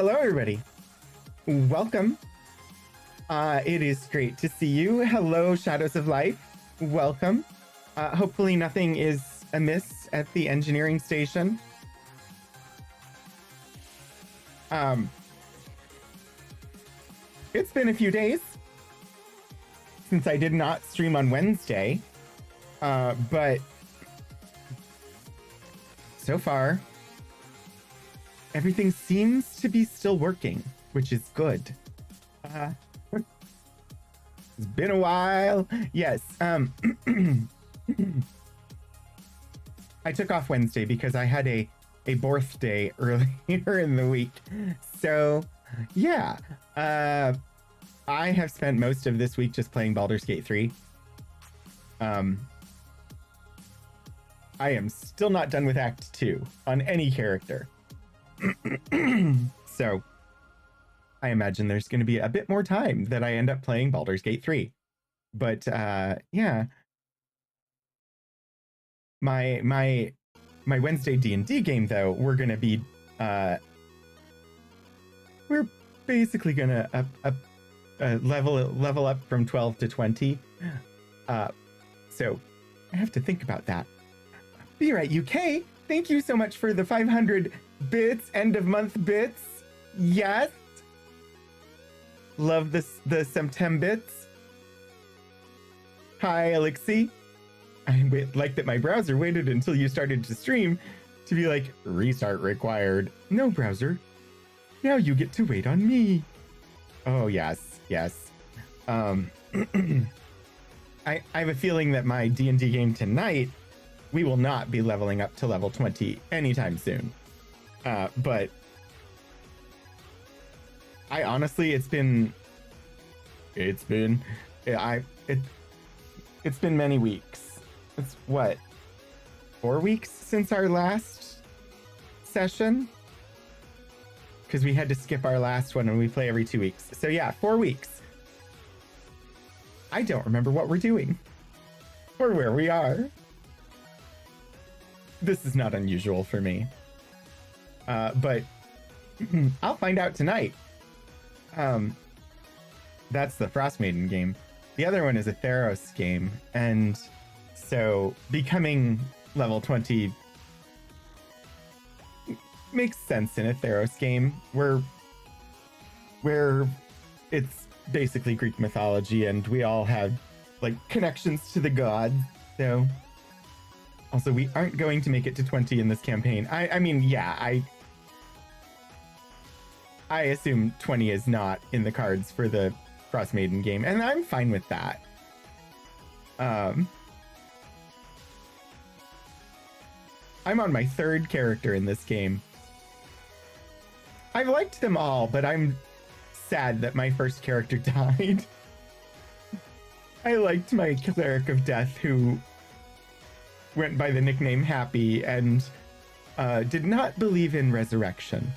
Hello, everybody. Welcome. It is great to see you. Hello, Shadows of Life. Welcome. Hopefully nothing is amiss at the engineering station. It's been a few days since I did not stream on Wednesday, but so far, everything seems to be still working, which is good. It's been a while. Yes. I took off Wednesday because I had a birthday earlier in the week. So, yeah. I have spent most of this week just playing Baldur's Gate 3. I am still not done with Act 2 on any character. So, I imagine there's going to be a bit more time that I end up playing Baldur's Gate 3. But, yeah. My Wednesday D&D game, though, we're going to be, we're basically going to level up from 12 to 20. So I have to think about that. Be right, UK. Thank you so much for the 500 bits, end of month bits. Yes. Love this, the Septem bits. Hi, Elixir. I like that my browser waited until you started to stream to be like, restart required. No, browser. Now you get to wait on me. Oh, yes, yes. I have a feeling that my D&D game tonight, we will not be leveling up to level 20 anytime soon. But I honestly, it's been many weeks. It's what, 4 weeks since our last session? Because we had to skip our last one and we play every 2 weeks. So yeah, 4 weeks. I don't remember what we're doing or where we are. This is not unusual for me. But I'll find out tonight. That's the Frostmaiden game. The other one is a Theros game, and so becoming level 20 makes sense in a Theros game where it's basically Greek mythology and we all have like connections to the gods. So also we aren't going to make it to 20 in this campaign. I mean, yeah, I assume 20 is not in the cards for the Frostmaiden game, and I'm fine with that. I'm on my 3rd character in this game. I've liked them all, but I'm sad that my first character died. I liked my Cleric of Death, who went by the nickname Happy and did not believe in resurrection.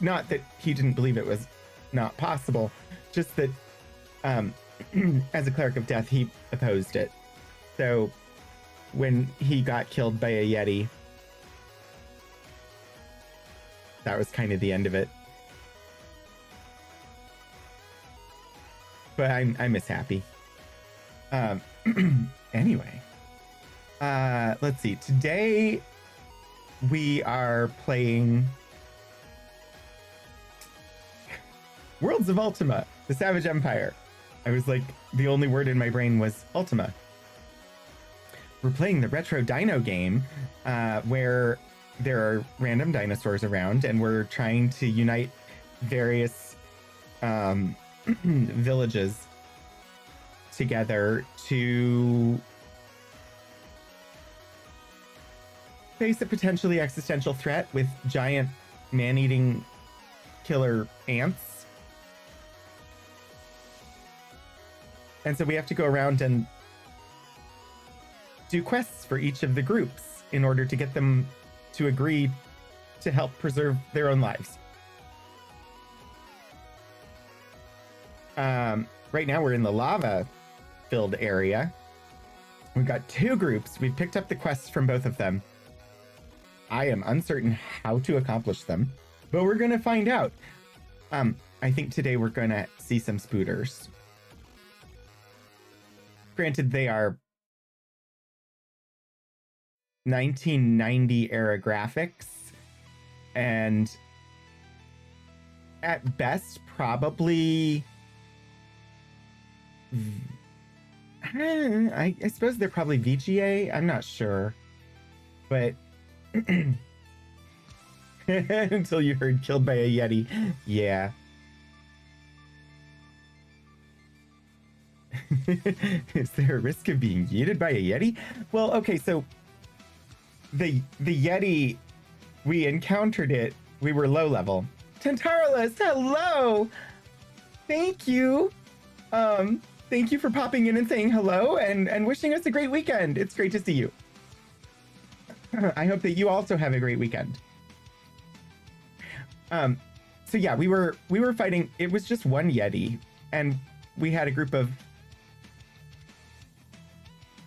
Not that he didn't believe it was not possible, just that as a Cleric of Death, he opposed it. So when he got killed by a Yeti, that was kind of the end of it. But I miss Happy. Anyway, let's see. Today we are playing Worlds of Ultima, the Savage Empire. I was like, the only word in my brain was Ultima. We're playing the retro dino game where there are random dinosaurs around and we're trying to unite various villages together to face a potentially existential threat with giant man-eating killer ants. And so we have to go around and do quests for each of the groups in order to get them to agree to help preserve their own lives. Right now we're in the lava-filled area. We've got 2 groups. We've picked up the quests from both of them. I am uncertain how to accomplish them. but we're gonna find out. I think today we're gonna see some spooters. Granted, they are 1990 era graphics, and at best, probably. I suppose they're probably VGA. I'm not sure, but until you heard "killed by a Yeti," yeah. Is there a risk of being yeeted by a Yeti? Well, okay, so the Yeti, we encountered it. We were low level. Tentarolus, hello. Thank you. Thank you for popping in and saying hello and wishing us a great weekend. It's great to see you. I hope that you also have a great weekend. So yeah, we were fighting. It was just one Yeti, and we had a group of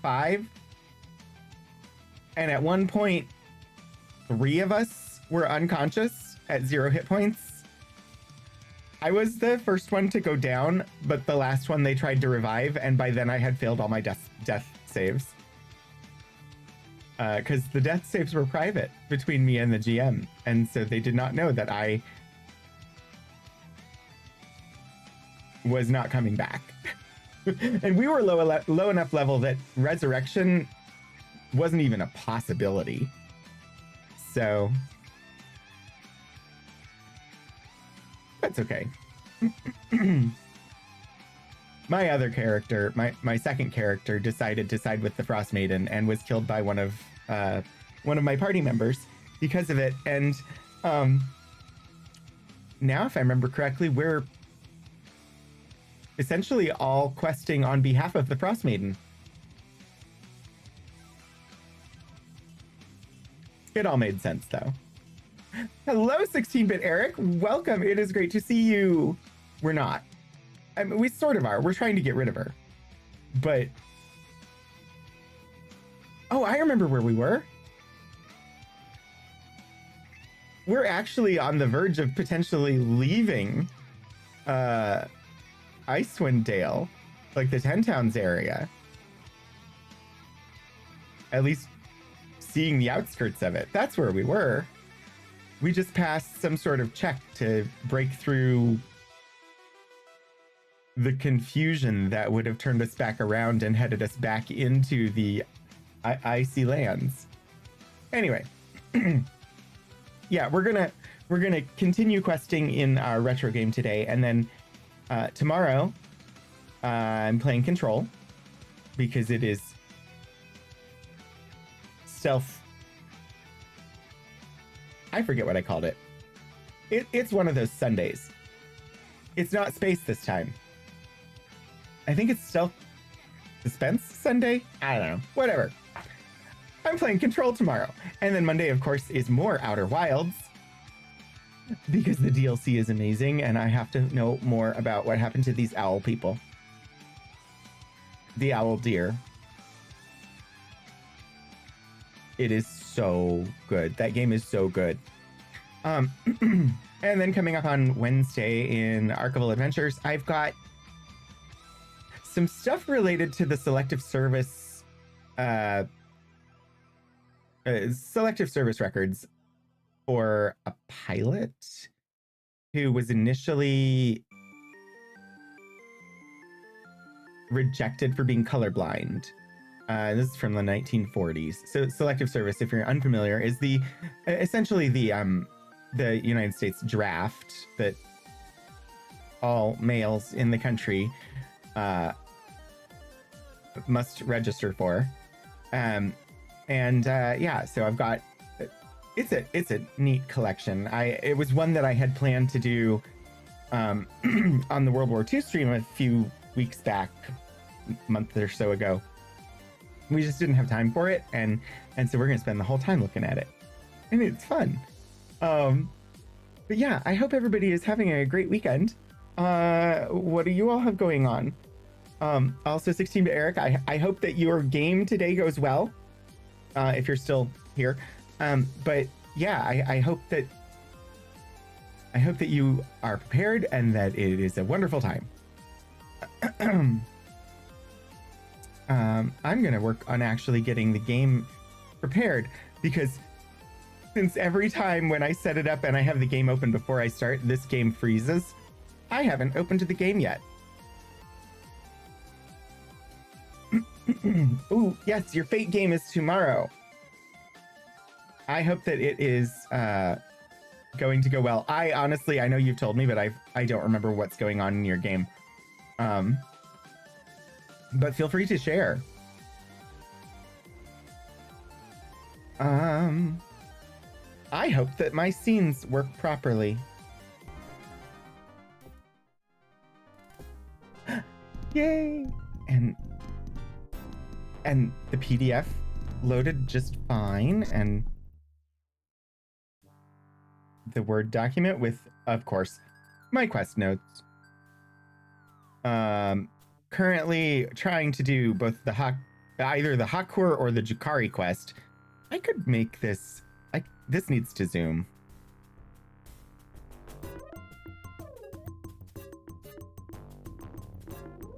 5. And at one point, 3 of us were unconscious at 0 hit points. I was the first one to go down, but the last one they tried to revive, and by then I had failed all my death saves. Because the death saves were private between me and the GM, and so they did not know that I was not coming back. And we were low enough level that resurrection wasn't even a possibility. So that's okay. My other character, my second character, decided to side with the Frost Maiden and was killed by one of my party members because of it. And now, if I remember correctly, we're essentially all questing on behalf of the Frost Maiden. It all made sense, though. Hello, 16-bit Eric. Welcome. It is great to see you. We're not. I mean, we sort of are. We're trying to get rid of her. But... oh, I remember where we were. We're actually on the verge of potentially leaving Icewind Dale, like the Ten Towns area. At least seeing the outskirts of it. That's where we were. We just passed some sort of check to break through the confusion that would have turned us back around and headed us back into the icy lands. Anyway, yeah, we're gonna continue questing in our retro game today, and then tomorrow I'm playing Control because it is stealth. I forget what I called it. It's one of those Sundays. It's not space this time. I think it's stealth suspense Sunday. I don't know. Whatever. I'm playing Control tomorrow. And then Monday, of course, is more Outer Wilds because the DLC is amazing and I have to know more about what happened to these owl people. The owl deer. It is so good. That game is so good. And then coming up on Wednesday in Archival Adventures, I've got some stuff related to the selective service records for a pilot who was initially rejected for being colorblind. This is from the 1940s. So selective service, if you're unfamiliar, is essentially the United States draft that all males in the country must register for. Yeah, so I've got it's a neat collection. It was one that I had planned to do on the World War II stream a few weeks back, a month or so ago. We just didn't have time for it, and so we're gonna spend the whole time looking at it, and it's fun. But yeah, I hope everybody is having a great weekend. What do you all have going on? Also, 16-bit Eric, I hope that your game today goes well, if you're still here. But yeah, I hope that I hope that you are prepared and that it is a wonderful time. I'm gonna work on actually getting the game prepared, because since every time when I set it up and I have the game open before I start, this game freezes, I haven't opened the game yet. Ooh, yes, your Fate game is tomorrow. I hope that it is going to go well. I honestly, I know you've told me, but I don't remember what's going on in your game. But feel free to share. I hope that my scenes work properly. Yay! And the PDF loaded just fine, and the Word document with, of course, my quest notes. Currently trying to do both either the Hakur or the Jukari quest. I could make this, this needs to zoom.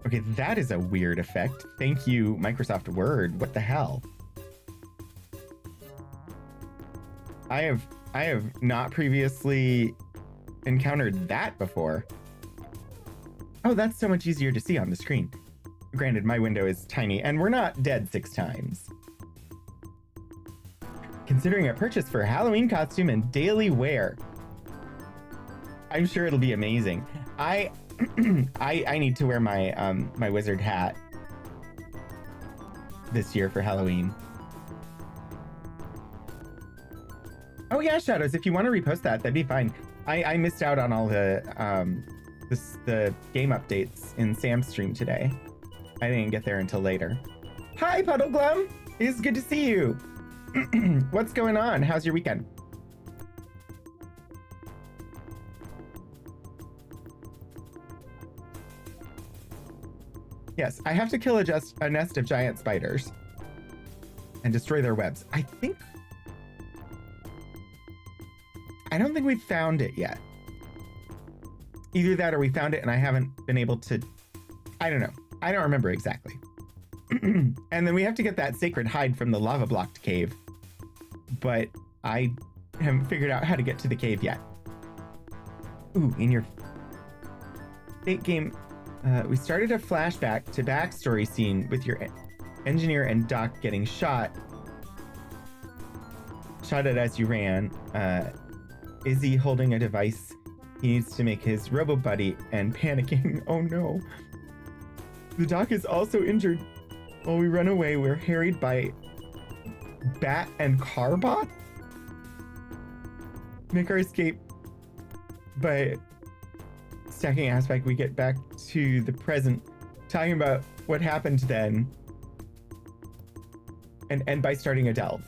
Okay, that is a weird effect. Thank you, Microsoft Word. What the hell? I have not previously encountered that before. Oh, that's so much easier to see on the screen. Granted, my window is tiny, and we're not dead 6 times. Considering a purchase for a Halloween costume and daily wear. I'm sure it'll be amazing. I need to wear my my wizard hat this year for Halloween. Oh yeah, Shadows, if you want to repost that, that'd be fine. I missed out on all the game updates in Sam's stream today. I didn't get there until later. Hi, Puddleglum! It's good to see you. What's going on? How's your weekend? Yes, I have to kill a nest of giant spiders and destroy their webs. I don't think we've found it yet. Either that or we found it and I haven't been able to... I don't know. I don't remember exactly. And then we have to get that sacred hide from the lava blocked cave. But I haven't figured out how to get to the cave yet. Ooh, in your Fate game, we started a flashback to backstory scene with your engineer and Doc getting shot at as you ran. Izzy holding a device he needs to make his robo buddy and panicking. Oh no. The Doc is also injured. While we run away, we're harried by Bat and Carbot. Make our escape by stacking aspect. We get back to the present, talking about what happened then, and end by starting a delve.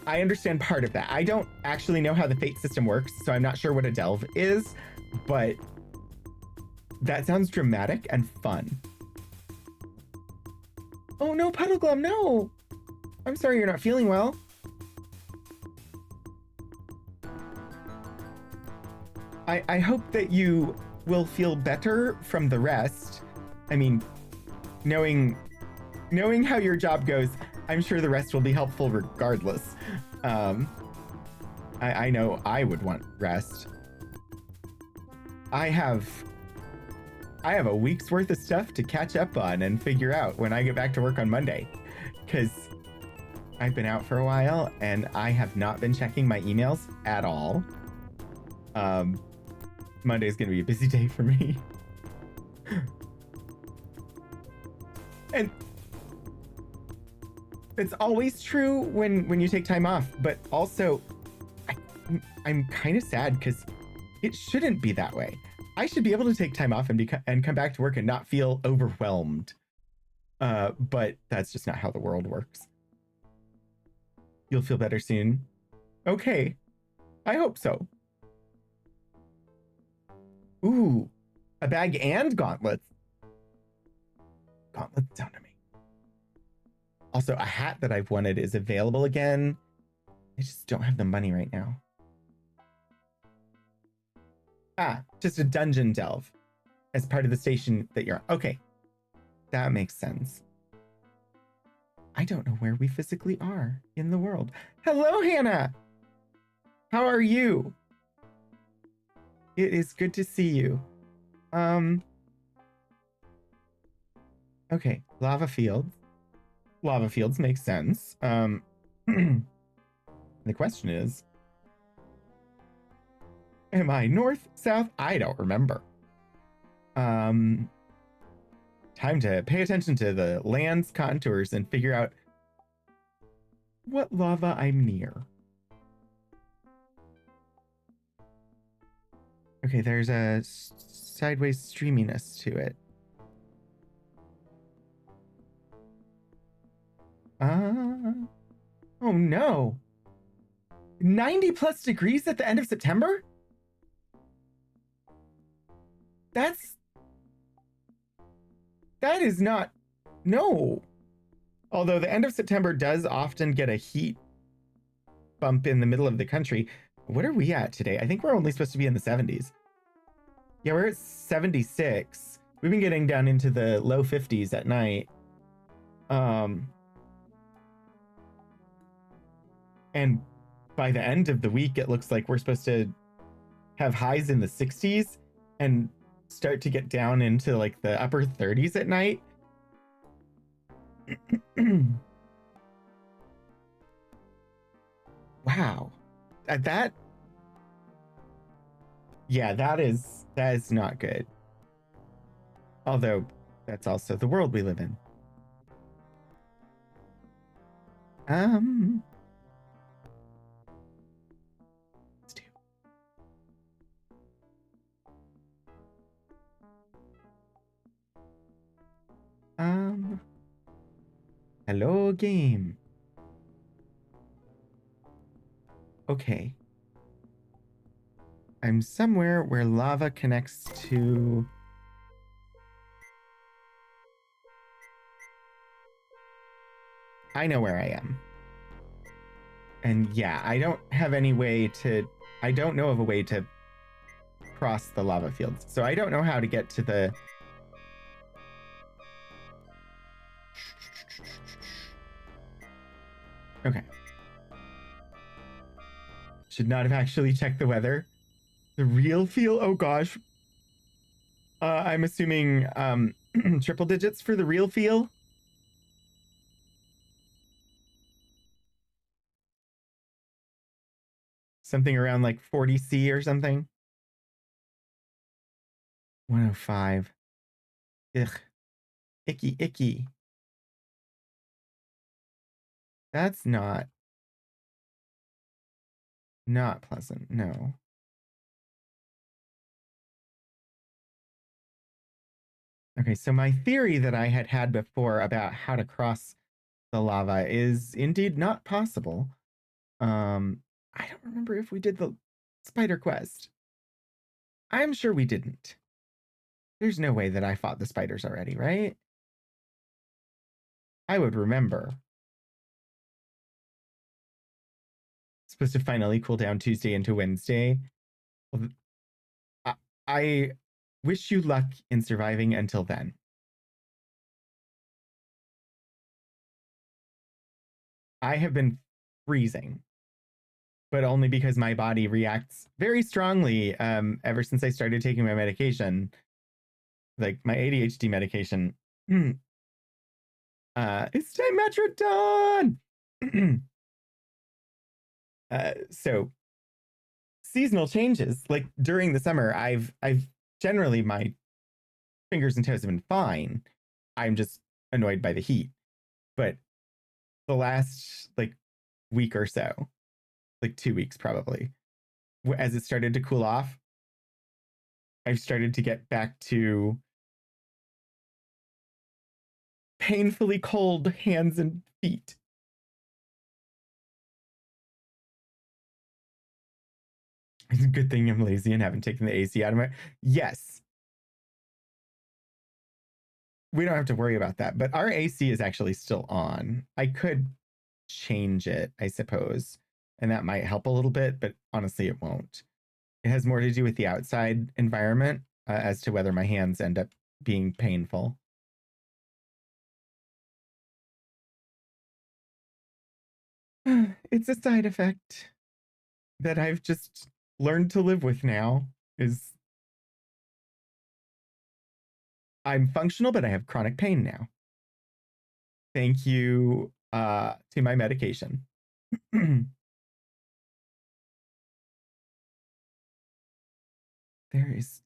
I understand part of that. I don't actually know how the Fate system works, so I'm not sure what a delve is, but that sounds dramatic and fun. Oh no, Puddleglum, no! I'm sorry you're not feeling well. I hope that you will feel better from the rest. I mean, knowing how your job goes, I'm sure the rest will be helpful regardless. I know I would want rest. I have a week's worth of stuff to catch up on and figure out when I get back to work on Monday, because I've been out for a while and I have not been checking my emails at all. Monday's gonna be a busy day for me. And it's always true when you take time off, but also I'm kind of sad because it shouldn't be that way. I should be able to take time off and come back to work and not feel overwhelmed. But that's just not how the world works. You'll feel better soon. Okay. I hope so. Ooh, a bag and gauntlets. Gauntlets sound amazing. Also, a hat that I've wanted is available again. I just don't have the money right now. Ah, just a dungeon delve as part of the station that you're on. Okay, that makes sense. I don't know where we physically are in the world. Hello, Hannah. How are you? It is good to see you. Okay, lava fields. Lava fields make sense. The question is, am I north, south? I don't remember. Time to pay attention to the land's contours and figure out what lava I'm near. Okay, there's a sideways streaminess to it. Oh no. 90 plus degrees at the end of September? That is not, no. Although the end of September does often get a heat bump in the middle of the country. What are we at today? I think we're only supposed to be in the 70s. Yeah, we're at 76. We've been getting down into the low 50s at night. And by the end of the week, it looks like we're supposed to have highs in the 60s and start to get down into like the upper 30s at night. Wow. That yeah, that is not good. Although that's also the world we live in. Let's do. Hello, game. Okay. I'm somewhere where lava connects to... I know where I am. And yeah, I don't have any way to... I don't know of a way to cross the lava fields. So I don't know how to get to the... Okay. Should not have actually checked the weather. The real feel? Oh gosh. I'm assuming triple digits for the real feel. Something around like 40C or something. 105. Ugh. Icky, icky. That's not pleasant, no. Okay, so my theory that I had before about how to cross the lava is indeed not possible. I don't remember if we did the spider quest. I'm sure we didn't. There's no way that I fought the spiders already, right? I would remember. It's supposed to finally cool down Tuesday into Wednesday. Well, I wish you luck in surviving until then. I have been freezing, but only because my body reacts very strongly ever since I started taking my medication, like my ADHD medication. It's dimetrodon. So seasonal changes, like during the summer, I've generally my fingers and toes have been fine. I'm just annoyed by the heat. But the last like week or so, like 2 weeks probably, as it started to cool off, I've started to get back to painfully cold hands and feet. It's a good thing I'm lazy and haven't taken the AC out of my... Yes. We don't have to worry about that, but our AC is actually still on. I could change it, I suppose, and that might help a little bit, but honestly, it won't. it has more to do with the outside environment as to whether my hands end up being painful. It's a side effect that I've just learned to live with now. Is I'm functional, but I have chronic pain now. Thank you to my medication. There is.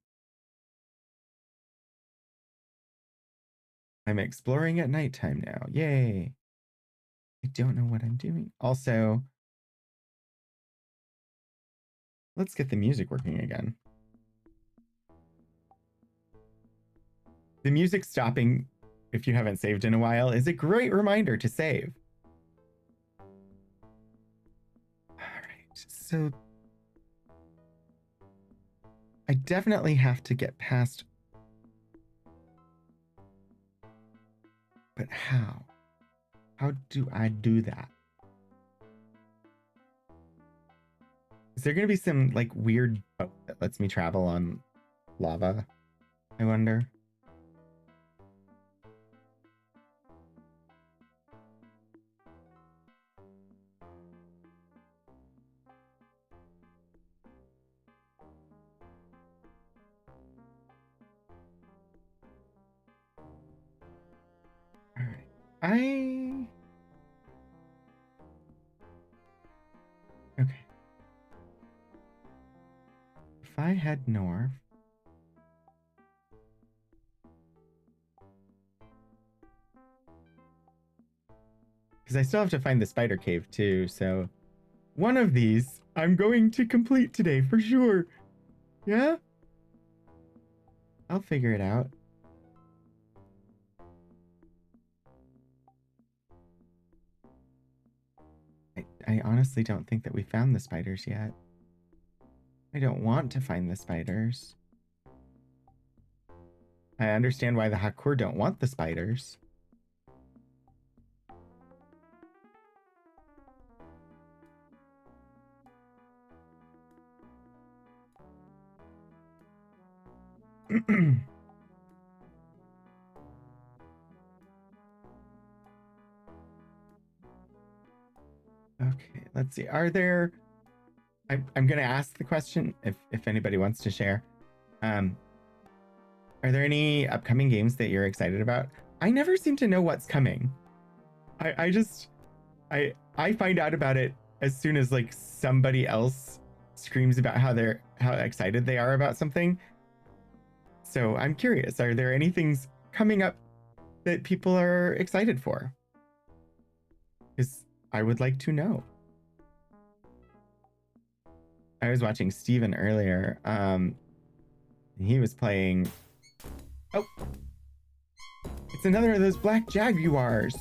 I'm exploring at nighttime now. Yay. I don't know what I'm doing. Also, let's get the music working again. The music stopping, if you haven't saved in a while, is a great reminder to save. All right, so I definitely have to get past. But how? How do I do that? Is there going to be some like weird boat that lets me travel on lava? I wonder. All right. Okay. If I head north. Because I still have to find the spider cave too, so one of these I'm going to complete today for sure. Yeah? I'll figure it out. I honestly don't think that we found the spiders yet. I don't want to find the spiders. I understand why the Hakur don't want the spiders. Okay, let's see. Are there... I'm going to ask the question if anybody wants to share. Are there any upcoming games that you're excited about? I never seem to know what's coming. I just... I find out about it as soon as like somebody else screams about how excited they are about something. So I'm curious, are there any things coming up that people are excited for? Because I would like to know. I was watching Steven earlier. He was playing. Oh, it's another of those black jaguars.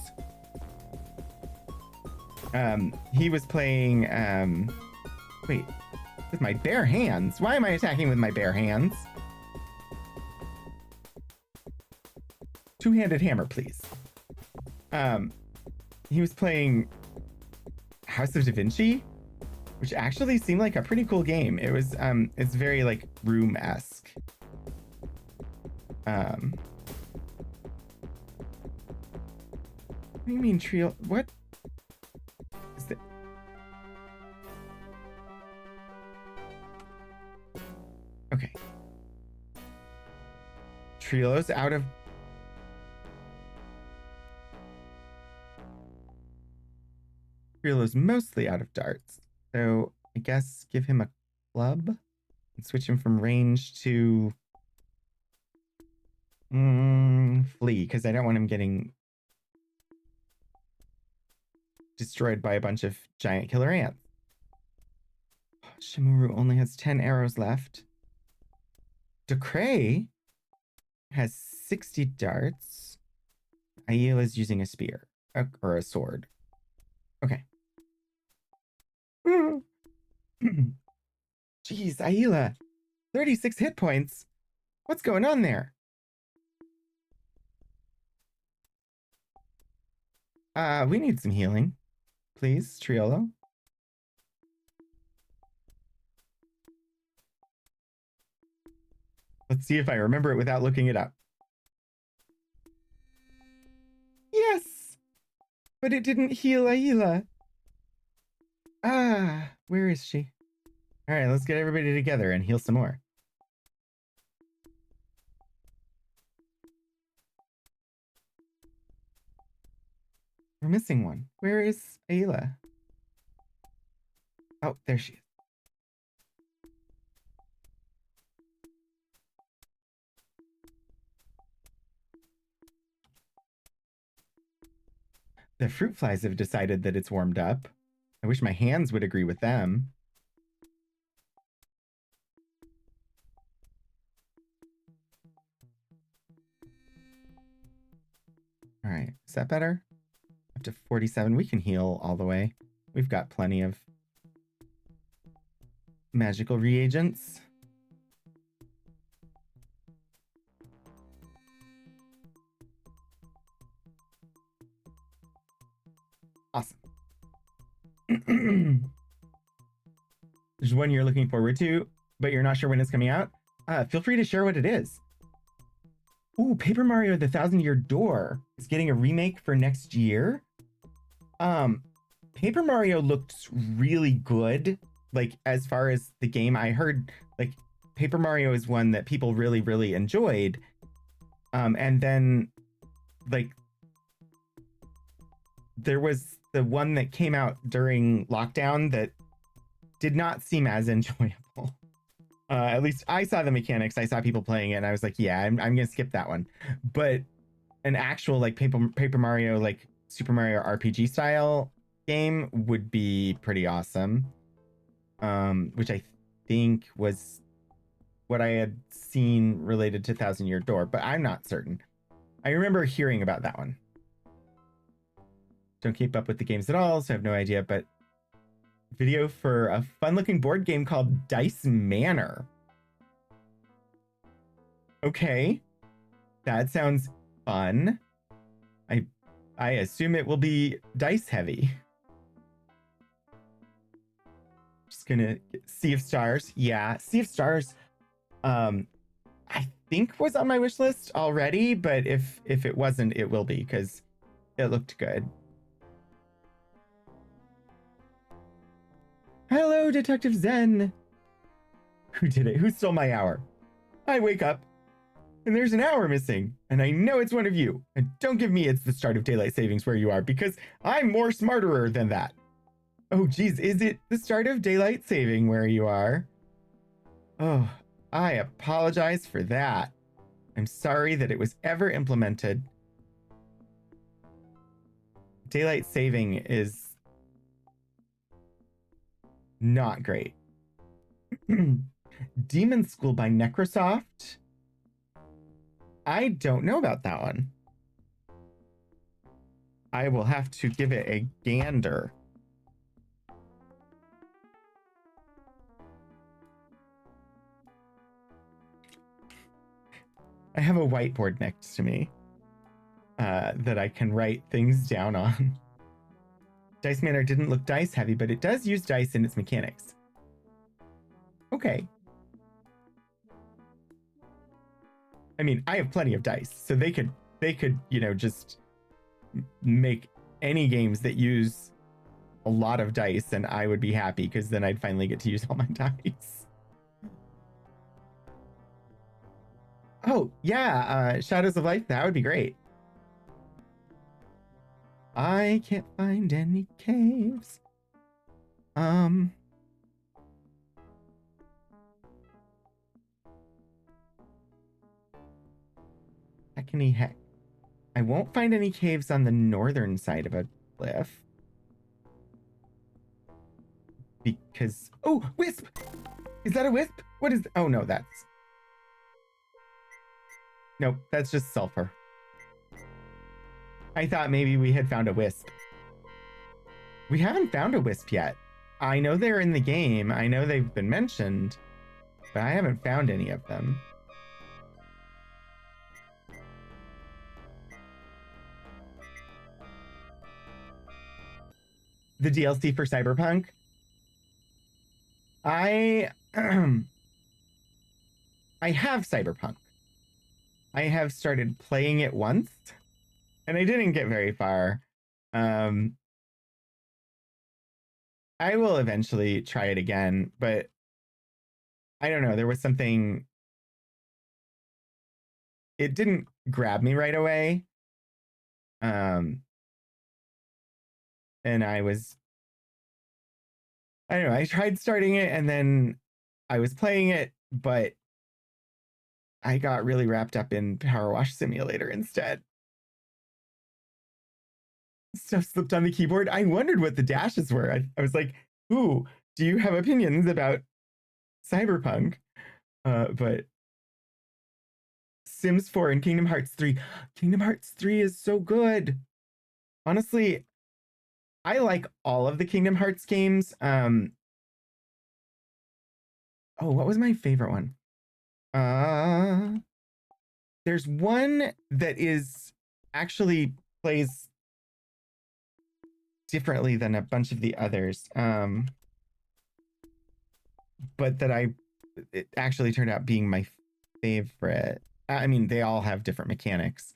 He was playing. Wait, with my bare hands. Why am I attacking with my bare hands? Two-handed hammer, please. He was playing House of Da Vinci, which actually seemed like a pretty cool game. It was, it's very like Room-esque. What do you mean trio? What is that? Okay. Trilo's out of. Trilo's mostly out of darts. So I guess give him a club and switch him from range to flee, because I don't want him getting destroyed by a bunch of giant killer ants. Shimuru only has 10 arrows left. Decree has 60 darts. Aiel is using a spear or a sword. Okay. Jeez, Aila, 36 hit points. What's going on there? We need some healing. Please, Triolo. Let's see if I remember it without looking it up. Yes! But it didn't heal Aila. Ah, where is she? All right, let's get everybody together and heal some more. We're missing one. Where is Ayla? Oh, there she is. The fruit flies have decided that it's warmed up. I wish my hands would agree with them. All right, is that better? Up to 47. We can heal all the way. We've got plenty of magical reagents. Awesome. There's one you're looking forward to, but you're not sure when it's coming out. Feel free to share what it is. Ooh, Paper Mario: The Thousand-Year Door is getting a remake for next year. Paper Mario looked really good. Like, as far as the game, I heard, like, Paper Mario is one that people really, really enjoyed. And then, like, there was the one that came out during lockdown that did not seem as enjoyable. At least I saw the mechanics, I saw people playing it, and I was like, yeah, I'm gonna skip that one. But an actual, like, Paper Mario, like, Super Mario RPG style game would be pretty awesome. Which I think was what I had seen related to Thousand-Year Door, but I'm not certain. I remember hearing about that one. Don't keep up with the games at all, so I have no idea, but video for a fun-looking board game called Dice Manor. Okay. That sounds fun. I assume it will be dice heavy. Just gonna Sea of Stars. Yeah, Sea of Stars. I think was on my wish list already, but if it wasn't, it will be because it looked good. Hello, Detective Zen. Who did it? Who stole my hour? I wake up and there's an hour missing, and I know it's one of you. And don't give me it's the start of daylight savings where you are, because I'm more smarterer than that. Oh, geez, is it the start of daylight saving where you are? Oh, I apologize for that. I'm sorry that it was ever implemented. Daylight saving is not great. Demon School by Necrosoft? I don't know about that one. I will have to give it a gander. I have a whiteboard next to me that I can write things down on. Dice Manor didn't look dice heavy, but it does use dice in its mechanics. Okay. I mean, I have plenty of dice, so they could, you know, just make any games that use a lot of dice, and I would be happy because then I'd finally get to use all my dice. Oh, yeah, Shadows of Life, that would be great. I can't find any caves. Heckany heck. I won't find any caves on the northern side of a cliff. Because... Oh, wisp! Is that a wisp? What is... Oh, no, that's... Nope, that's just sulfur. I thought maybe we had found a wisp. We haven't found a wisp yet. I know they're in the game. I know they've been mentioned, but I haven't found any of them. The DLC for Cyberpunk? I I have Cyberpunk. I have started playing it once, and I didn't get very far. Um, I will eventually try it again, but I don't know. There was something, it didn't grab me right away. And I don't know, I tried starting it and then I was playing it, but I got really wrapped up in Power Wash Simulator instead. Stuff slipped on the keyboard. I wondered what the dashes were. I was like, ooh, do you have opinions about Cyberpunk? But Sims 4 and Kingdom Hearts 3. Kingdom Hearts 3 is so good. Honestly, I like all of the Kingdom Hearts games. Oh, what was my favorite one? There's one that is actually plays differently than a bunch of the others. But it actually turned out being my favorite. I mean, they all have different mechanics.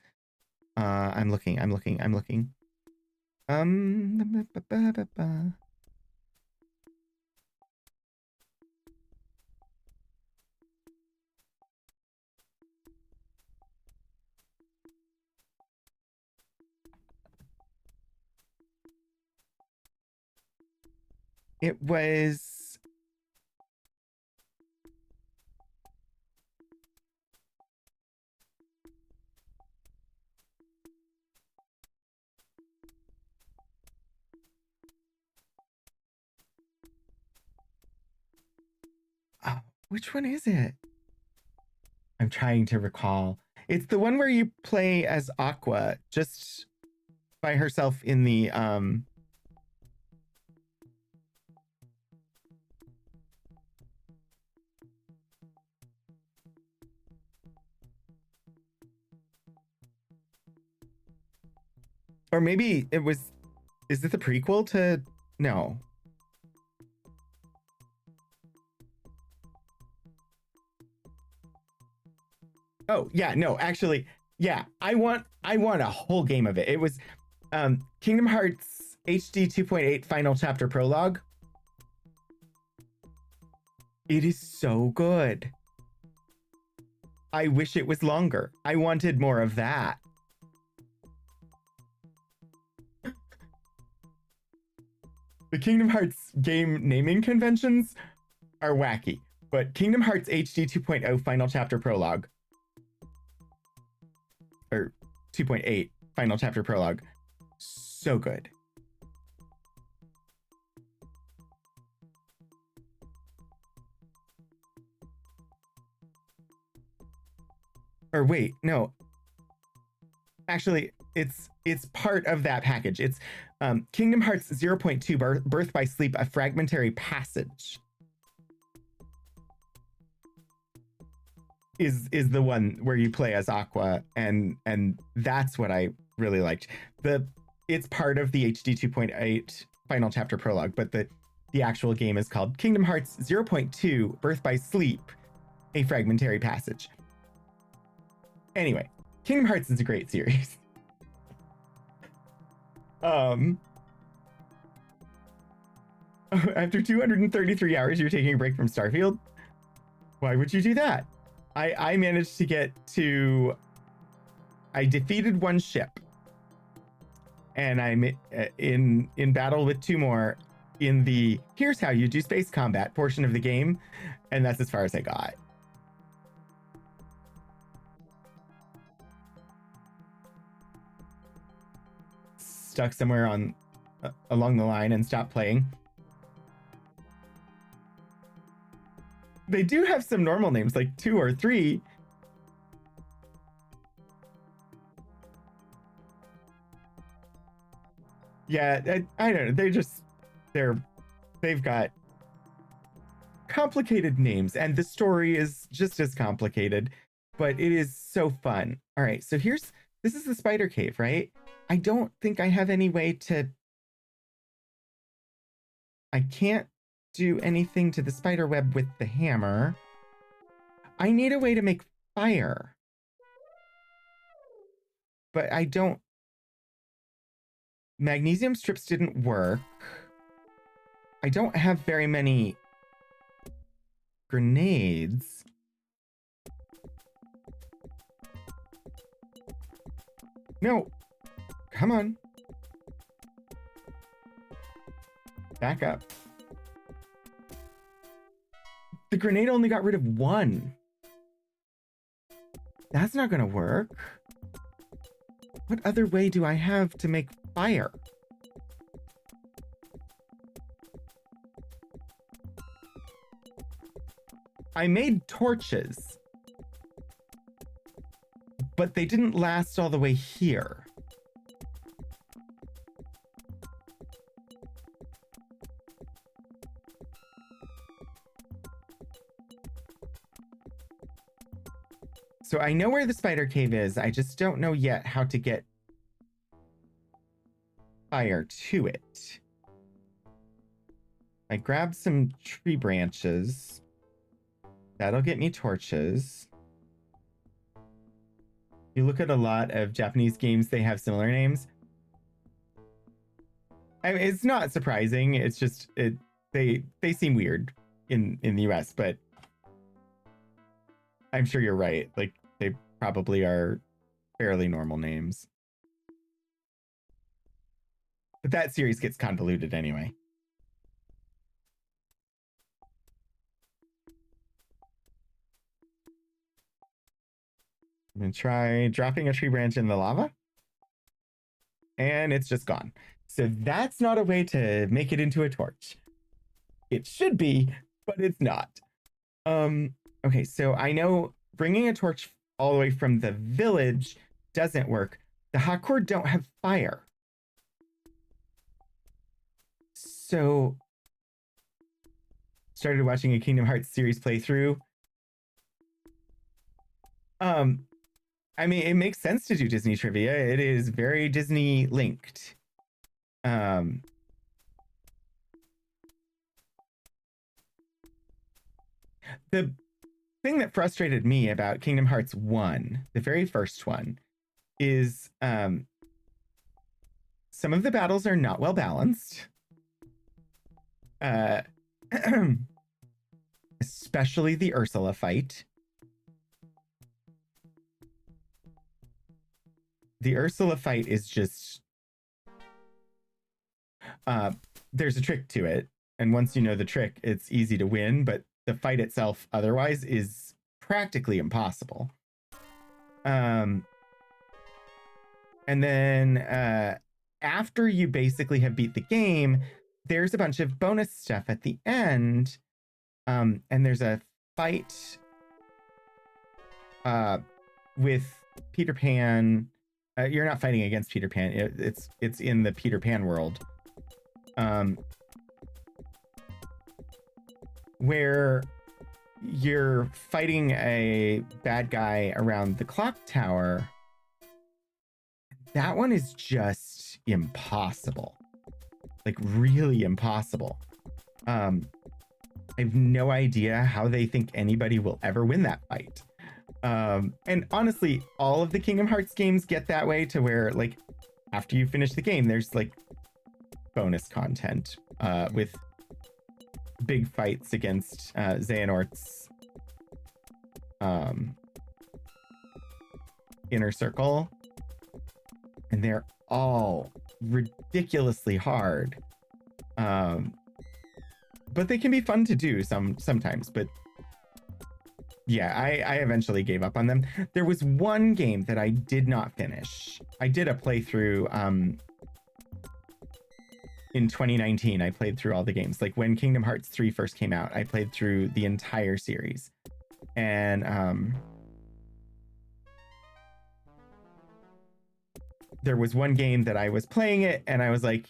I'm looking. It was which one is it? I'm trying to recall. It's the one where you play as Aqua just by herself in the or maybe it was, is it the prequel to, no. Oh, yeah, no, actually, yeah, I want a whole game of it. It was Kingdom Hearts HD 2.8 Final Chapter Prologue. It is so good. I wish it was longer. I wanted more of that. The Kingdom Hearts game naming conventions are wacky, but Kingdom Hearts HD 2.0 Final Chapter Prologue, or 2.8 Final Chapter Prologue, so good. Or wait, no. Actually, it's part of that package. It's Kingdom Hearts 0.2 Birth by Sleep, a fragmentary passage. Is the one where you play as Aqua, and that's what I really liked. It's part of the HD 2.8 Final Chapter Prologue, but the actual game is called Kingdom Hearts 0.2 Birth by Sleep, a fragmentary passage. Anyway, Kingdom Hearts is a great series. After 233 hours, you're taking a break from Starfield? Why would you do that? I managed to get to, I defeated one ship, and I'm in battle with two more in the here's how you do space combat portion of the game, and that's as far as I got. Stuck somewhere on along the line and stopped playing. They do have some normal names, like 2 or 3. Yeah, I don't know. They've got complicated names, and the story is just as complicated, but it is so fun. All right, so this is the spider cave, right? I don't think I have any way to, I can't do anything to the spider web with the hammer. I need a way to make fire. But I don't... Magnesium strips didn't work. I don't have very many grenades. No. Come on. Back up. The grenade only got rid of one. That's not gonna work. What other way do I have to make fire? I made torches, but they didn't last all the way here. So I know where the spider cave is. I just don't know yet how to get fire to it. I grabbed some tree branches. That'll get me torches. You look at a lot of Japanese games, they have similar names. I mean, it's not surprising. It's just they seem weird in the US, but I'm sure you're right. Like, they probably are fairly normal names. But that series gets convoluted anyway. I'm gonna try dropping a tree branch in the lava. And it's just gone. So that's not a way to make it into a torch. It should be, but it's not. Okay, so I know bringing a torch all the way from the village doesn't work. The Hakor don't have fire. So started watching a Kingdom Hearts series playthrough. I mean, it makes sense to do Disney trivia. It is very Disney linked. The thing that frustrated me about Kingdom Hearts 1, the very first one, is some of the battles are not well balanced. Especially the Ursula fight. The Ursula fight is just... there's a trick to it. And once you know the trick, it's easy to win. But the fight itself otherwise is practically impossible. And then after you basically have beat the game, there's a bunch of bonus stuff at the end. And there's a fight with Peter Pan. You're not fighting against Peter Pan. It's in the Peter Pan world. Where you're fighting a bad guy around the clock tower. That one is just impossible. Like, really impossible. I have no idea how they think anybody will ever win that fight. And honestly, all of the Kingdom Hearts games get that way, to where, like, after you finish the game, there's like bonus content with big fights against Xehanort's inner circle. And they're all ridiculously hard. But they can be fun to do sometimes. But yeah, I eventually gave up on them. There was one game that I did not finish. I did a playthrough in 2019. I played through all the games. Like, when Kingdom Hearts 3 first came out, I played through the entire series. And there was one game that I was playing it, and I was like,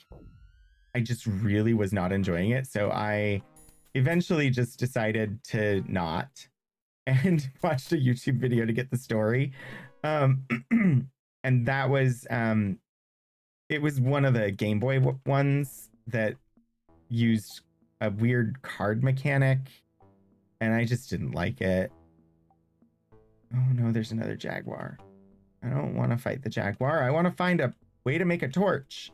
I just really was not enjoying it. So I eventually just decided to not, and watched a YouTube video to get the story. And that was, it was one of the Game Boy ones that used a weird card mechanic, and I just didn't like it. Oh no, there's another jaguar. I don't want to fight the jaguar. I want to find a way to make a torch.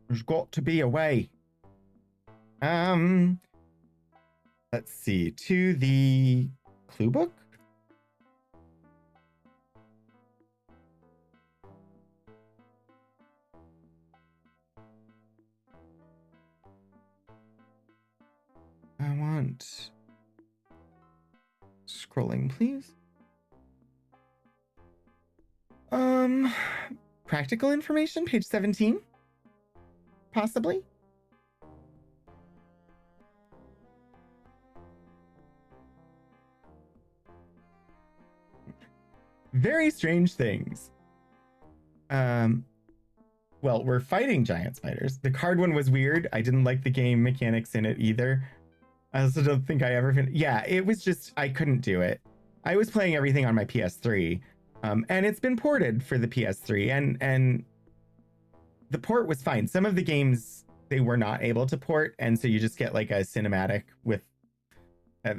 There's got to be a way. Let's see. To the clue book? I want... Scrolling, please. Practical information, page 17? Possibly? Very strange things. Well, we're fighting giant spiders. The card one was weird. I didn't like the game mechanics in it either. I also don't think I ever yeah, it was just, I couldn't do it. I was playing everything on my PS3, and it's been ported for the PS3, and the port was fine. Some of the games they were not able to port, and so you just get like a cinematic with a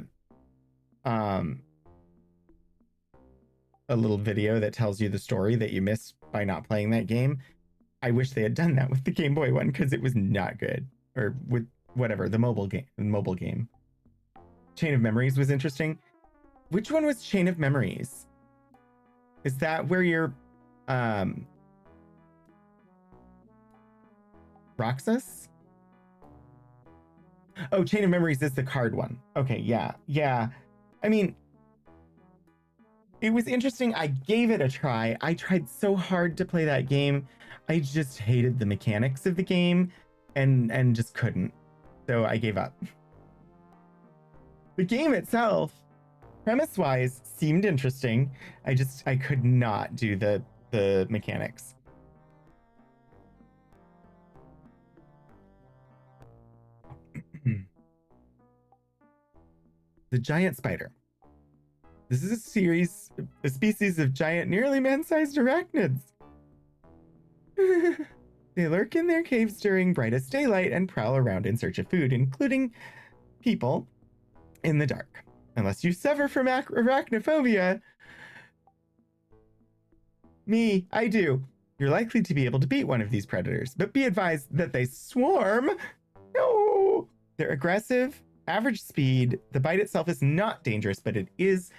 little video that tells you the story that you missed by not playing that game. I wish they had done that with the Game Boy one because it was not good. Or with whatever, the mobile game. Chain of Memories was interesting. Which one was Chain of Memories? Is that where you're Roxas? Oh, Chain of Memories is the card one. Okay, yeah. Yeah. I mean, it was interesting. I gave it a try. I tried so hard to play that game. I just hated the mechanics of the game and just couldn't. So I gave up. The game itself, premise-wise, seemed interesting. I could not do the mechanics. The giant spider. This is a species of giant, nearly man-sized arachnids. They lurk in their caves during brightest daylight and prowl around in search of food, including people in the dark. Unless you suffer from arachnophobia. Me, I do. You're likely to be able to beat one of these predators, but be advised that they swarm. No! They're aggressive, average speed. The bite itself is not dangerous, but it is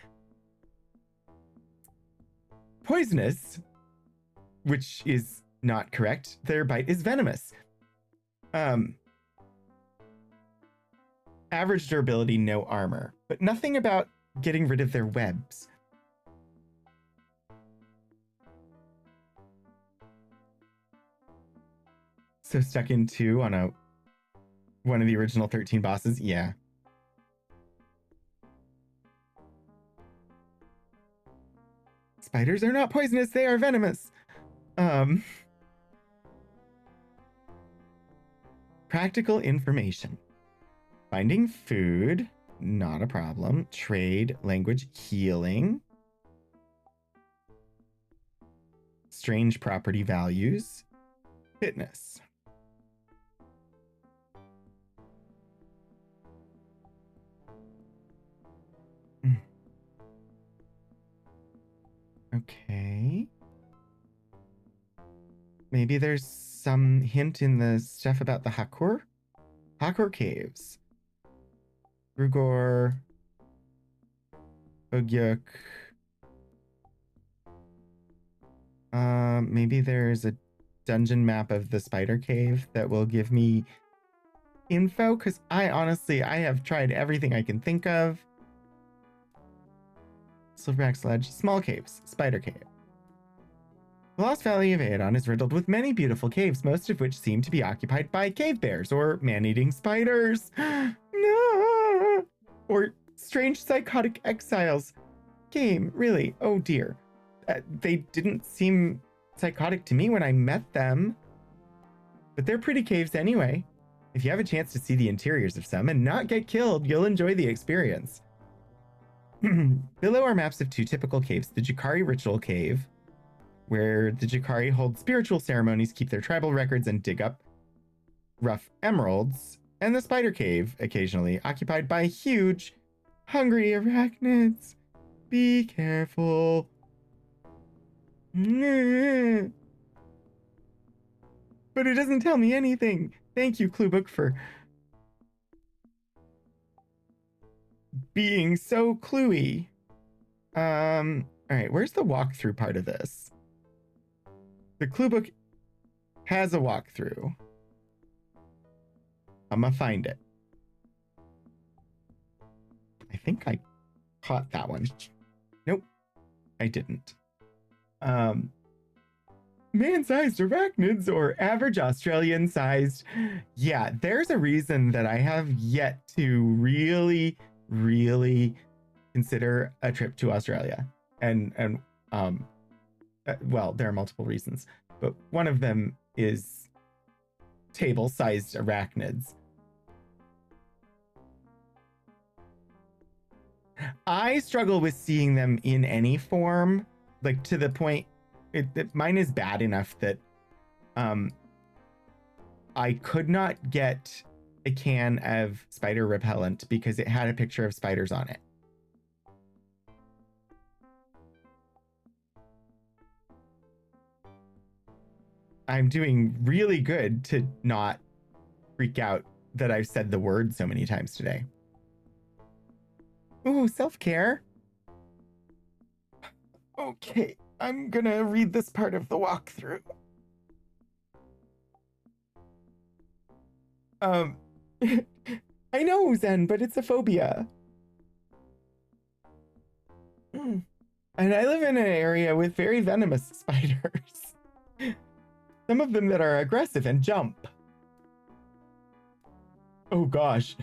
poisonous, which is not correct. Their bite is venomous. Average durability, no armor, but nothing about getting rid of their webs. So stuck in 2 on one of the original 13 bosses, yeah. Spiders are not poisonous, they are venomous. Practical information. Finding food, not a problem. Trade, language, healing. Strange property values. Fitness. Okay. Maybe there's some hint in the stuff about the Hakur? Hakur Caves. Rugor. Ugyuk. Maybe there's a dungeon map of the spider cave that will give me info, because I have tried everything I can think of. Silverback Sledge, small caves, spider cave. The Lost Valley of Aedan is riddled with many beautiful caves, most of which seem to be occupied by cave bears or man-eating spiders. No! Or strange psychotic exiles. Game, really? Oh dear. They didn't seem psychotic to me when I met them. But they're pretty caves anyway. If you have a chance to see the interiors of some and not get killed, you'll enjoy the experience. Below are maps of 2 typical caves, the Jakari Ritual Cave, where the Jakari hold spiritual ceremonies, keep their tribal records, and dig up rough emeralds, and the Spider Cave, occasionally, occupied by huge Hungry arachnids. Be careful. But it doesn't tell me anything. Thank you, Cluebook, for being so cluey. All right, where's the walkthrough part of this? The Cluebook has a walkthrough. I'm gonna find it. I think I caught that one. Nope, I didn't. Man-sized arachnids or average Australian-sized. Yeah, there's a reason that I have yet to really consider a trip to Australia. And well, there are multiple reasons, but one of them is table-sized arachnids. I struggle with seeing them in any form, like to the point mine is bad enough that I could not get a can of spider repellent because it had a picture of spiders on it. I'm doing really good to not freak out that I've said the word so many times today. Ooh, self-care. Okay, I'm gonna read this part of the walkthrough. I know, Zen, but it's a phobia. And I live in an area with very venomous spiders. Some of them that are aggressive and jump. Oh gosh.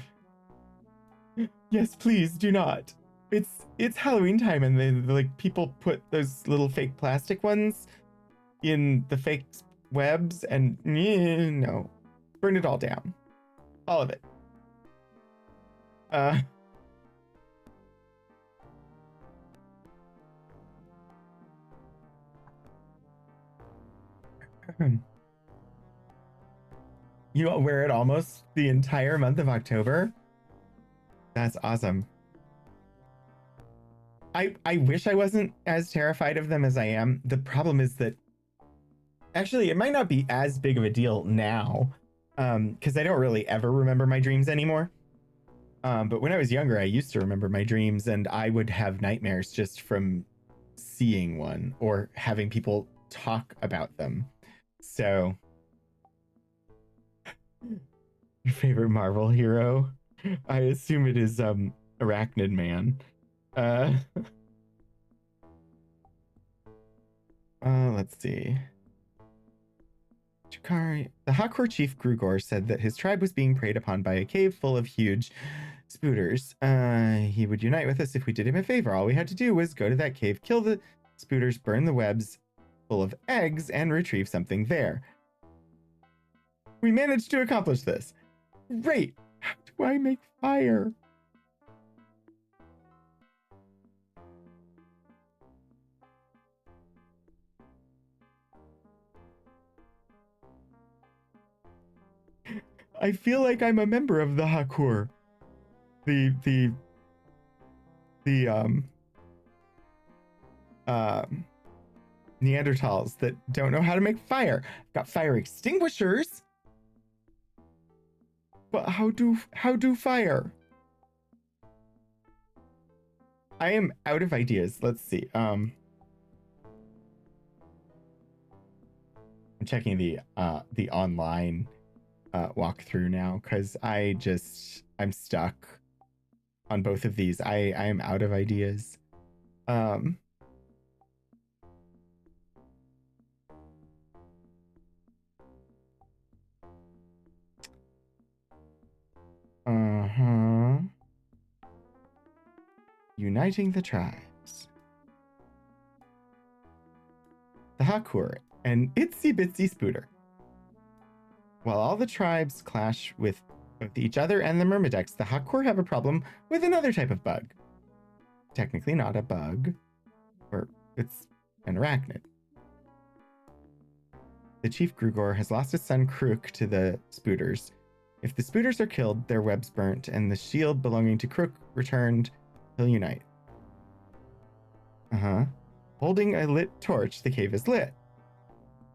Yes, please do not. It's Halloween time and they like people put those little fake plastic ones in the fake webs and no. Burn it all down. All of it. You wear it almost the entire month of October? That's awesome. I wish I wasn't as terrified of them as I am. The problem is that actually it might not be as big of a deal now, because I don't really ever remember my dreams anymore. But when I was younger, I used to remember my dreams and I would have nightmares just from seeing one or having people talk about them. So, your favorite Marvel hero? I assume it is Arachnid Man. Let's see. Chikari. The Hakor chief Grugor said that his tribe was being preyed upon by a cave full of huge spooters. He would unite with us if we did him a favor. All we had to do was go to that cave, kill the spooters, burn the webs full of eggs, and retrieve something there. We managed to accomplish this. Great! How do I make fire? I feel like I'm a member of the Hakur. The Neanderthals that don't know how to make fire. I've got fire extinguishers. But how do fire? I am out of ideas. Let's see. I'm checking the online walkthrough now because I'm stuck on both of these. I am out of ideas. Uniting the tribes. The Hakur, an itsy bitsy spooter. While all the tribes clash with each other and the Myrmidex, the Hakur have a problem with another type of bug. Technically not a bug, or it's an arachnid. The chief Grugor has lost his son Krook to the spooters. If the spooters are killed, their webs burnt, and the shield belonging to Krook returned, He'll unite. Uh-huh. Holding a lit torch, the cave is lit.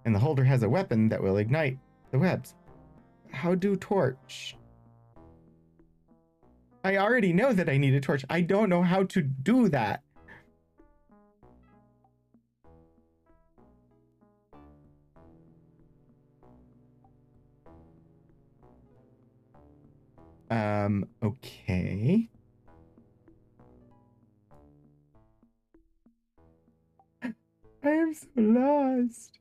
And the holder has a weapon that will ignite the webs. How do torch? I already know that I need a torch. I don't know how to do that. Okay. I am so lost.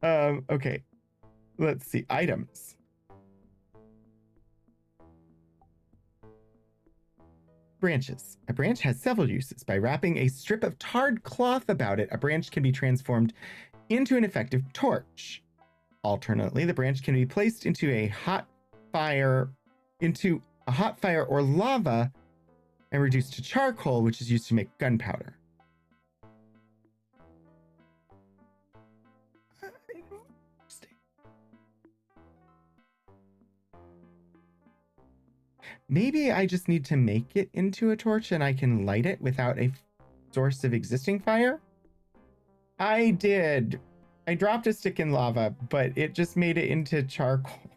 Okay. Let's see. Items. Branches. A branch has several uses. By wrapping a strip of tarred cloth about it, a branch can be transformed into an effective torch. Alternately, the branch can be placed into a hot fire or lava and reduced to charcoal, which is used to make gunpowder. Maybe I just need to make it into a torch and I can light it without a source of existing fire? I did. I dropped a stick in lava, but it just made it into charcoal.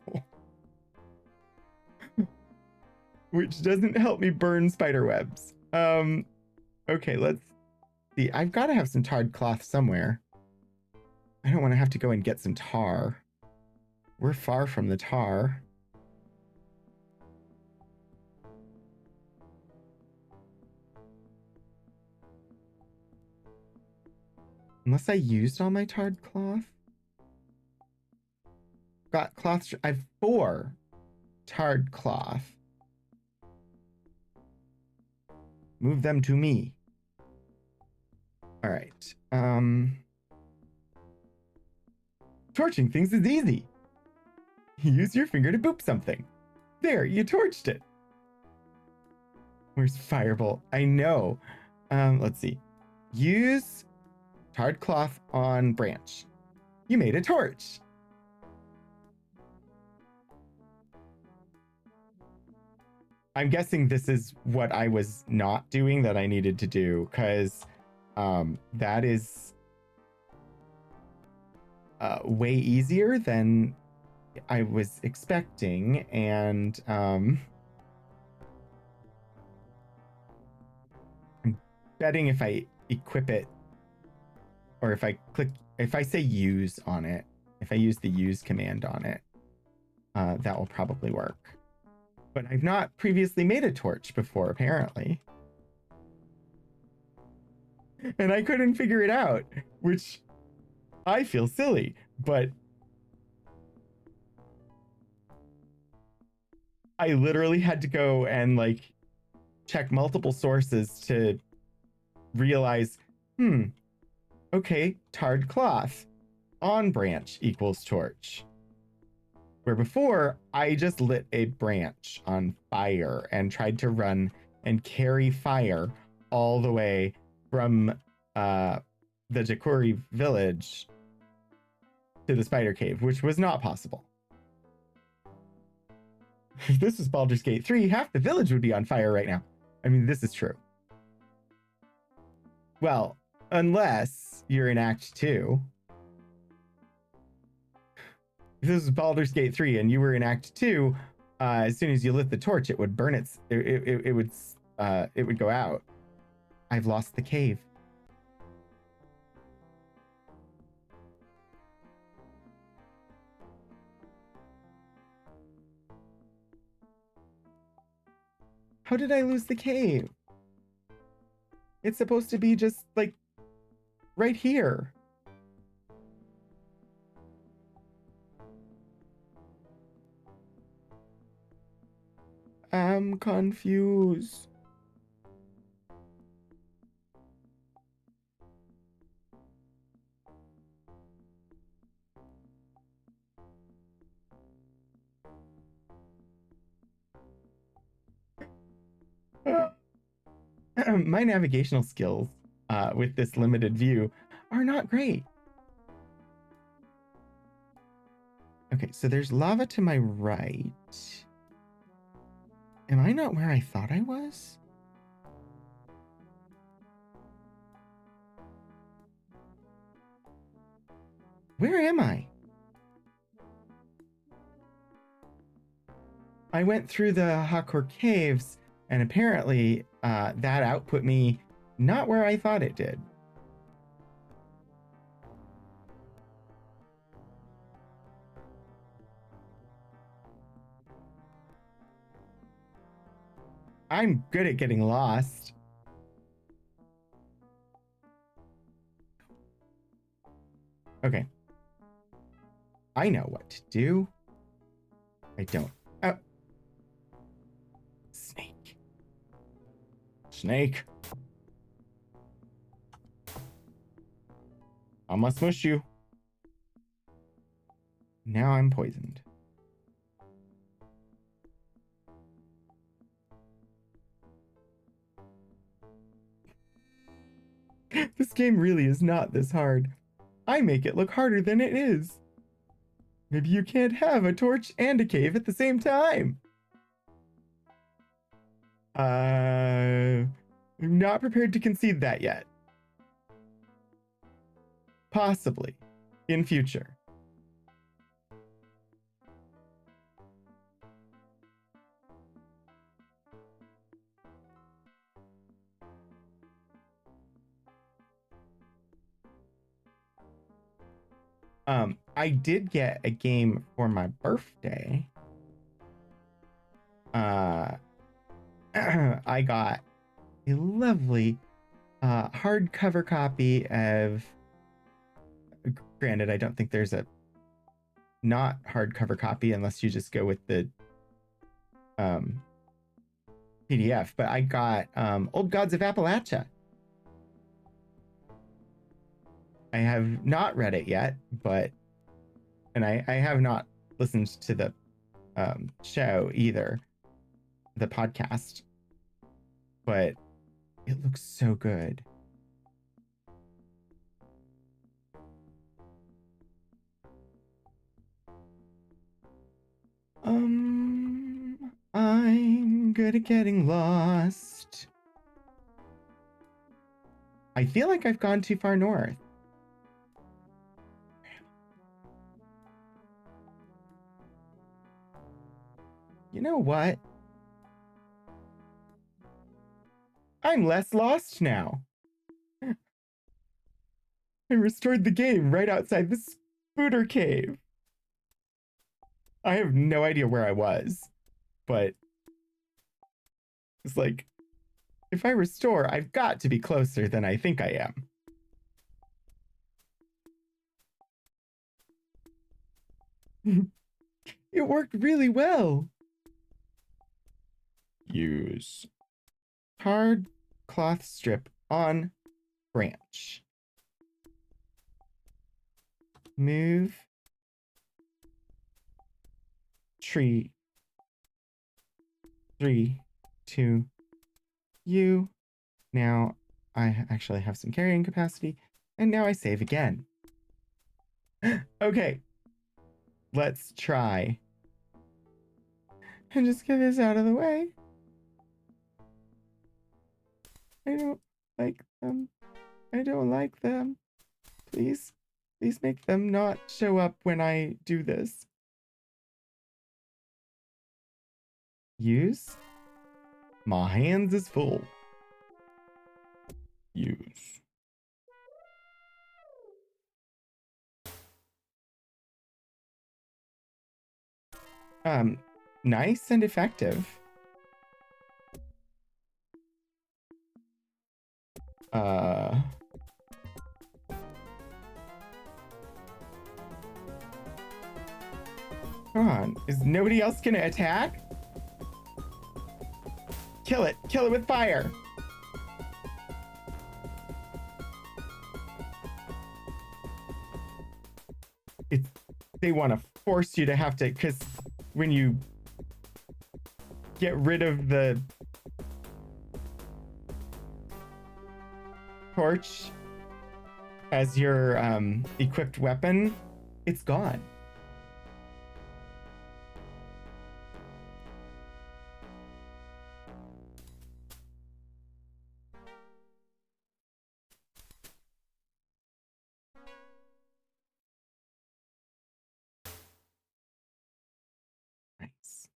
Which doesn't help me burn spider webs. Okay, let's see. I've got to have some tarred cloth somewhere. I don't want to have to go and get some tar. We're far from the tar. Unless I used all my tarred cloth. Got cloth. I have 4 tarred cloth. Move them to me. All right. Torching things is easy. Use your finger to boop something. There, you torched it. Where's Firebolt? I know. Let's see. Use tarred cloth on branch. You made a torch. I'm guessing this is what I was not doing that I needed to do, because that is way easier than I was expecting, and I'm betting if I equip it, or if I say use on it, if I use the use command on it, that will probably work. But I've not previously made a torch before, apparently. And I couldn't figure it out, which I feel silly, but I literally had to go and like check multiple sources to realize, okay, tarred cloth on branch equals torch. Where before, I just lit a branch on fire and tried to run and carry fire all the way from the Jakuri village to the spider cave, which was not possible. If this was Baldur's Gate 3, half the village would be on fire right now. I mean, this is true. Well, unless you're in Act 2. If this was Baldur's Gate 3 and you were in Act 2, as soon as you lit the torch, it would burn it would go out. I've lost the cave. How did I lose the cave? It's supposed to be just like right here. I'm confused. My navigational skills with this limited view are not great. Okay, so there's lava to my right. Am I not where I thought I was? Where am I? I went through the Hakor Caves, and apparently that output me not where I thought it did. I'm good at getting lost. Okay. I know what to do. I don't. Oh. Snake. Snake. I must smush you. Now I'm poisoned. This game really is not this hard. I make it look harder than it is. Maybe you can't have a torch and a cave at the same time. I'm not prepared to concede that yet. Possibly. In future. I did get a game for my birthday. I got a lovely hardcover copy of. Granted, I don't think there's a not hardcover copy unless you just go with the PDF. But I got Old Gods of Appalachia. I have not read it yet, and I have not listened to the show either, the podcast, but it looks so good. I'm good at getting lost. I feel like I've gone too far north. You know what? I'm less lost now. I restored the game right outside the Spooter Cave. I have no idea where I was, but it's like, if I restore, I've got to be closer than I think I am. It worked really well. Use hard cloth strip on branch. Move tree 3 to you. Now I actually have some carrying capacity, and now I save again. Okay, let's try and just get this out of the way. I don't like them. I don't like them. Please make them not show up when I do this. Use. My hands is full. Use. Nice and effective. Come on, is nobody else gonna attack? Kill it with fire. They want to force you to have to, because when you get rid of the torch as your equipped weapon, it's gone. Nice.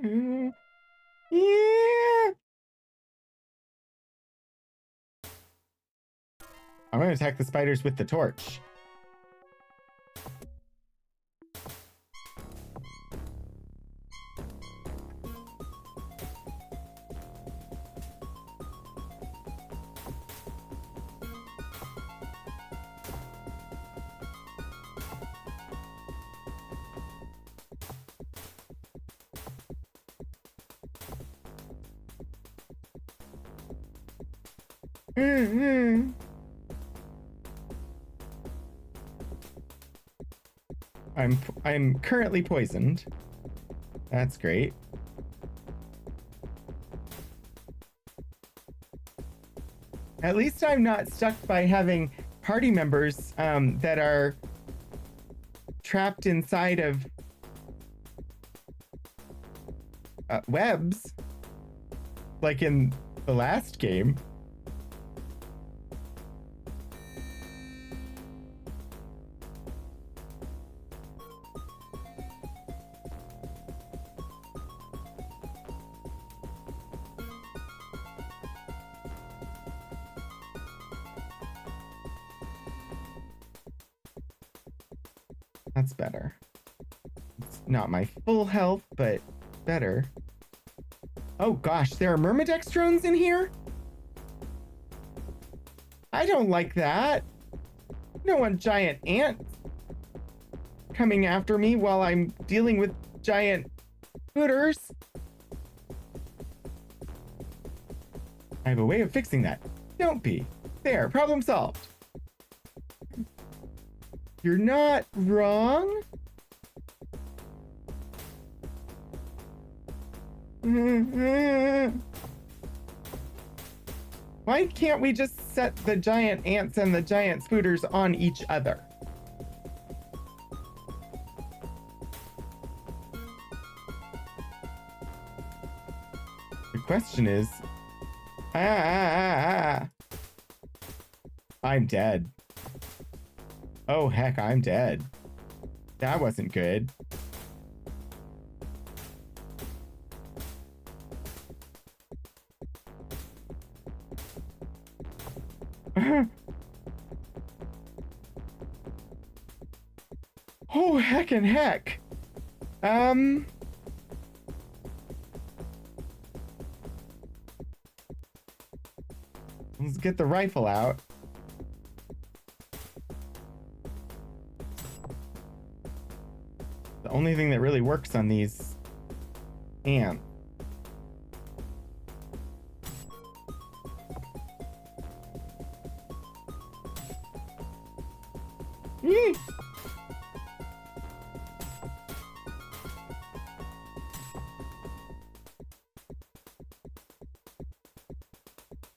Yeah. I'm going to attack the spiders with the torch. I'm currently poisoned. That's great. At least I'm not stuck by having party members that are trapped inside of webs, like in the last game. That's better. It's not my full health, but better. Oh gosh, there are myrmidextrones in here? I don't like that. I don't want giant ants coming after me while I'm dealing with giant hooters. I have a way of fixing that. Don't be. There, problem solved. You're not wrong. Why can't we just set the giant ants and the giant spooters on each other? The question is, I'm dead. Oh heck, I'm dead. That wasn't good. Oh heck and heck. Let's get the rifle out. The only thing that really works on these ants. Yee!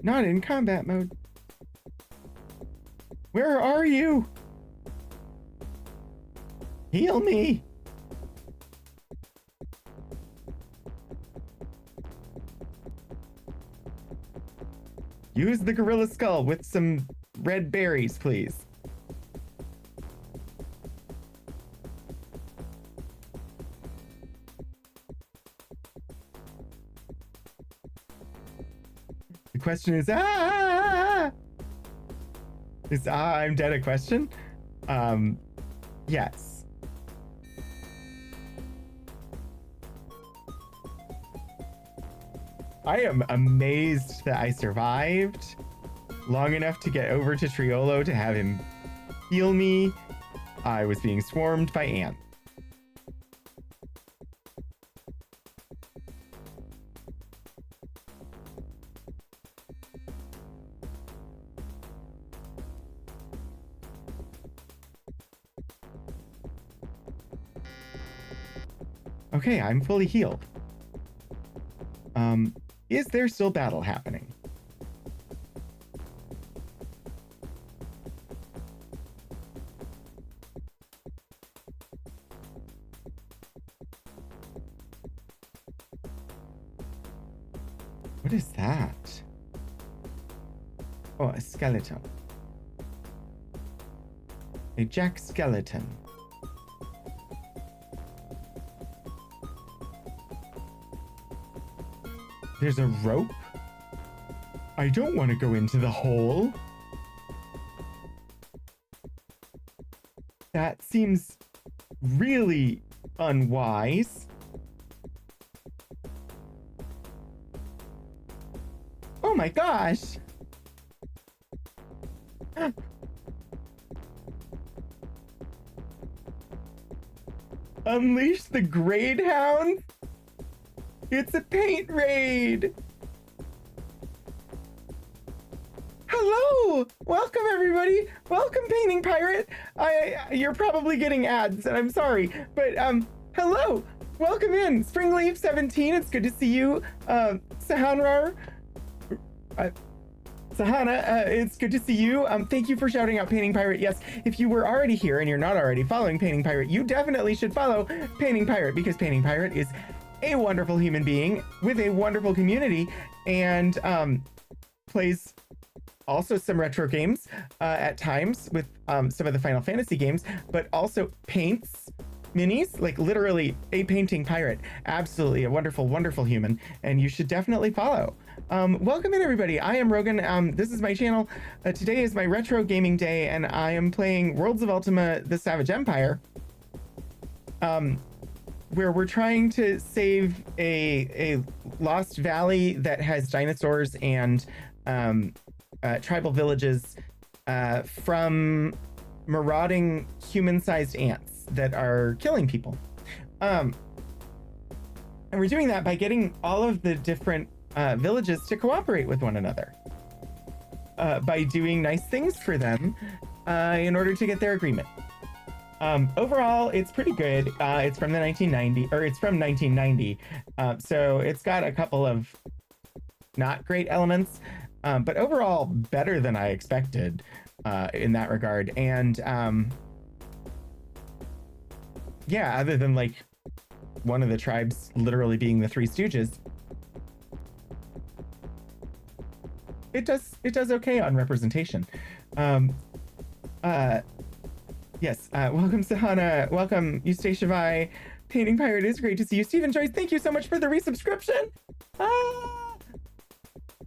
Not in combat mode. Where are you? Heal me. Use the gorilla skull with some red berries, please. The question is, is I'm dead a question? Yes. I am amazed that I survived long enough to get over to Triolo to have him heal me. I was being swarmed by ants. Okay, I'm fully healed. Is there still battle happening? What is that? Oh, a skeleton. A jack skeleton. There's a rope? I don't want to go into the hole. That seems really unwise. Oh my gosh. Unleash the Grade Hound? It's a paint raid! Hello! Welcome everybody! Welcome Painting Pirate! You're probably getting ads, and I'm sorry, but hello! Welcome in! Springleaf 17, it's good to see you. Sahanrar. Sahana, it's good to see you. Thank you for shouting out Painting Pirate. Yes, if you were already here and you're not already following Painting Pirate, you definitely should follow Painting Pirate, because Painting Pirate is a wonderful human being with a wonderful community, and plays also some retro games at times with some of the Final Fantasy games, but also paints minis, like literally a painting pirate. Absolutely a wonderful, wonderful human, and you should definitely follow. Welcome in everybody. I am Rogan. This is my channel. Today is my retro gaming day, and I am playing Worlds of Ultima: The Savage Empire, where we're trying to save a lost valley that has dinosaurs and tribal villages from marauding human-sized ants that are killing people. And we're doing that by getting all of the different villages to cooperate with one another, by doing nice things for them in order to get their agreement. Overall, it's pretty good. It's from the 1990, or it's from 1990. So it's got a couple of not great elements, but overall better than I expected in that regard. And yeah, other than like one of the tribes literally being the Three Stooges, it does okay on representation. Yes, welcome Sahana, welcome Eustacia Vi. Painting Pirate, is great to see you. Stephen Joyce, thank you so much for the resubscription.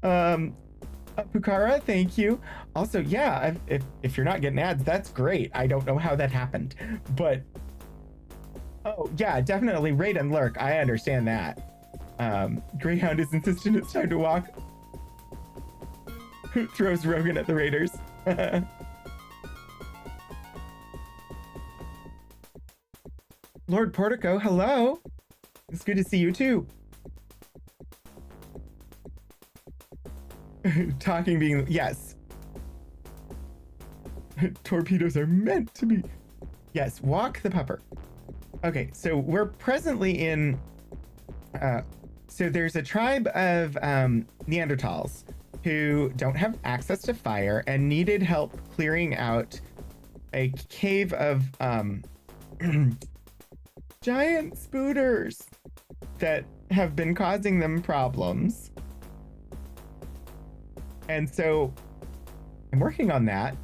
Pukara, thank you. Also, yeah, if you're not getting ads, that's great. I don't know how that happened, but oh yeah, definitely raid and lurk. I understand that. Greyhound is insistent it's time to walk. Throws Rogan at the raiders. Lord Portico, hello. It's good to see you too. Talking being, yes. Torpedoes are meant to be. Yes, walk the pupper. Okay, so we're presently in, so there's a tribe of Neanderthals who don't have access to fire and needed help clearing out a cave of giant spooters that have been causing them problems. And so I'm working on that,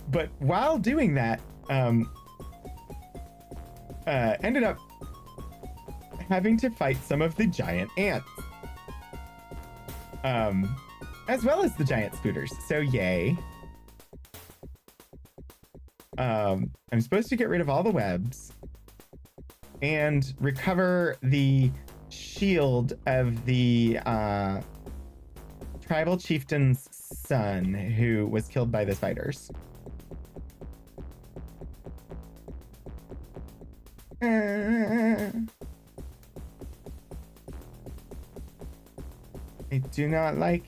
but while doing that, ended up having to fight some of the giant ants, as well as the giant spooters. So yay. I'm supposed to get rid of all the webs and recover the shield of the tribal chieftain's son who was killed by the spiders. I do not like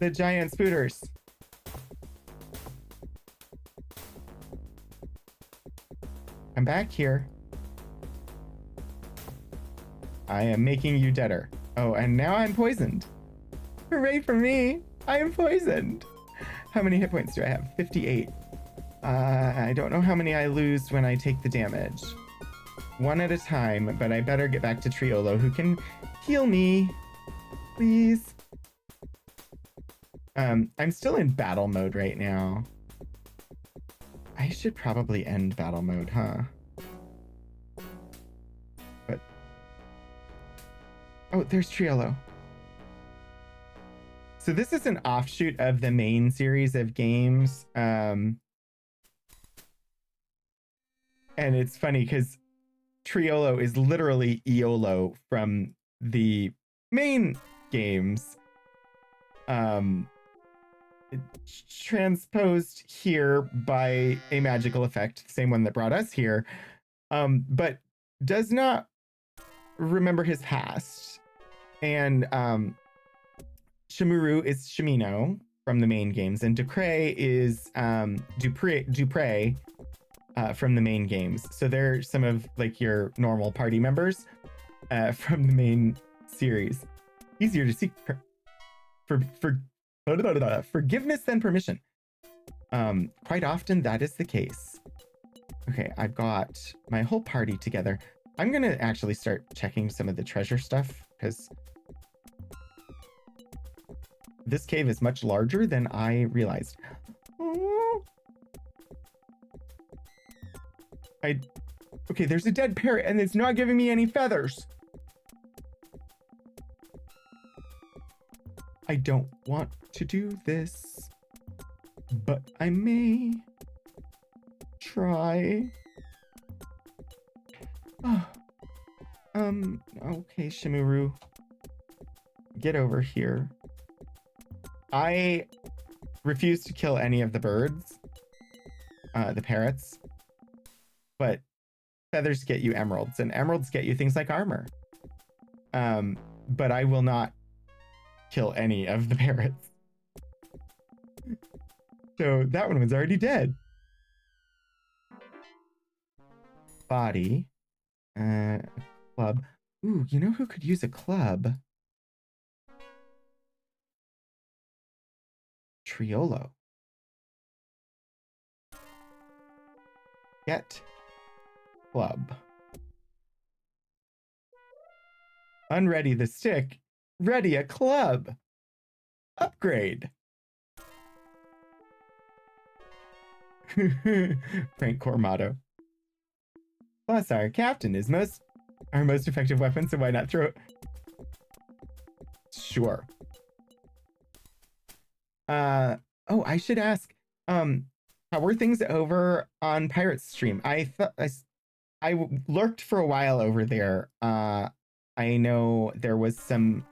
the giant spooters. Come back here. I am making you deader. Oh, and now I'm poisoned. Hooray for me! I am poisoned. How many hit points do I have? 58. I don't know how many I lose when I take the damage. One at a time, but I better get back to Triolo, who can heal me. Please. I'm still in battle mode right now. I should probably end battle mode, huh? But oh, there's Triolo. So this is an offshoot of the main series of games. And it's funny because Triolo is literally Iolo from the main games. Transposed here by a magical effect, the same one that brought us here, but does not remember his past. And Shimuru is Shimino from the main games, and Ducray is Dupre from the main games. So they're some of like your normal party members from the main series. Easier to seek for forgiveness than permission. Quite often that is the case. Okay, I've got my whole party together. I'm gonna actually start checking some of the treasure stuff because this cave is much larger than I realized. Okay, there's a dead parrot and it's not giving me any feathers. I don't want to do this, but I may try. Oh. Okay, Shimuru. Get over here. I refuse to kill any of the birds, the parrots, but feathers get you emeralds, and emeralds get you things like armor. But I will not kill any of the parrots. So that one was already dead. Body. Club. Ooh, you know who could use a club? Triolo. Get club. Unready the stick. Ready a club. Upgrade. Prank core motto. Plus, our captain is our most effective weapon, so why not throw it? Sure. Oh, I should ask. How were things over on Pirate's stream? I lurked for a while over there. I know there was some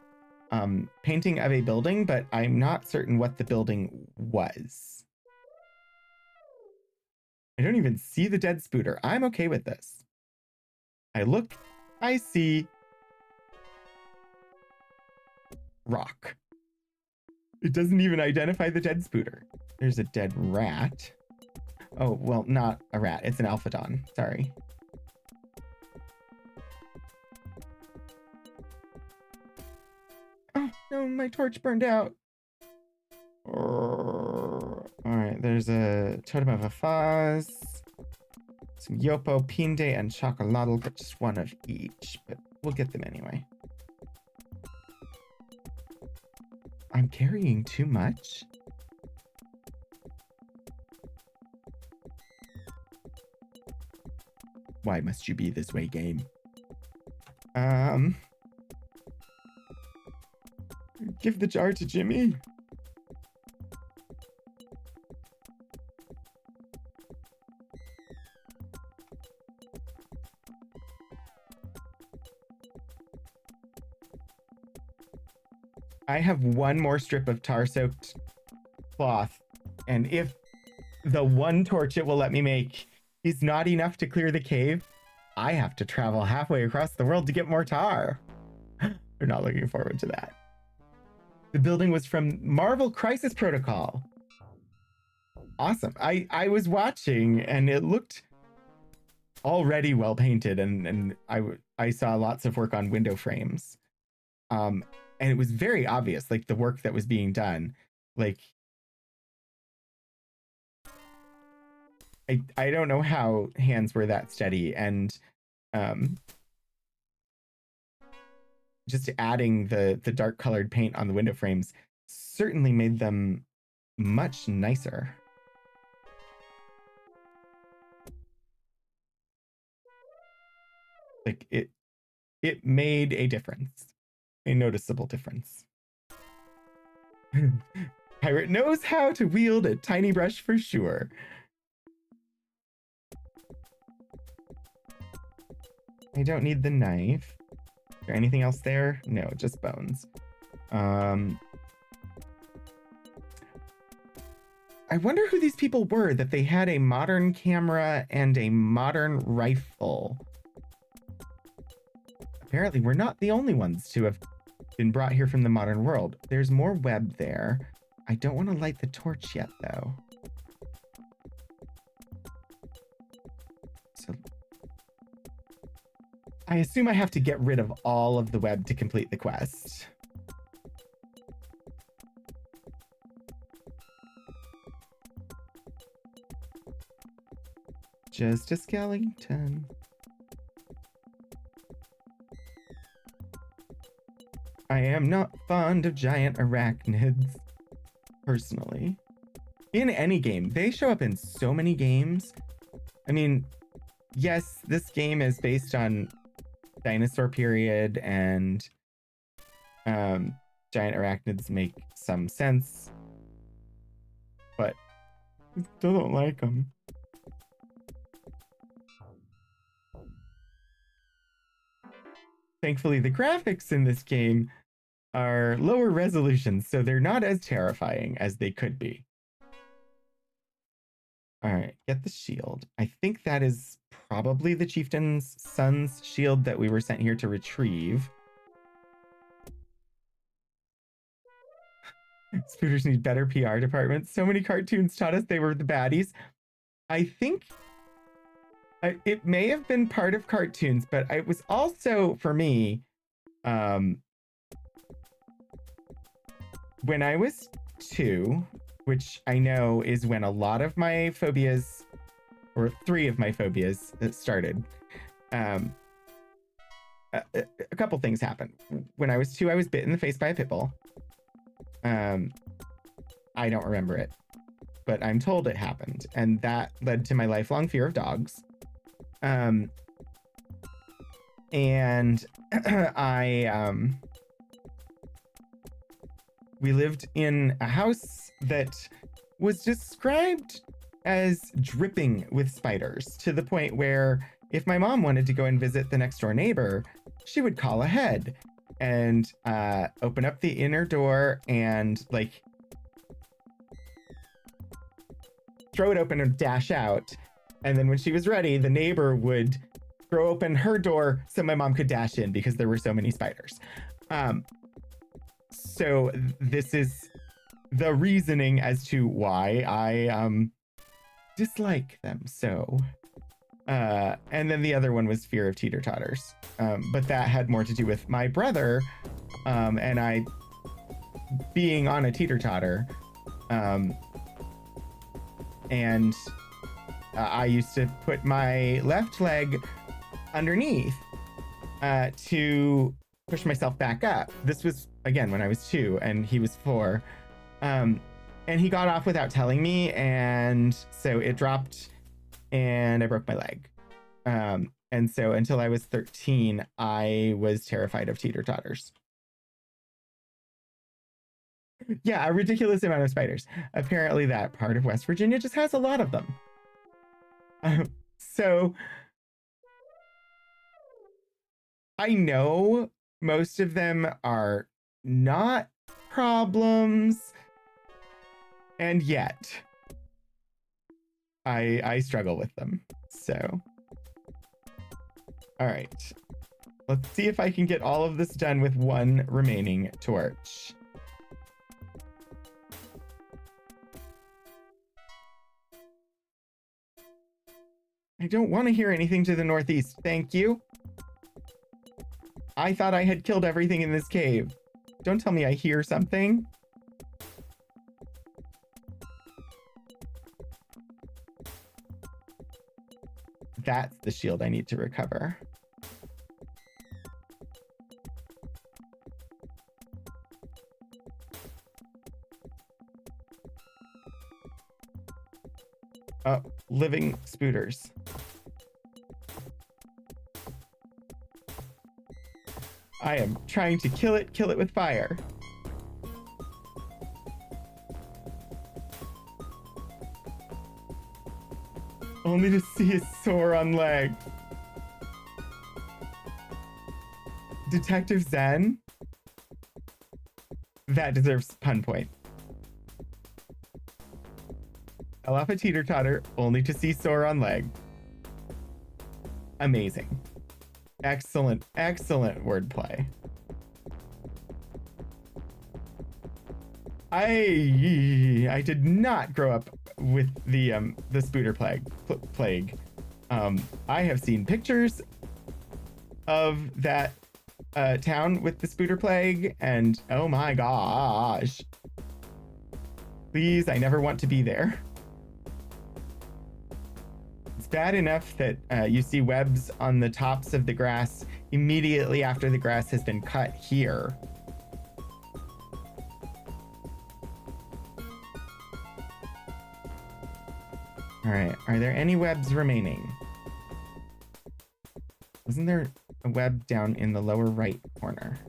painting of a building, but I'm not certain what the building was. I don't even see the dead spooter. I'm okay with this. I look, I see rock. It doesn't even identify the dead spooter. There's a dead rat. Oh, well, not a rat. It's an alphadon. Sorry. Oh, no, my torch burned out. All right, there's a totem of a Faz, some Yopo, Pinde, and Chocolatl, but just one of each, but we'll get them anyway. I'm carrying too much? Why must you be this way, game? Give the jar to Jimmy. I have one more strip of tar-soaked cloth, and if the one torch it will let me make is not enough to clear the cave, I have to travel halfway across the world to get more tar. We're not looking forward to that. The building was from Marvel Crisis Protocol. Awesome. I was watching and it looked already well painted, and I saw lots of work on window frames. And it was very obvious, like the work that was being done. Like, I don't know how hands were that steady, and just adding the dark colored paint on the window frames certainly made them much nicer. Like it made a difference, a noticeable difference. Pirate knows how to wield a tiny brush for sure. I don't need the knife. Is there anything else there? No, just bones. I wonder who these people were that they had a modern camera and a modern rifle. Apparently, we're not the only ones to have been brought here from the modern world. There's more web there. I don't want to light the torch yet, though. So I assume I have to get rid of all of the web to complete the quest. Just a skeleton. I am not fond of giant arachnids, personally. In any game, they show up in so many games. I mean, yes, this game is based on dinosaur period, and giant arachnids make some sense, but I still don't like them. Thankfully, the graphics in this game are lower resolution, so they're not as terrifying as they could be. All right, get the shield. I think that is probably the chieftain's son's shield that we were sent here to retrieve. Spooters need better PR departments. So many cartoons taught us they were the baddies. I think it may have been part of cartoons, but it was also, for me, when I was 2, which I know is when a lot of my phobias, or 3 of my phobias, started. A couple things happened. When I was 2, I was bit in the face by a pit bull. I don't remember it, but I'm told it happened, and that led to my lifelong fear of dogs. And we lived in a house that was described as dripping with spiders, to the point where if my mom wanted to go and visit the next door neighbor, she would call ahead and open up the inner door and like throw it open and dash out. And then when she was ready, the neighbor would throw open her door so my mom could dash in because there were so many spiders. So this is the reasoning as to why I dislike them so. And then the other one was fear of teeter-totters. But that had more to do with my brother and I being on a teeter-totter. And I used to put my left leg underneath to push myself back up. This was, again, when I was 2 and he was 4. And he got off without telling me, and so it dropped and I broke my leg. And so until I was 13, I was terrified of teeter-totters. Yeah, a ridiculous amount of spiders. Apparently that part of West Virginia just has a lot of them. So I know most of them are not problems, and yet I struggle with them. So, all right, let's see if I can get all of this done with one remaining torch. I don't want to hear anything to the northeast, thank you. I thought I had killed everything in this cave. Don't tell me I hear something. That's the shield I need to recover. Living spooters. I am trying to kill it with fire. Only to see his sore on leg. Detective Zen? That deserves pun point. Fell off a teeter-totter, only to see sore on leg. Amazing. Excellent, excellent wordplay. I did not grow up with the spooter plague. I have seen pictures of that town with the spooter plague, and oh my gosh. Please, I never want to be there. It's bad enough that you see webs on the tops of the grass immediately after the grass has been cut here. All right, are there any webs remaining? Wasn't there a web down in the lower right corner?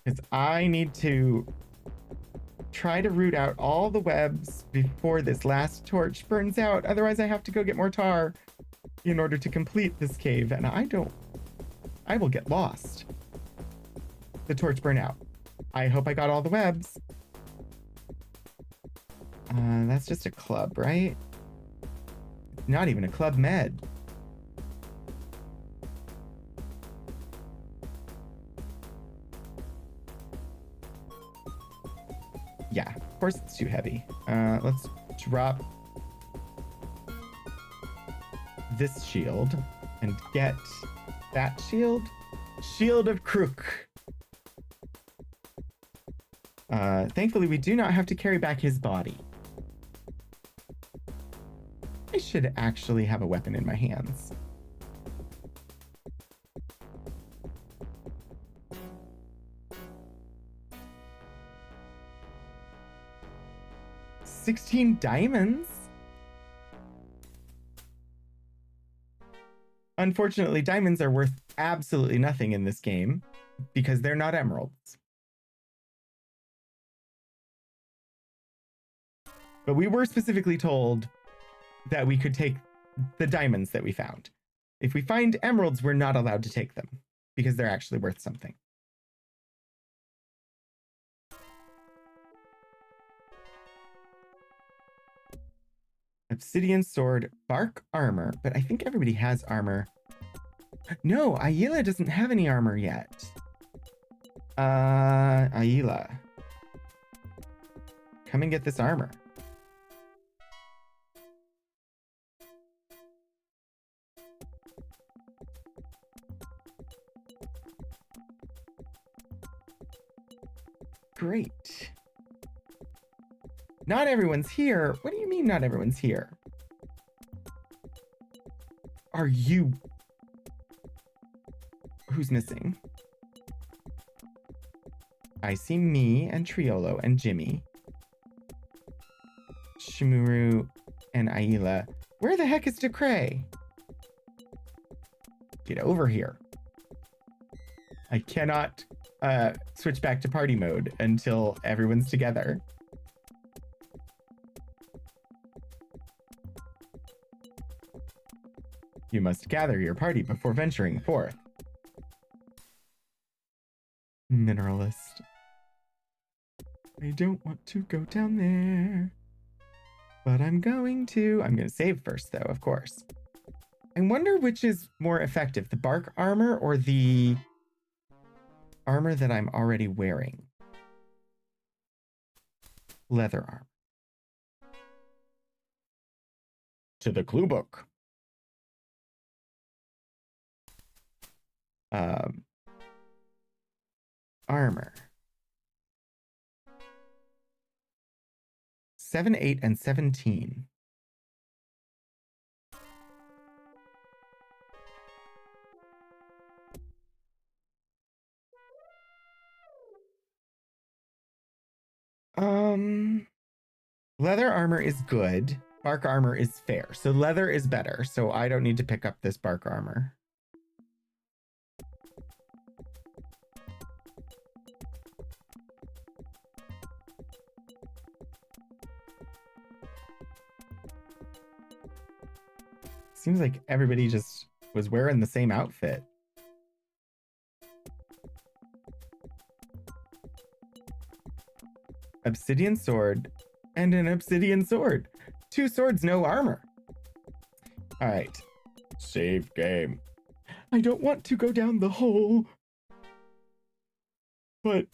Because I need to try to root out all the webs before this last torch burns out. Otherwise, I have to go get more tar in order to complete this cave, and I will get lost. The torch burn out. I hope I got all the webs. That's just a club, right? Not even a club med. Yeah, of course it's too heavy. Let's drop this shield and get that shield. Shield of Crook. Thankfully, we do not have to carry back his body. I should actually have a weapon in my hands. $16 diamonds? Unfortunately, diamonds are worth absolutely nothing in this game because they're not emeralds. But we were specifically told that we could take the diamonds that we found. If we find emeralds, we're not allowed to take them because they're actually worth something. Obsidian sword, bark armor, but I think everybody has armor. No, Ayla doesn't have any armor yet. Ayla. Come and get this armor. Great. Not everyone's here. What do you mean not everyone's here? Are you... Who's missing? I see me and Triolo and Jimmy. Shimuru and Ayla. Where the heck is Decray? Get over here. I cannot switch back to party mode until everyone's together. You must gather your party before venturing forth. Mineralist. I don't want to go down there, but I'm going to. I'm going to save first, though, of course. I wonder which is more effective, the bark armor or the armor that I'm already wearing. Leather armor. To the clue book. Armor. 7, 8, and 17. Leather armor is good. Bark armor is fair. So leather is better. So I don't need to pick up this bark armor. Seems like everybody just was wearing the same outfit. Obsidian sword and an obsidian sword. 2 swords, no armor. All right. Save game. I don't want to go down the hole. But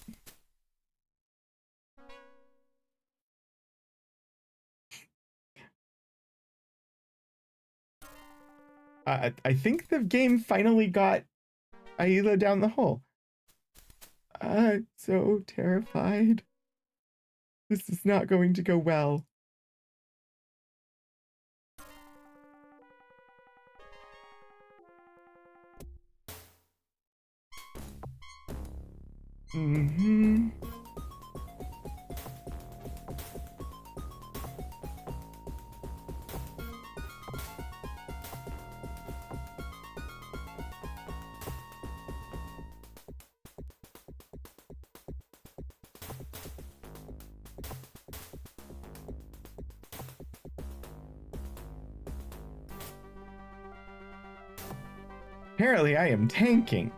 I think the game finally got Aila down the hole. I'm so terrified. This is not going to go well. Mm-hmm. Apparently, I am tanking.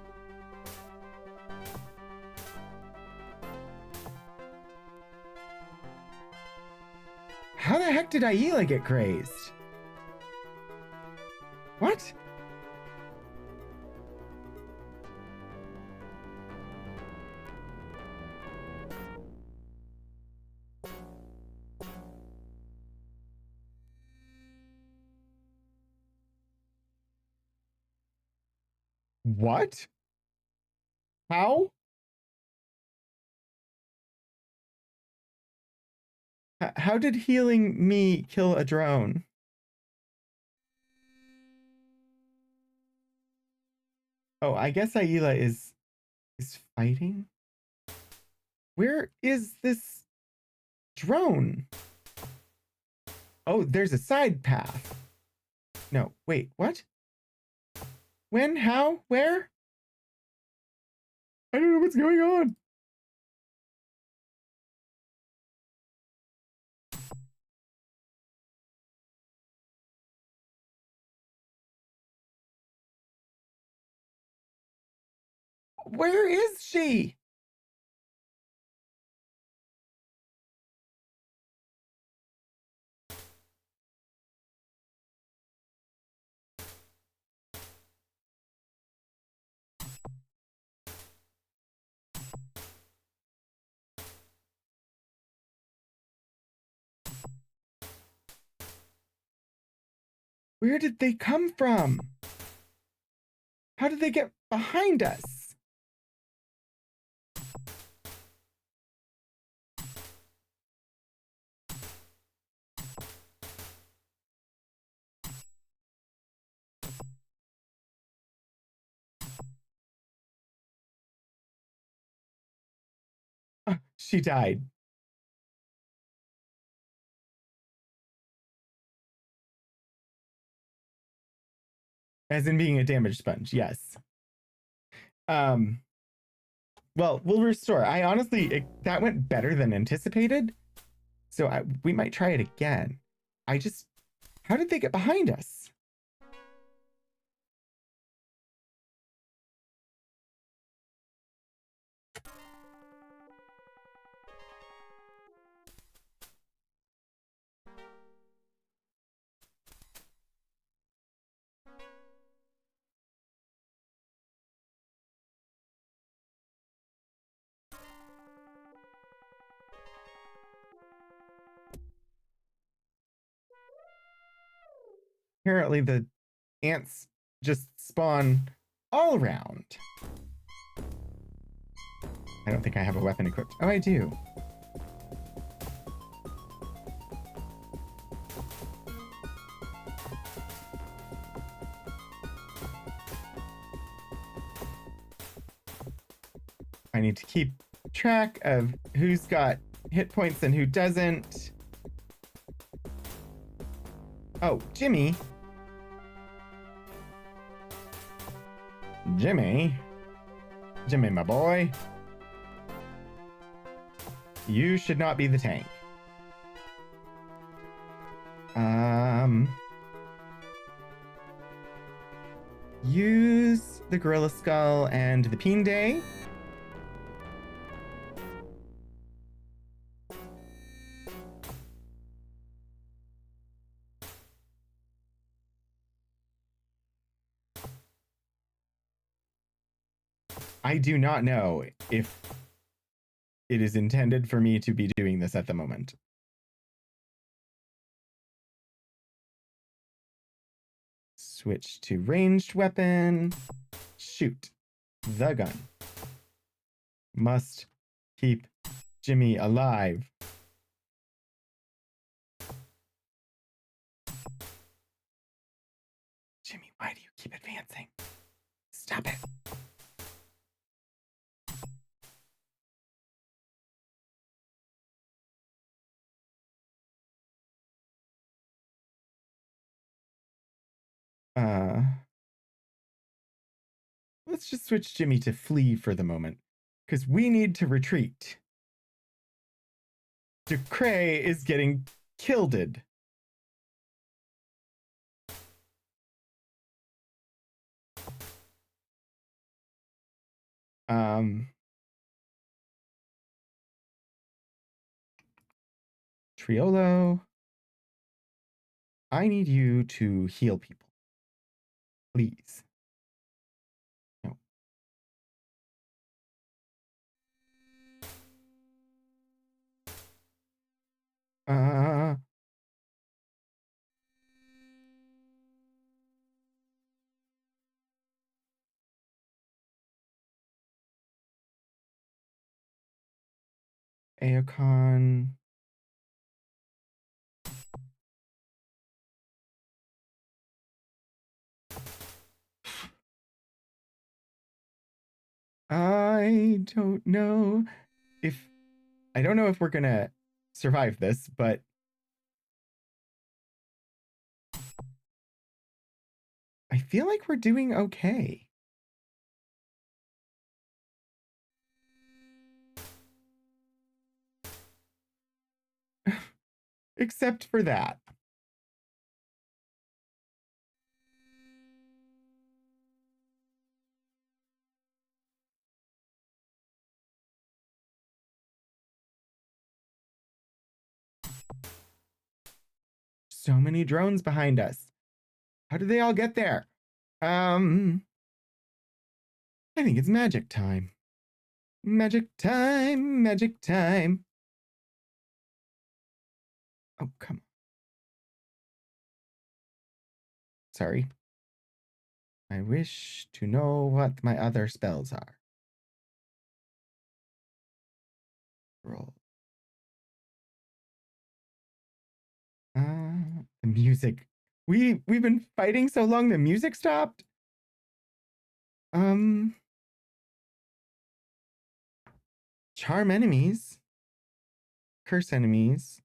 How the heck did Aila get grazed? What? What? How? How did healing me kill a drone? Oh, I guess Aila is fighting? Where is this drone? Oh, there's a side path. No, wait, what? When? How? Where? I don't know what's going on. Where is she? Where did they come from? How did they get behind us? She died. As in being a damage sponge, yes. Well, we'll restore. I honestly, that went better than anticipated. So we might try it again. How did they get behind us? Apparently the ants just spawn all around. I don't think I have a weapon equipped. Oh, I do. I need to keep track of who's got hit points and who doesn't. Oh, Jimmy. Jimmy, my boy. You should not be the tank. Use the Gorilla Skull and the Peen Day. I do not know if it is intended for me to be doing this at the moment. Switch to ranged weapon. Shoot the gun. Must keep Jimmy alive. Jimmy, why do you keep advancing? Stop it. Let's just switch Jimmy to flee for the moment, because we need to retreat. Ducray is getting killeded. Triolo, I need you to heal people. Please. No. Aocon. I don't know if we're gonna survive this, but I feel like we're doing okay. Except for that. So many drones behind us. How did they all get there? I think it's magic time. Magic time, magic time. Oh, come on. Sorry. I wish to know what my other spells are. Roll. The music. We've been fighting so long the music stopped. Charm enemies. Curse enemies.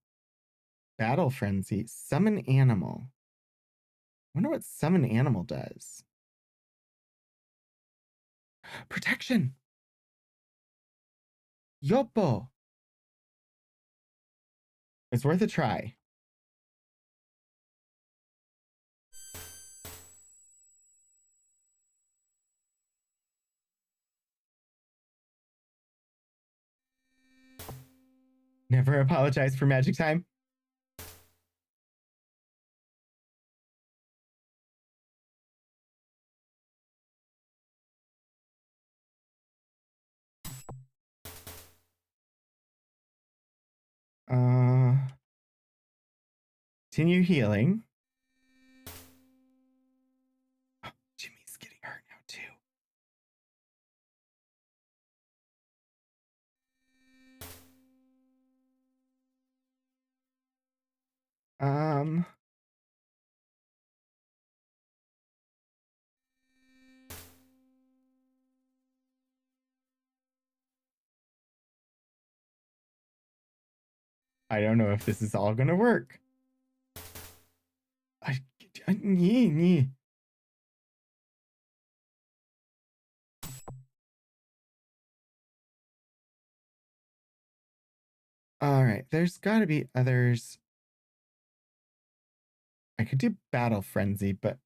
Battle frenzy. Summon animal. Wonder what summon animal does. Protection. Yoppo. It's worth a try. Never apologize for magic time. Continue healing. Oh, Jimmy's getting hurt now too. I don't know if this is all gonna work. Yeah. All right, there's got to be others. I could do Battle Frenzy, but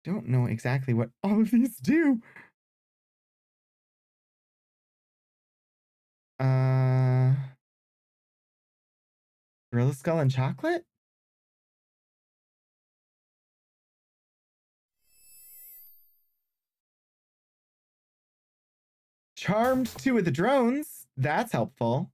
don't know exactly what all of these do. Gorilla Skull and Chocolate? Charmed 2 of the drones. That's helpful.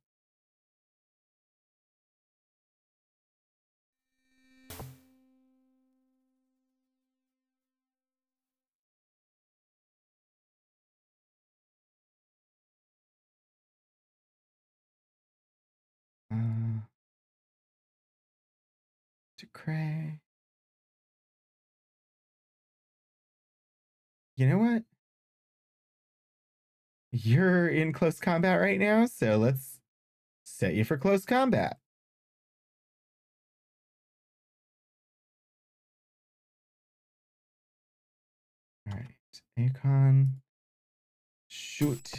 Decray. You know what? You're in close combat right now, so let's set you for close combat. All right, Akon. Shoot.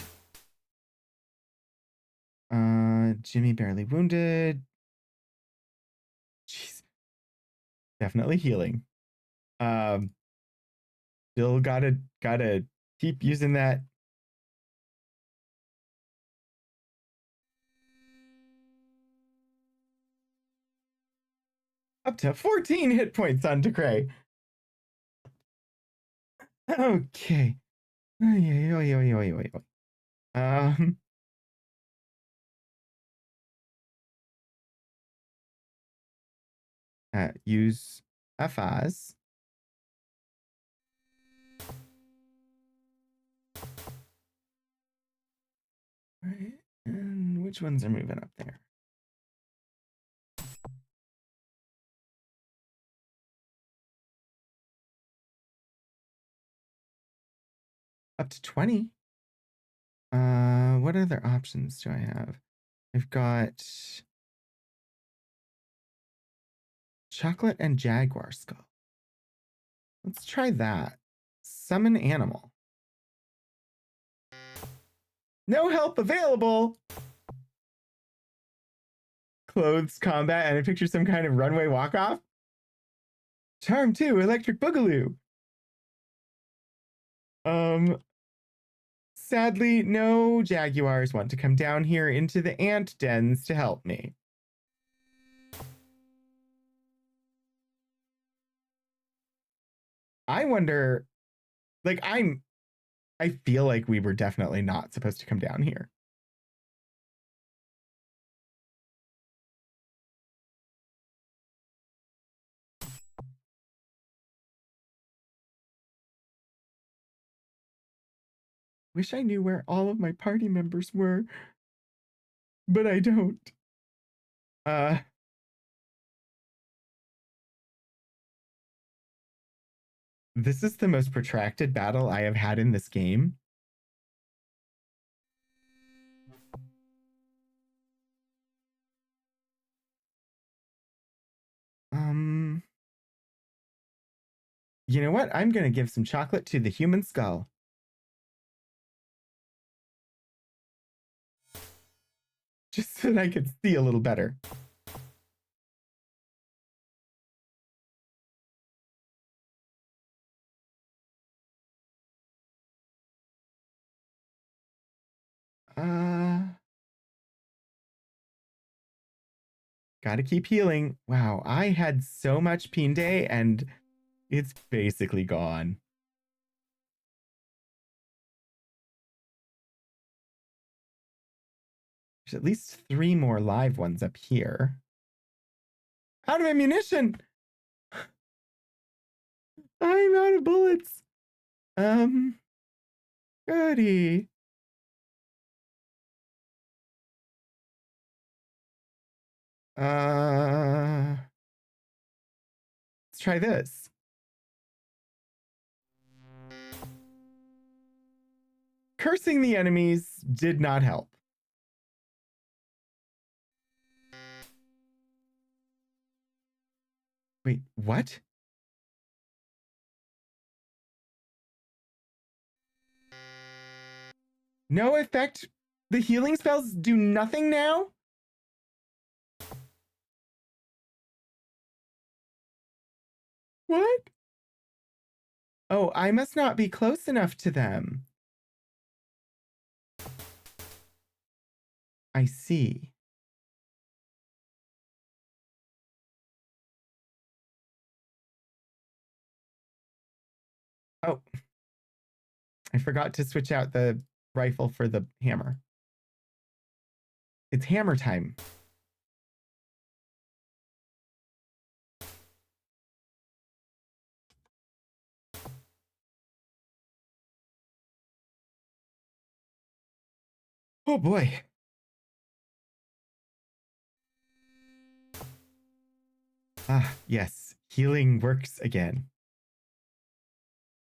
Jimmy barely wounded. Jeez. Definitely healing. Still gotta keep using that. Up to 14 hit points on Decray. Okay. Um, use FAs. Right. And which ones are moving up there? Up to 20. What other options do I have? I've got chocolate and jaguar skull. Let's try that. Summon animal. No help available. Clothes combat, and I picture some kind of runway walk off. Charm 2, electric boogaloo. Sadly, no jaguars want to come down here into the ant dens to help me. I wonder, like, I feel like we were definitely not supposed to come down here. Wish I knew where all of my party members were, but I don't. This is the most protracted battle I have had in this game. You know what? I'm going to give some chocolate to the human skull. Just so that I could see a little better. Gotta keep healing. Wow, I had so much Peen Day and it's basically gone. There's at least 3 more live ones up here. Out of ammunition! I'm out of bullets. Goody. Let's try this. Cursing the enemies did not help. Wait, what? No effect? The healing spells do nothing now? What? Oh, I must not be close enough to them. I see. Oh, I forgot to switch out the rifle for the hammer. It's hammer time. Oh boy. Ah, yes. Healing works again.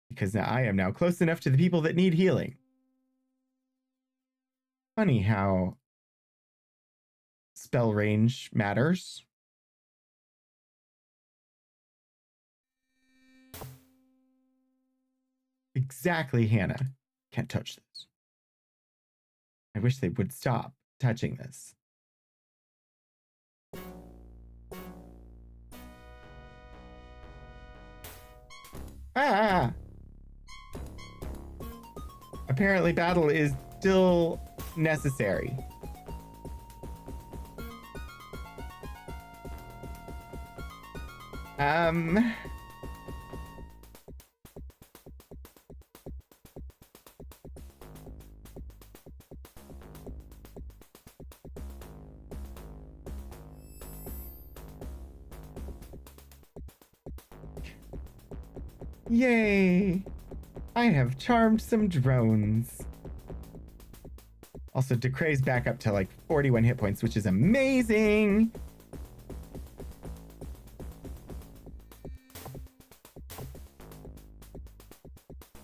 Because now I am now close enough to the people that need healing. Funny how spell range matters. Exactly, Hannah. Can't touch this. I wish they would stop touching this. Ah! Apparently battle is still necessary. Um... Yay! I have charmed some drones. Also, Decray's back up to like 41 hit points, which is amazing.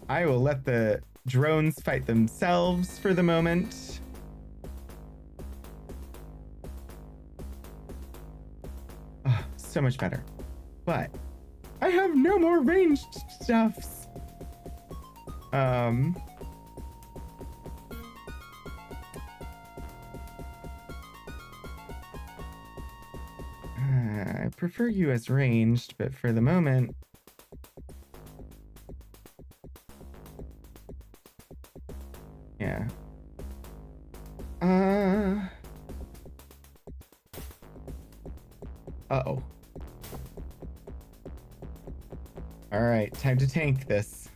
I will let the drones fight themselves for the moment. Oh, so much better. But I have no more ranged stuffs. I prefer you as ranged, but for the moment, yeah. Uh-oh. All right, time to tank this.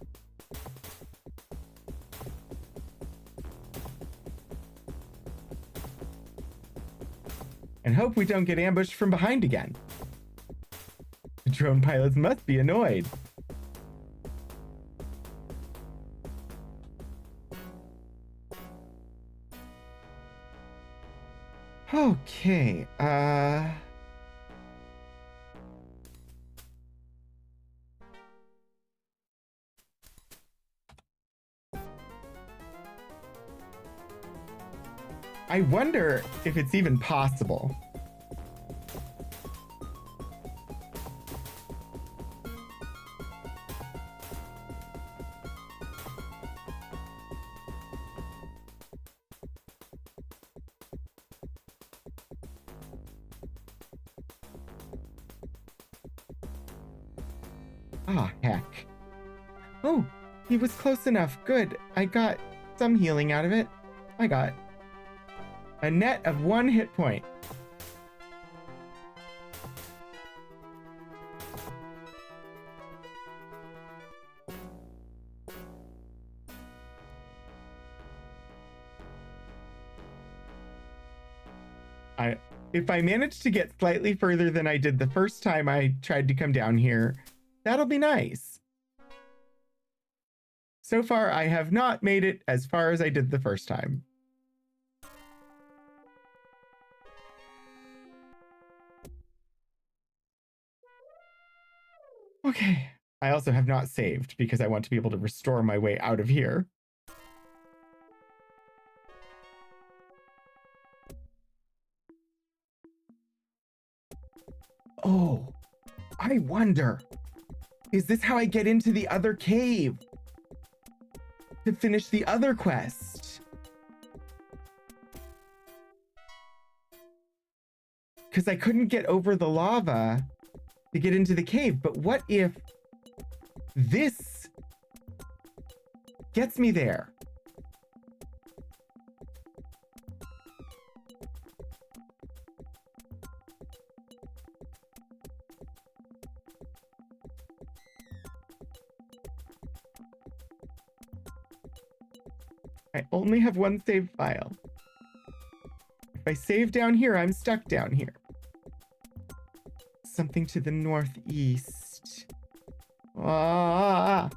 And hope we don't get ambushed from behind again. The drone pilots must be annoyed. Okay, I wonder if it's even possible. Ah, heck. Oh, he was close enough. Good. I got some healing out of it. I got a net of 1 hit point. If I manage to get slightly further than I did the first time I tried to come down here, that'll be nice. So far, I have not made it as far as I did the first time. Okay. I also have not saved because I want to be able to restore my way out of here. Oh, I wonder, is this how I get into the other cave to finish the other quest? Because I couldn't get over the lava to get into the cave, but what if this gets me there? I only have one save file. If I save down here, I'm stuck down here. Something to the northeast. Ah!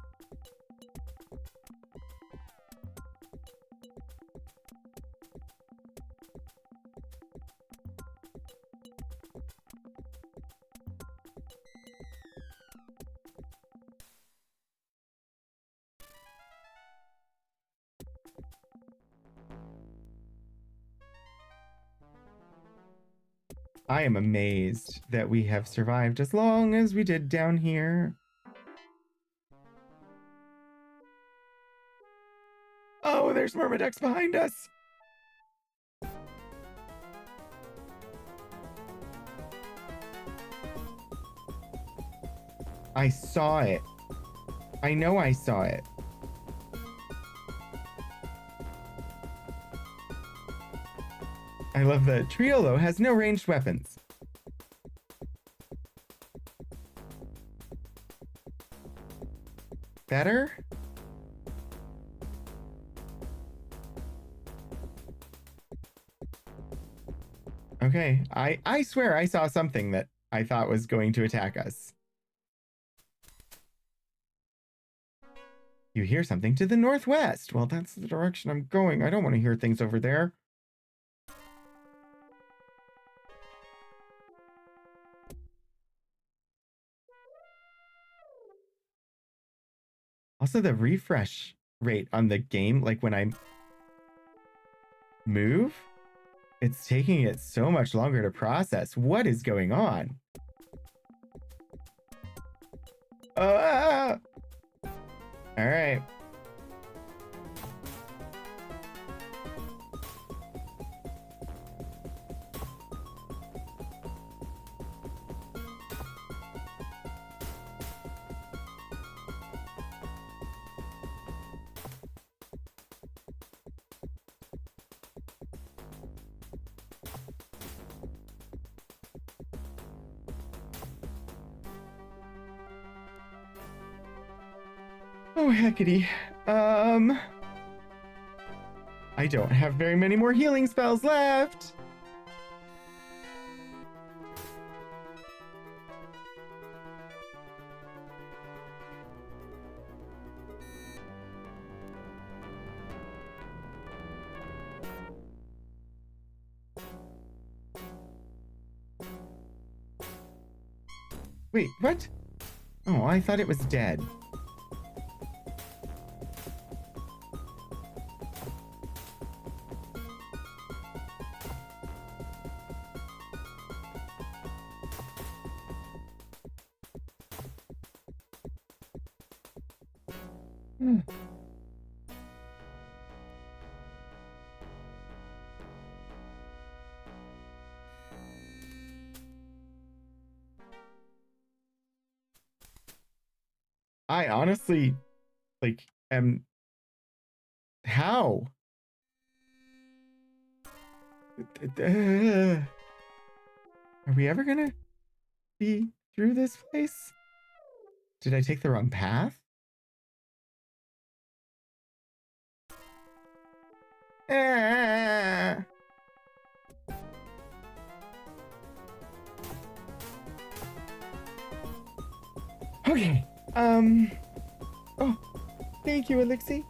I am amazed that we have survived as long as we did down here. Oh, there's Myrmidex behind us. I saw it. I know I saw it. I love that Triolo has no ranged weapons. Better? Okay, I swear I saw something that I thought was going to attack us. You hear something to the northwest. Well, that's the direction I'm going. I don't want to hear things over there. Also, the refresh rate on the game, like when I move, it's taking it so much longer to process. What is going on? All right. Oh, heckity. I don't have very many more healing spells left. Wait, what? Oh, I thought it was dead. I honestly, like, am... How? Are we ever gonna be through this place? Did I take the wrong path? Ah. Okay. Oh, thank you, Elixir.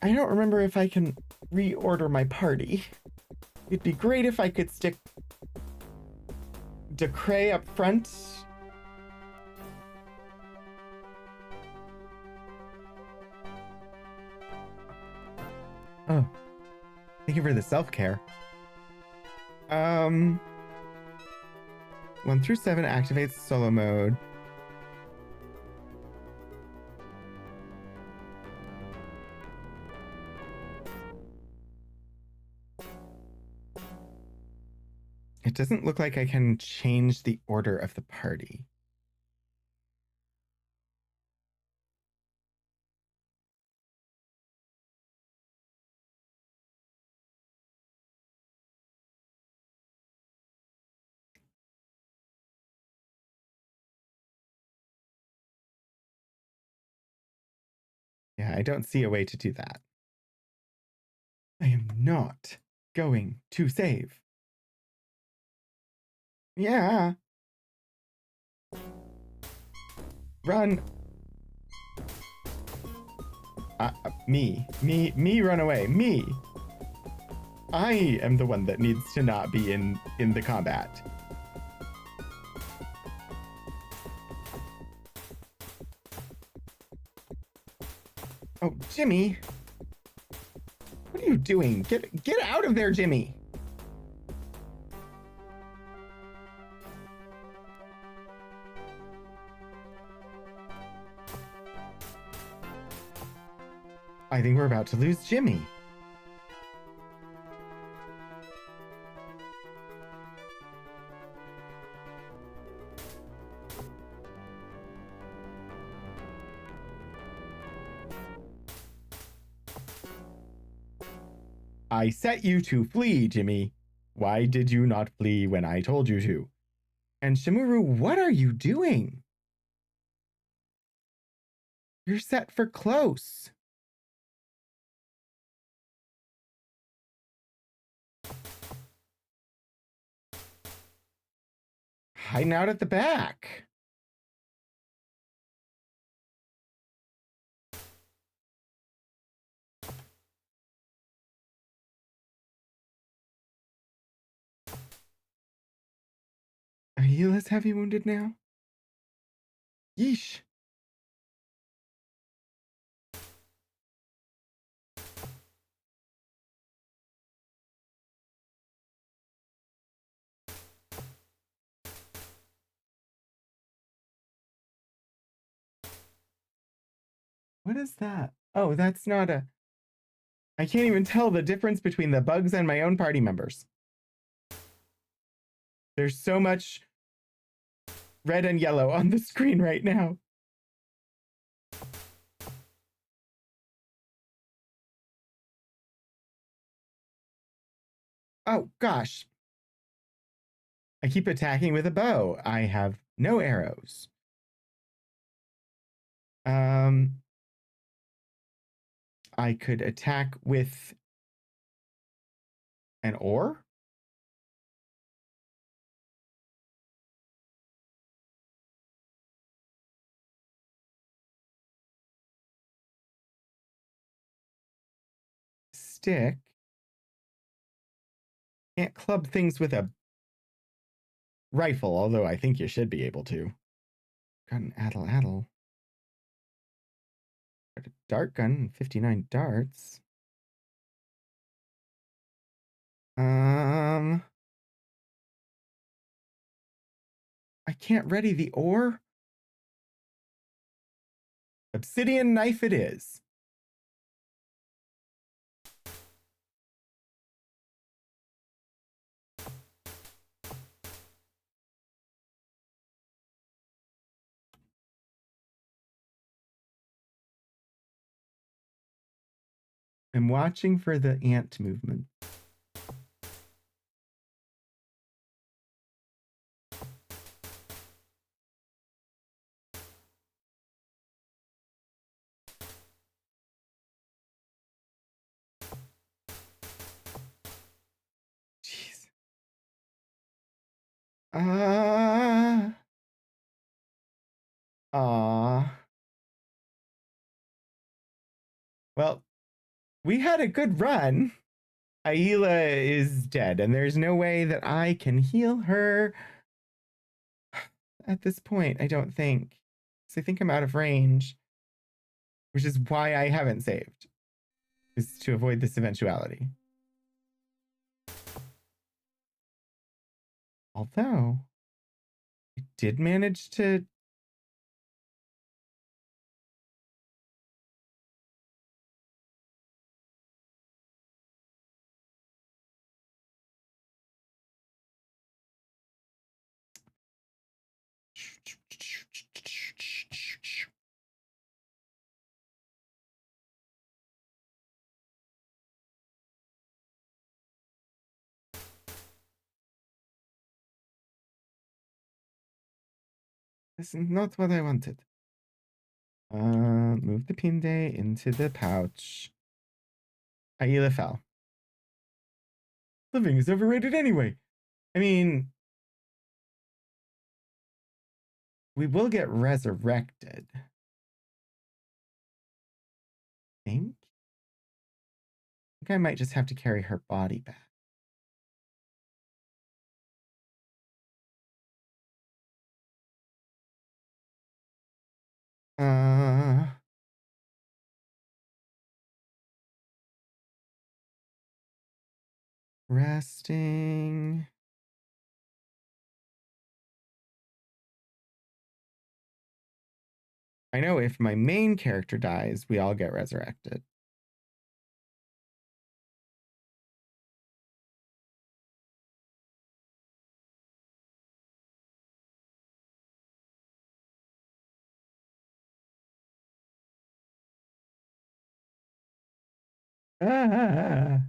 I don't remember if I can reorder my party. It'd be great if I could stick Decray up front. Oh, thank you for the self-care. 1 through 7 activates solo mode. It doesn't look like I can change the order of the party. Yeah, I don't see a way to do that. I am not going to save. Yeah. Run. Me run away. Me. I am the one that needs to not be in the combat. Oh, Jimmy. What are you doing? Get out of there, Jimmy. I think we're about to lose Jimmy. I set you to flee, Jimmy. Why did you not flee when I told you to? And Shimuru, what are you doing? You're set for close. Hiding out at the back. Ahila's heavy wounded now? Yeesh. What is that? Oh, that's not a... I can't even tell the difference between the bugs and my own party members. There's so much red and yellow on the screen right now. Oh, gosh. I keep attacking with a bow. I have no arrows. I could attack with an oar? Stick? Can't club things with a rifle, although I think you should be able to. Got an addle. Got a dart gun, 59 darts. I can't ready the ore. Obsidian knife it is. I'm watching for the ant movement. Jeez. Well, we had a good run. Aila is dead, and there's no way that I can heal her at this point, I don't think. So I think I'm out of range, which is why I haven't saved. is to avoid this eventuality. Although, it did manage to... This is not what I wanted. Move the pinde into the pouch. Aila fell. Living is overrated anyway. I mean, we will get resurrected. I think I might just have to carry her body back. Resting. I know if my main character dies, we all get resurrected. Ah.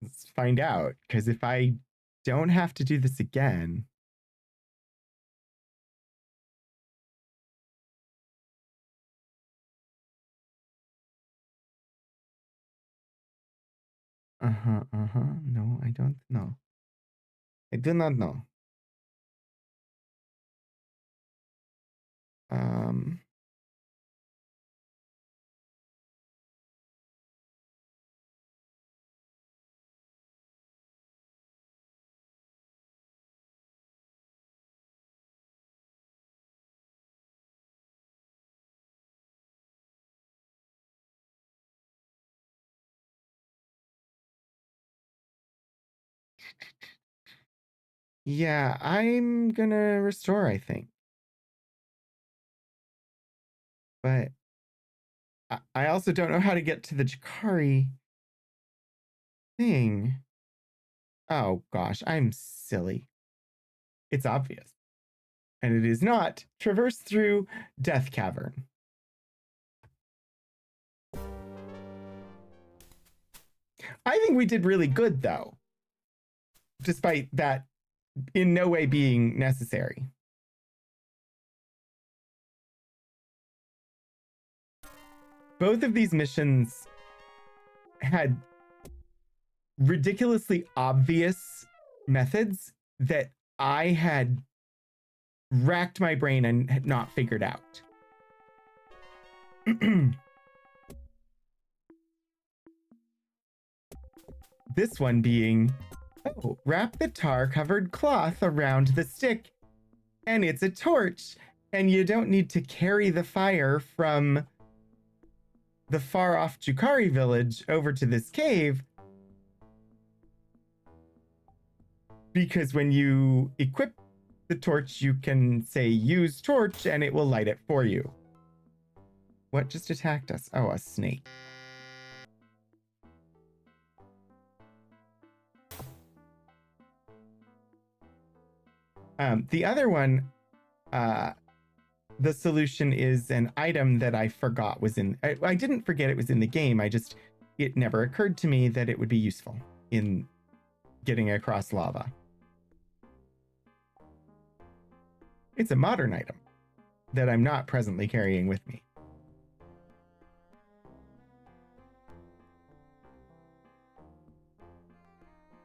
Let's find out, because if I don't have to do this again... No, I don't know. I do not know. Yeah, I'm gonna restore, I think. But I also don't know how to get to the Jakari thing. Oh gosh, I'm silly. It's obvious. And it is not traverse through Death Cavern. I think we did really good, though, despite that in no way being necessary. Both of these missions had ridiculously obvious methods that I had racked my brain and had not figured out. This one being, oh, wrap the tar-covered cloth around the stick, and it's a torch, and you don't need to carry the fire from the far-off Jukari village over to this cave, because when you equip the torch, you can say use torch and it will light it for you. What just attacked us? Oh, a snake. The other one, the solution is an item that I forgot was in... I didn't forget it was in the game. It never occurred to me that it would be useful in getting across lava. It's a modern item that I'm not presently carrying with me.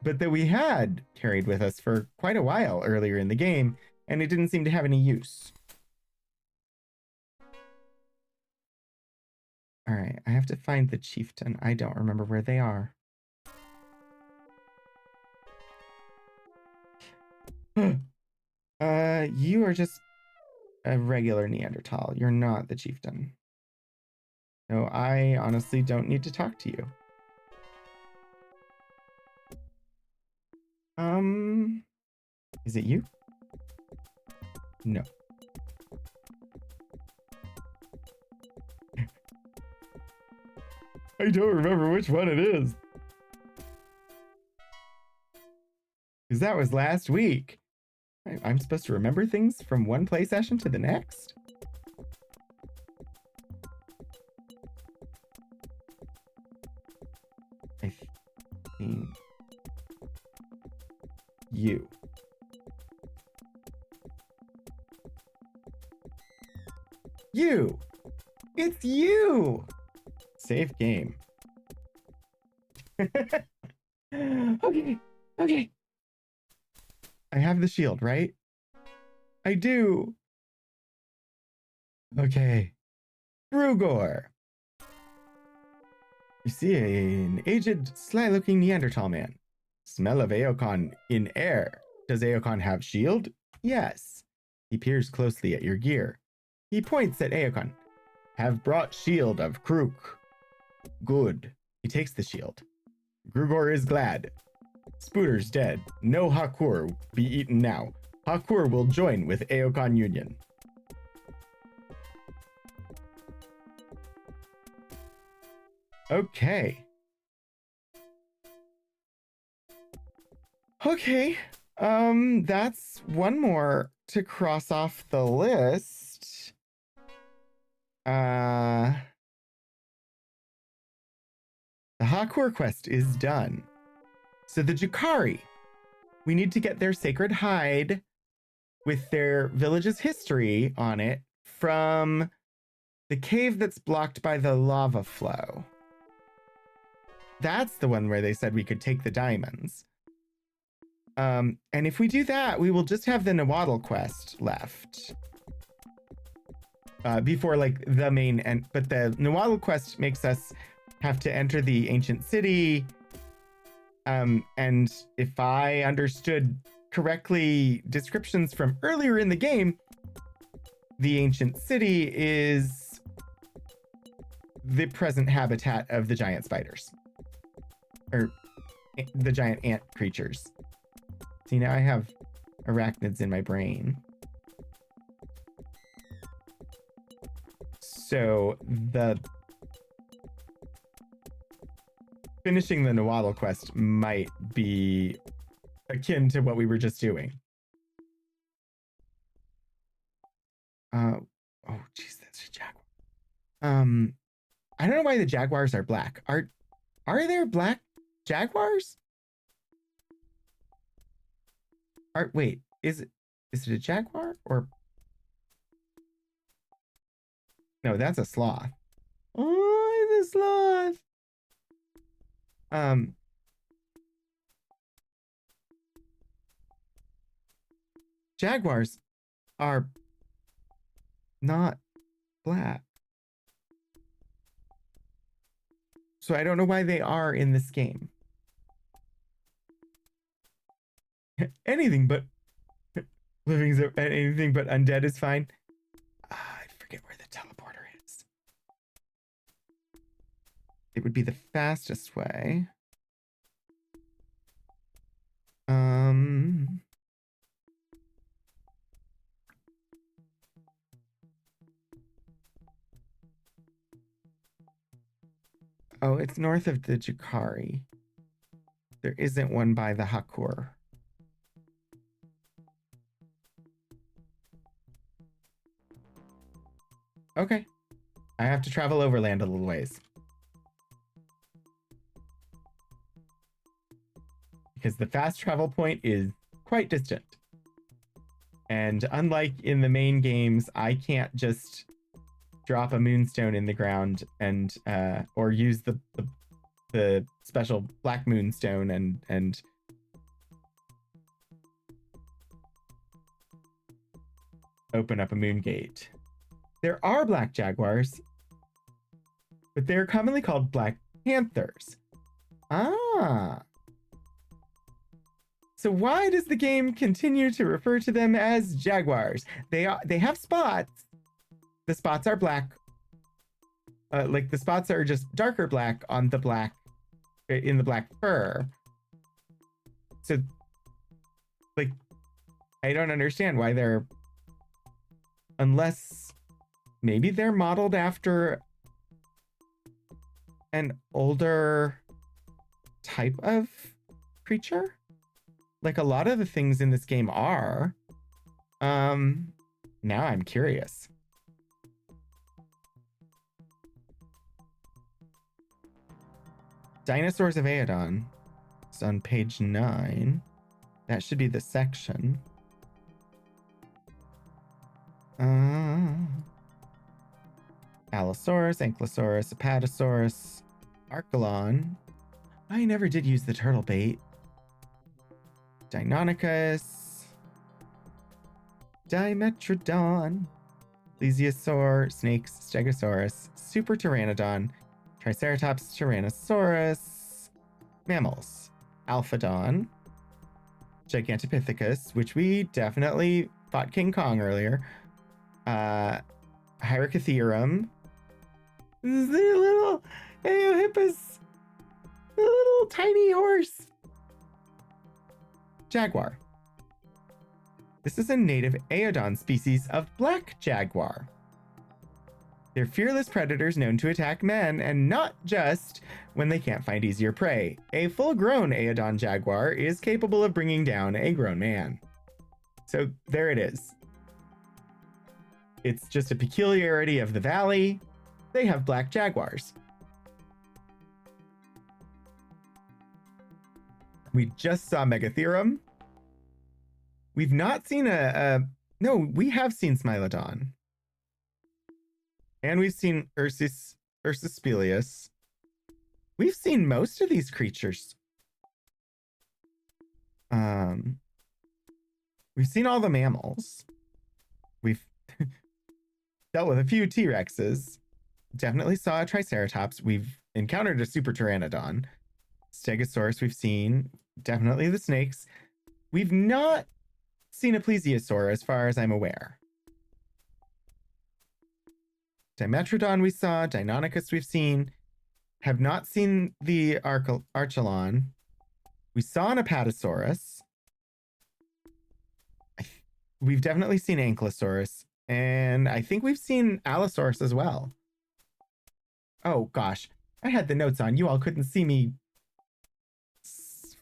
But that we had carried with us for quite a while earlier in the game, and it didn't seem to have any use. All right, I have to find the chieftain. I don't remember where they are. You are just a regular Neanderthal. You're not the chieftain. No, I honestly don't need to talk to you. Is it you? No. I don't remember which one it is. Because that was last week. I'm supposed to remember things from one play session to the next? I think you. You! It's you! Save game. Okay, okay. I have the shield, right? I do. Okay. Brugor. You see an aged, sly-looking Neanderthal man. Smell of Aokon in air. Does Aokon have shield? Yes. He peers closely at your gear. He points at Aokon. Have brought shield of Krook. Good. He takes the shield. Grugor is glad. Spooter's dead. No Hakur be eaten now. Hakur will join with Aokon Union. Okay. Okay. That's one more to cross off the list. The Hakur quest is done. So the Jukari, we need to get their sacred hide with their village's history on it from the cave that's blocked by the lava flow. That's the one where they said we could take the diamonds. And if we do that, we will just have the Nawadal quest left. Before like the main end, but the Nawadal quest makes us have to enter the ancient city. And if I understood correctly descriptions from earlier in the game, the ancient city is the present habitat of the giant spiders. Or the giant ant creatures. See, now I have arachnids in my brain. So the finishing the Nawadal quest might be akin to what we were just doing. Oh, jeez, that's a jaguar. I don't know why the jaguars are black. Are there black jaguars? Wait, is it a jaguar or? No, that's a sloth. Oh, it's a sloth. Jaguars are not black. So I don't know why they are in this game. Anything but anything but undead is fine. I forget where the teleporter is. It would be the fastest way. Oh, it's north of the Jukari. There isn't one by the Hakur. Okay. I have to travel overland a little ways. Because the fast travel point is quite distant. And unlike in the main games, I can't just drop a moonstone in the ground and or use the special black moonstone and open up a moon gate. There are black jaguars, but they're commonly called black panthers. Ah. So why does the game continue to refer to them as jaguars? They have spots. The spots are black. Like the spots are just darker black on the black, in the black fur. So, like, I don't understand why they're, unless maybe they're modeled after an older type of creature. Like a lot of the things in this game are. Now I'm curious. Dinosaurs of Aeodon. It's on page 9. That should be the section. Allosaurus, Ankylosaurus, Apatosaurus, Archelon. I never did use the turtle bait. Deinonychus, Dimetrodon, Plesiosaur, Snakes, Stegosaurus, Super Pteranodon, Triceratops, Tyrannosaurus, mammals, Alphodon, Gigantopithecus, which we definitely fought King Kong earlier, Hyracotherium, the little Eohippus, the little tiny horse, jaguar. This is a native Aeodon species of black jaguar. They're fearless predators known to attack men, and not just when they can't find easier prey. A full-grown Aeodon jaguar is capable of bringing down a grown man. So there it is. It's just a peculiarity of the valley. They have black jaguars. We just saw Megatherium. We've not seen no, we have seen Smilodon. And we've seen Ursus Spelius. We've seen most of these creatures. We've seen all the mammals. We've dealt with a few T-Rexes. Definitely saw a Triceratops. We've encountered a Super Pteranodon. Stegosaurus we've seen. Definitely the snakes. We've not seen a Plesiosaur as far as I'm aware. Dimetrodon we saw. Deinonychus we've seen. Have not seen the Archelon. We saw an Apatosaurus. We've definitely seen Ankylosaurus. And I think we've seen Allosaurus as well. Oh gosh, I had the notes on. You all couldn't see me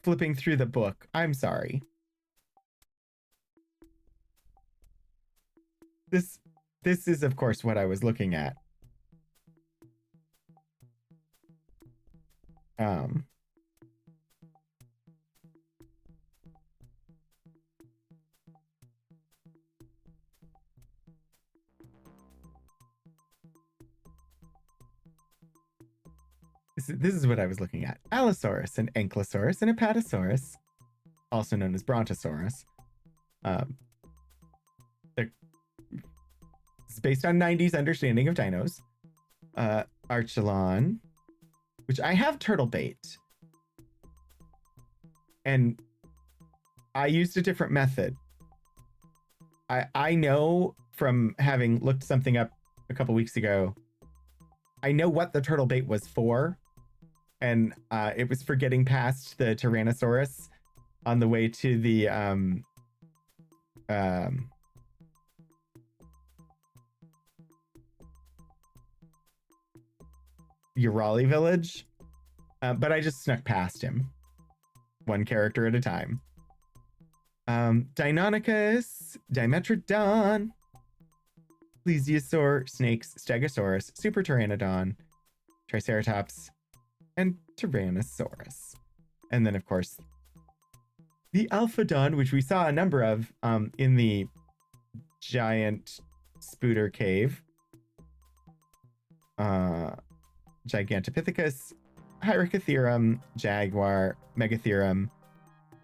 flipping through the book. I'm sorry. This is, of course, what I was looking at. This is what I was looking at. Allosaurus, and Ankylosaurus, and Apatosaurus, also known as Brontosaurus. It's based on 90s understanding of dinos. Archelon, which I have turtle bait. And I used a different method. I know from having looked something up a couple weeks ago, I know what the turtle bait was for. And it was for getting past the Tyrannosaurus on the way to the Urali village. But I just snuck past him. One character at a time. Deinonychus, Dimetrodon, Plesiosaur, Snakes, Stegosaurus, Super Pteranodon, Triceratops, and Tyrannosaurus. And then, of course, the Alphodon, which we saw a number of in the giant Spooter cave. Gigantopithecus, Hyracotherium, Jaguar, Megatherium,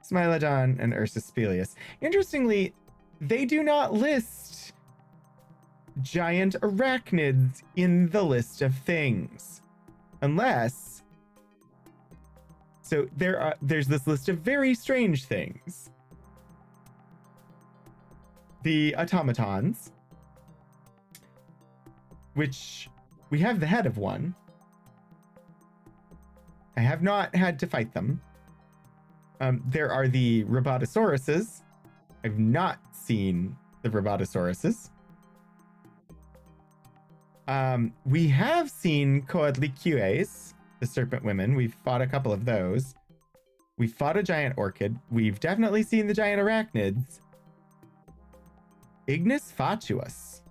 Smilodon, and Ursus Spelius. Interestingly, they do not list giant arachnids in the list of things. Unless So there's this list of very strange things. The automatons, which we have the head of one. I have not had to fight them. There are the robotosauruses. I've not seen the robotosauruses. We have seen Coatlicues, the serpent women. We've fought a couple of those. We fought a giant orchid. We've definitely seen the giant arachnids. Ignis fatuus.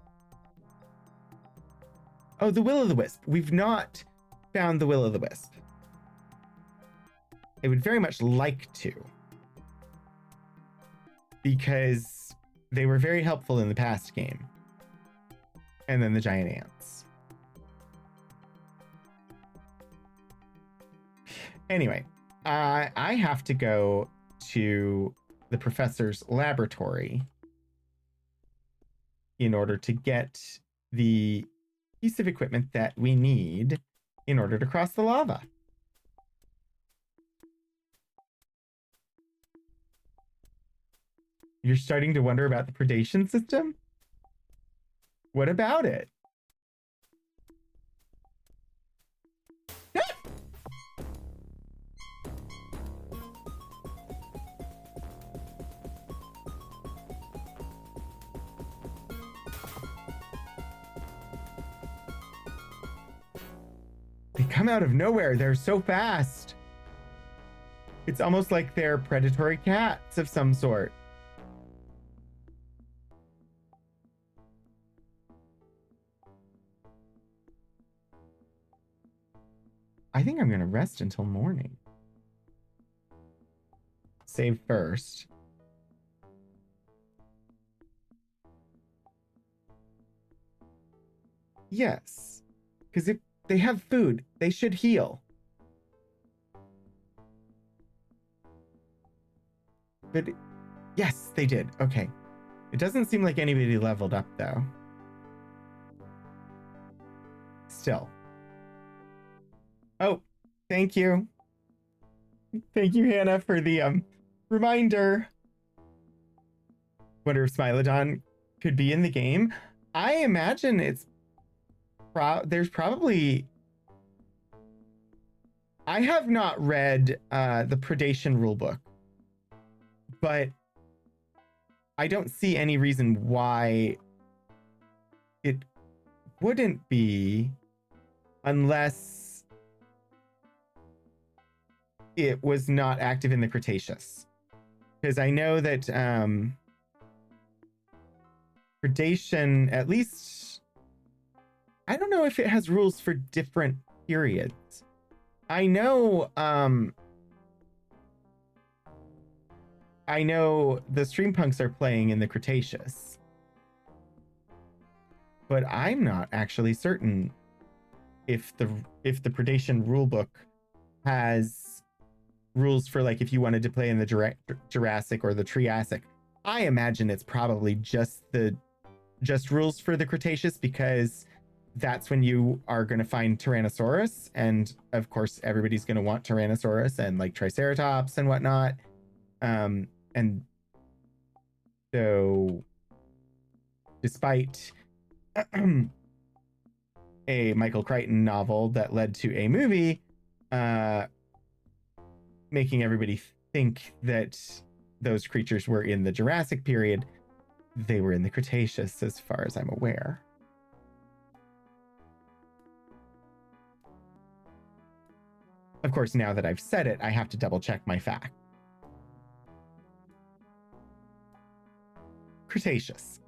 Oh, the will-o'-the-wisp. We've not found the will-o'-the-wisp. I would very much like to, because they were very helpful in the past game. And then the giant ants. Anyway, I have to go to the professor's laboratory in order to get the piece of equipment that we need in order to cross the lava. You're starting to wonder about the predation system? What about it? They come out of nowhere. They're so fast. It's almost like they're predatory cats of some sort. I think I'm going to rest until morning. Save first. Yes. Because if they have food, they should heal. But yes, they did. Okay. It doesn't seem like anybody leveled up, though. Still. Oh, thank you. Thank you, Hannah, for the reminder. Wonder if Smilodon could be in the game. I imagine it's there's probably... I have not read the predation rulebook, but I don't see any reason why it wouldn't be, unless it was not active in the Cretaceous. Because I know that predation, at least, I don't know if it has rules for different periods. I know the Streampunks are playing in the Cretaceous, but I'm not actually certain if the predation rulebook has rules for, like, if you wanted to play in the Jurassic or the Triassic. I imagine it's probably just rules for the Cretaceous, because that's when you are going to find Tyrannosaurus, and of course everybody's going to want Tyrannosaurus and like Triceratops and whatnot. And so, despite a Michael Crichton novel that led to a movie, making everybody think that those creatures were in the Jurassic period, they were in the Cretaceous, as far as I'm aware. Of course, now that I've said it, I have to double check my fact. Cretaceous.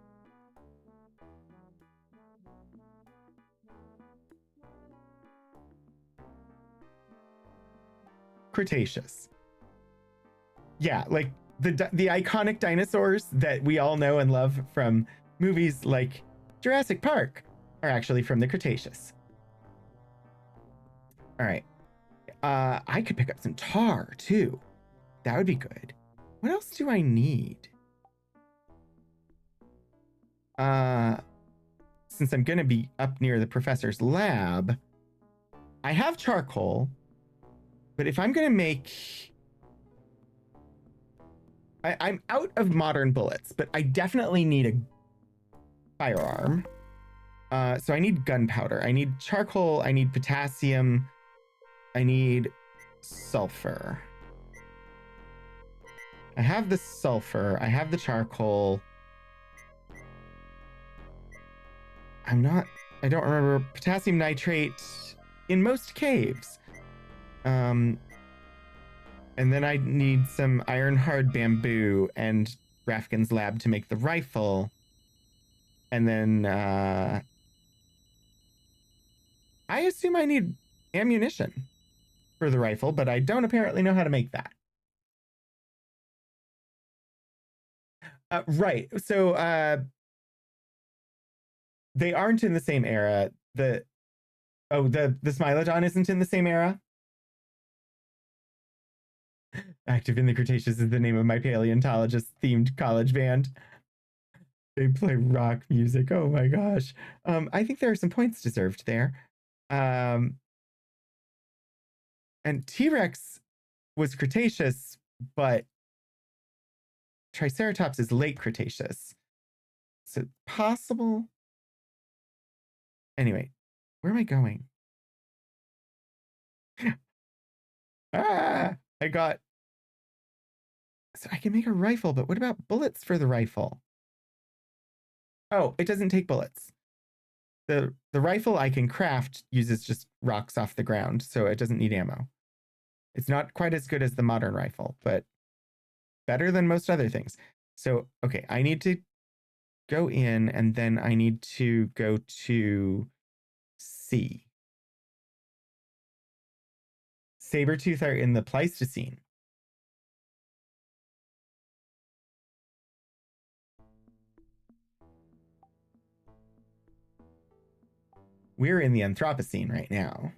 Cretaceous. Yeah, like the iconic dinosaurs that we all know and love from movies like Jurassic Park are actually from the Cretaceous. All right. I could pick up some tar too. That would be good. What else do I need? Since I'm going to be up near the professor's lab, I have charcoal. But if I'm gonna make... I'm out of modern bullets, but I definitely need a firearm. So I need gunpowder. I need charcoal. I need potassium. I need sulfur. I have the sulfur. I have the charcoal. I don't remember potassium nitrate in most caves. And then I need some iron hard bamboo and Rafkin's lab to make the rifle. And then I assume I need ammunition for the rifle, but I don't apparently know how to make that. Right. So they aren't in the same era. The Smilodon isn't in the same era. Active in the Cretaceous is the name of my paleontologist themed college band. They play rock music. Oh my gosh. I think there are some points deserved there. And T-Rex was Cretaceous, but Triceratops is late Cretaceous. So possible. Anyway, where am I going? I got... So I can make a rifle, but what about bullets for the rifle? Oh, it doesn't take bullets. The rifle I can craft uses just rocks off the ground, so it doesn't need ammo. It's not quite as good as the modern rifle, but better than most other things. So, okay, I need to go in, and then I need to go to C. Sabertooth are in the Pleistocene. We're in the Anthropocene right now.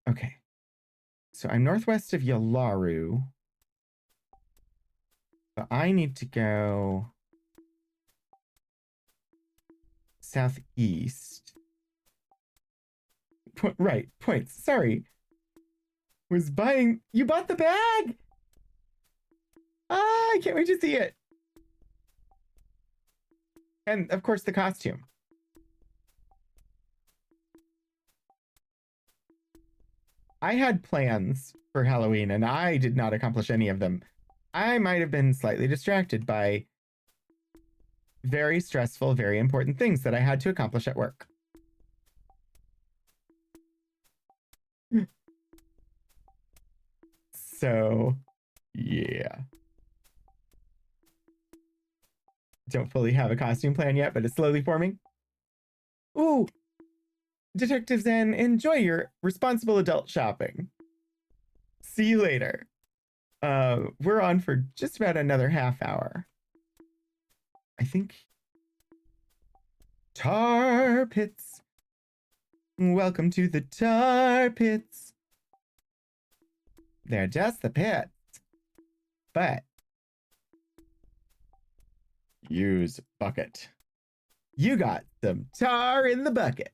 Okay. So I'm northwest of Yalaru. But I need to go southeast. Right, points. Sorry. Was buying... You bought the bag! Ah, I can't wait to see it. And, of course, the costume. I had plans for Halloween, and I did not accomplish any of them. I might have been slightly distracted by very stressful, very important things that I had to accomplish at work. So, yeah. Don't fully have a costume plan yet, but it's slowly forming. Ooh! Detective Zen, enjoy your responsible adult shopping. See you later. We're on for just about another half hour. I think. Tar pits. Welcome to the tar pits. They're just the pits. But use bucket. You got some tar in the bucket.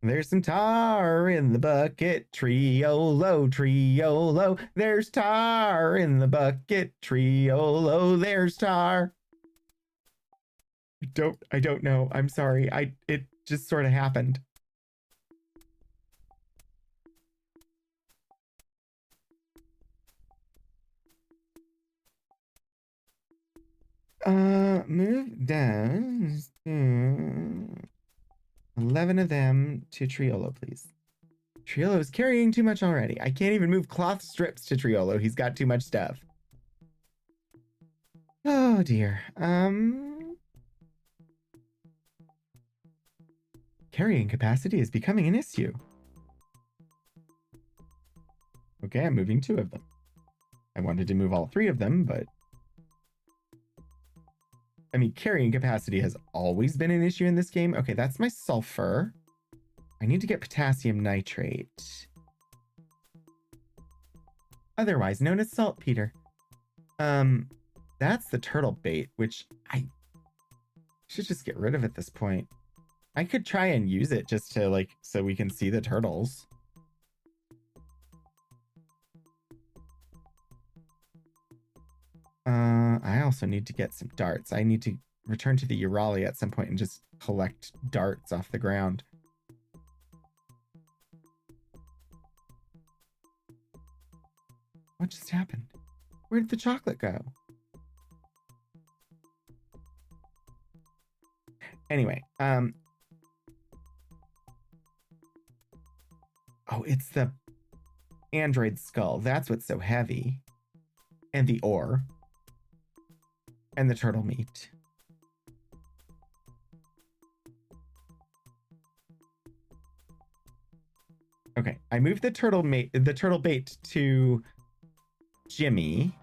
There's some tar in the bucket, Triolo, Triolo. There's tar in the bucket, Triolo. There's tar. I don't know. I'm sorry. It just sort of happened. Move down. 11 of them to Triolo, please. Triolo is carrying too much already. I can't even move cloth strips to Triolo. He's got too much stuff. Oh dear. Carrying capacity is becoming an issue. Okay, I'm moving 2 of them. I wanted to move all 3 of them, but... I mean, carrying capacity has always been an issue in this game. Okay, that's my sulfur. I need to get potassium nitrate. Otherwise known as saltpeter. That's the turtle bait, which I should just get rid of at this point. I could try and use it just to like, so we can see the turtles. I also need to get some darts. I need to return to the Urali at some point and just collect darts off the ground. What just happened? Where did the chocolate go? Anyway, oh, it's the android skull. That's what's so heavy. And the ore. And the turtle meat. Okay, I moved the turtle bait to Jimmy.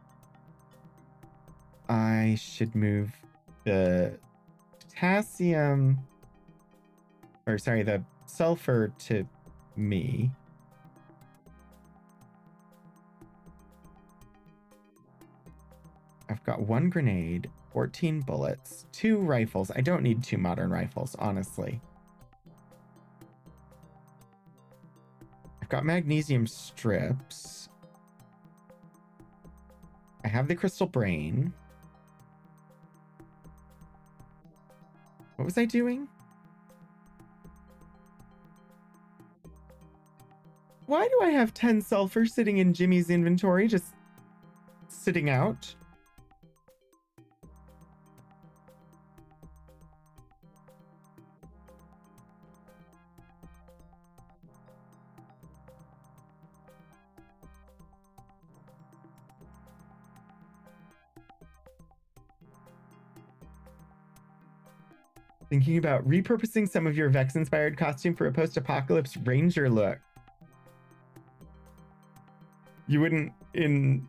I should move the potassium, or sorry, the sulfur to me. I've got 1 grenade, 14 bullets, 2 rifles. I don't need 2 modern rifles, honestly. I've got magnesium strips. I have the crystal brain. What was I doing? Why do I have 10 sulfur sitting in Jimmy's inventory, just sitting out? Thinking about repurposing some of your Vex-inspired costume for a post-apocalypse ranger look. You wouldn't, in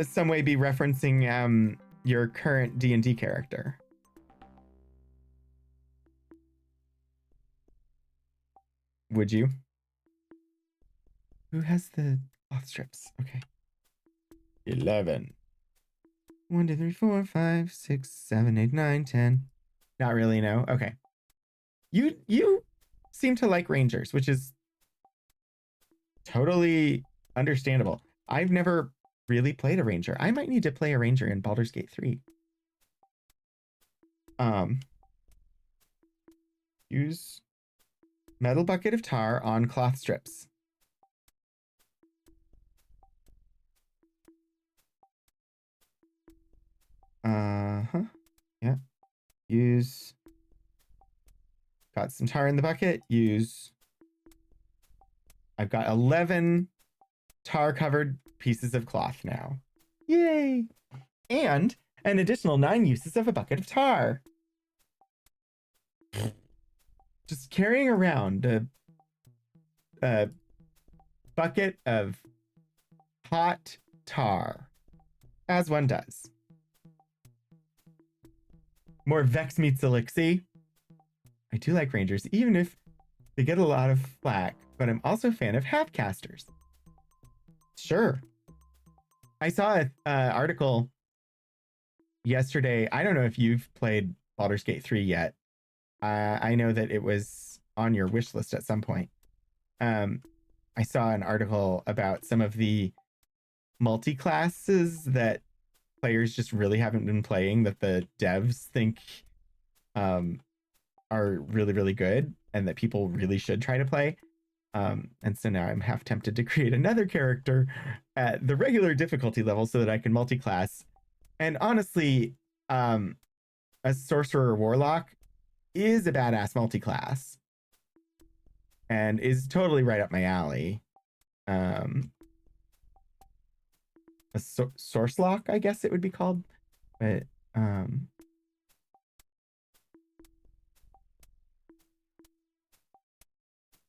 some way, be referencing your current D&D character. Would you? Who has the cloth strips? Okay. 11. 1, 2, 3, 4, 5, 6, 7, 8, 9, 10. Not really, no. Okay. You seem to like rangers, which is totally understandable. I've never really played a ranger. I might need to play a ranger in Baldur's Gate 3. Use metal bucket of tar on cloth strips. Yeah. Use. Got some tar in the bucket. Use. I've got 11 tar covered pieces of cloth now. Yay! And an additional 9 uses of a bucket of tar. Just carrying around a bucket of hot tar, as one does. More Vex meets Elixir. I do like rangers, even if they get a lot of flack, but I'm also a fan of half-casters. Sure. I saw an article yesterday. I don't know if you've played Baldur's Gate 3 yet. I know that it was on your wish list at some point. I saw an article about some of the multi-classes that players just really haven't been playing that the devs think are really, really good and that people really should try to play. And so now I'm half tempted to create another character at the regular difficulty level so that I can multi-class. And honestly, a sorcerer warlock is a badass multi-class and is totally right up my alley. A source lock, I guess it would be called, but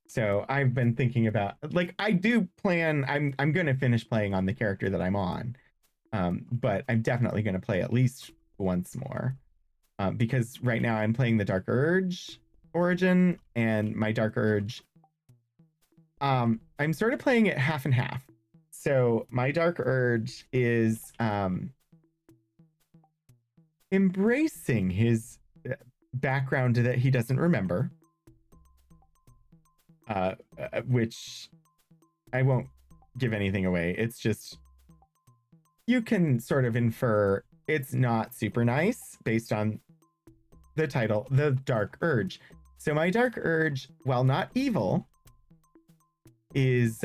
so I've been thinking about, like, I do plan. I'm gonna finish playing on the character that I'm on, but I'm definitely gonna play at least once more, because right now I'm playing the Dark Urge origin, and my Dark Urge, I'm sort of playing it half and half. So my Dark Urge is embracing his background that he doesn't remember, which I won't give anything away. It's just, you can sort of infer it's not super nice based on the title, The Dark Urge. So my dark urge, while not evil, is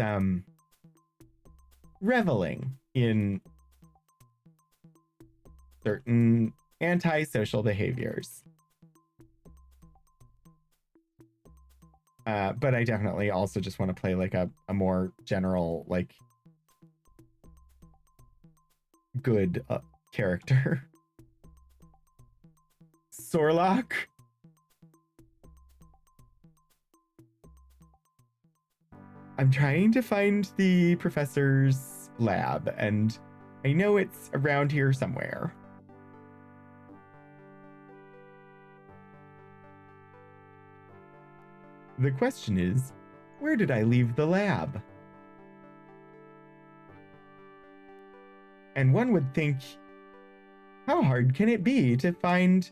reveling in certain antisocial behaviors. But I definitely also just want to play like a more general, like, good character. Sorlock. I'm trying to find the professor's lab, and I know it's around here somewhere. The question is, where did I leave the lab? And one would think, how hard can it be to find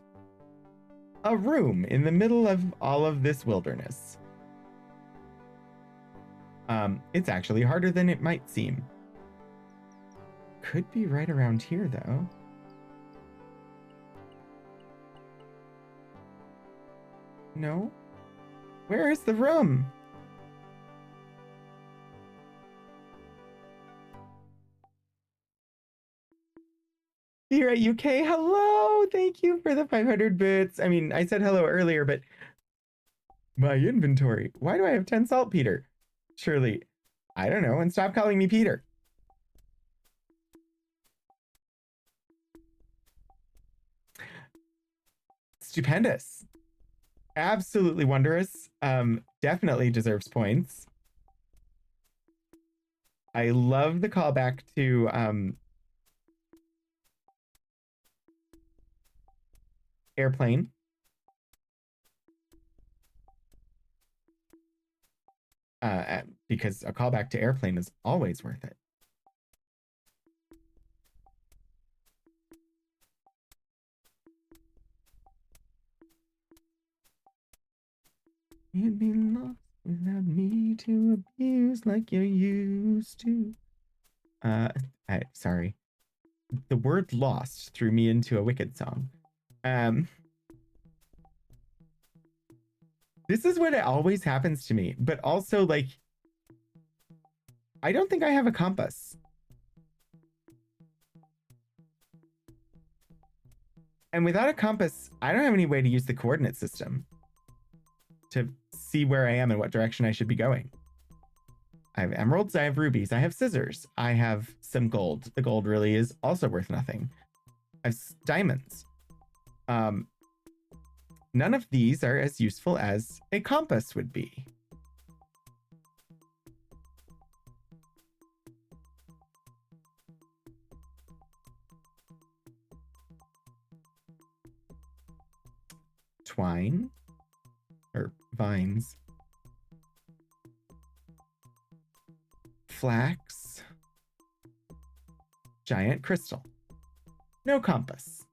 a room in the middle of all of this wilderness? It's actually harder than it might seem. Could be right around here, though. No? Where is the room? Here at UK, hello! Thank you for the 500 bits. I mean, I said hello earlier, but my inventory. Why do I have 10 saltpeter? Surely, I don't know, and stop calling me Peter. Stupendous. Absolutely wondrous. Definitely deserves points. I love the callback to Airplane. Because a callback to Airplane is always worth it. You'd be lost without me to abuse like you used to. Sorry. The word lost threw me into a Wicked song. This is what always happens to me, but also, like, I don't think I have a compass. And without a compass, I don't have any way to use the coordinate system to see where I am and what direction I should be going. I have emeralds, I have rubies, I have scissors, I have some gold. The gold really is also worth nothing. I have diamonds. None of these are as useful as a compass would be. Twine or vines. Flax. Giant crystal. No compass.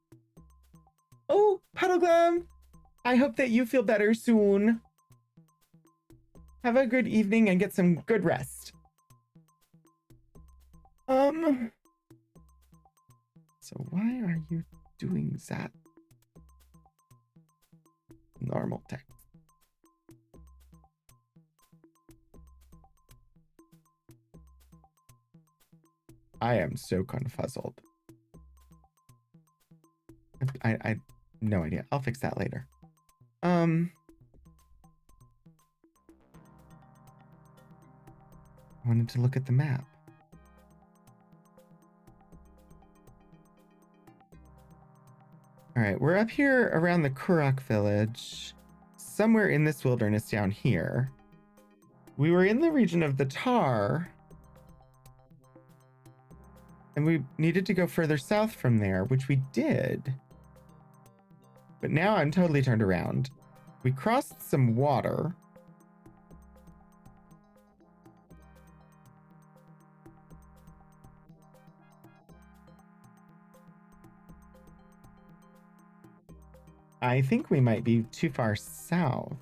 Oh, Puddlegum! I hope that you feel better soon. Have a good evening and get some good rest. So why are you doing that? Normal text. I am so confuzzled. I no idea. I'll fix that later. I wanted to look at the map. All right, we're up here around the Kurok village, somewhere in this wilderness down here. We were in the region of the Tar, and we needed to go further south from there, which we did. But now I'm totally turned around. We crossed some water. I think we might be too far south.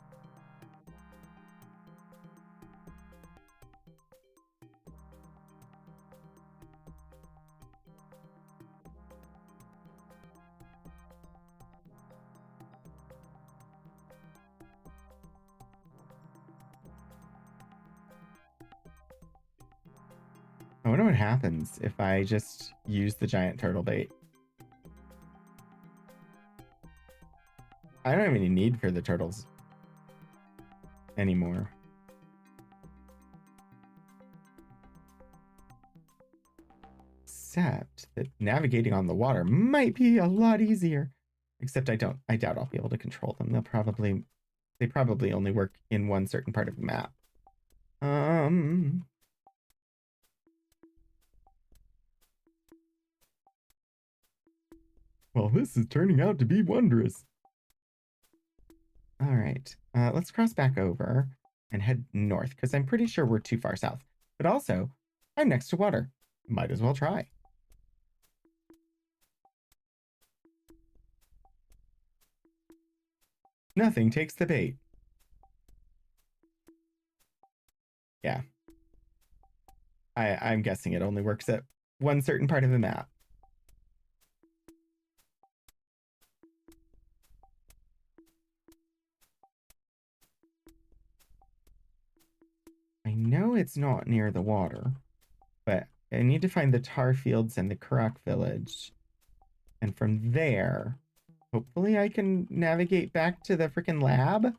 I wonder what happens if I just use the giant turtle bait. I don't have any need for the turtles anymore. Except that navigating on the water might be a lot easier. Except I doubt I'll be able to control them. They probably only work in one certain part of the map. Well, this is turning out to be wondrous. All right, let's cross back over and head north because I'm pretty sure we're too far south. But also, I'm next to water. Might as well try. Nothing takes the bait. Yeah. I'm guessing it only works at one certain part of the map. I know it's not near the water, but I need to find the tar fields and the Karak village. And from there, hopefully I can navigate back to the freaking lab.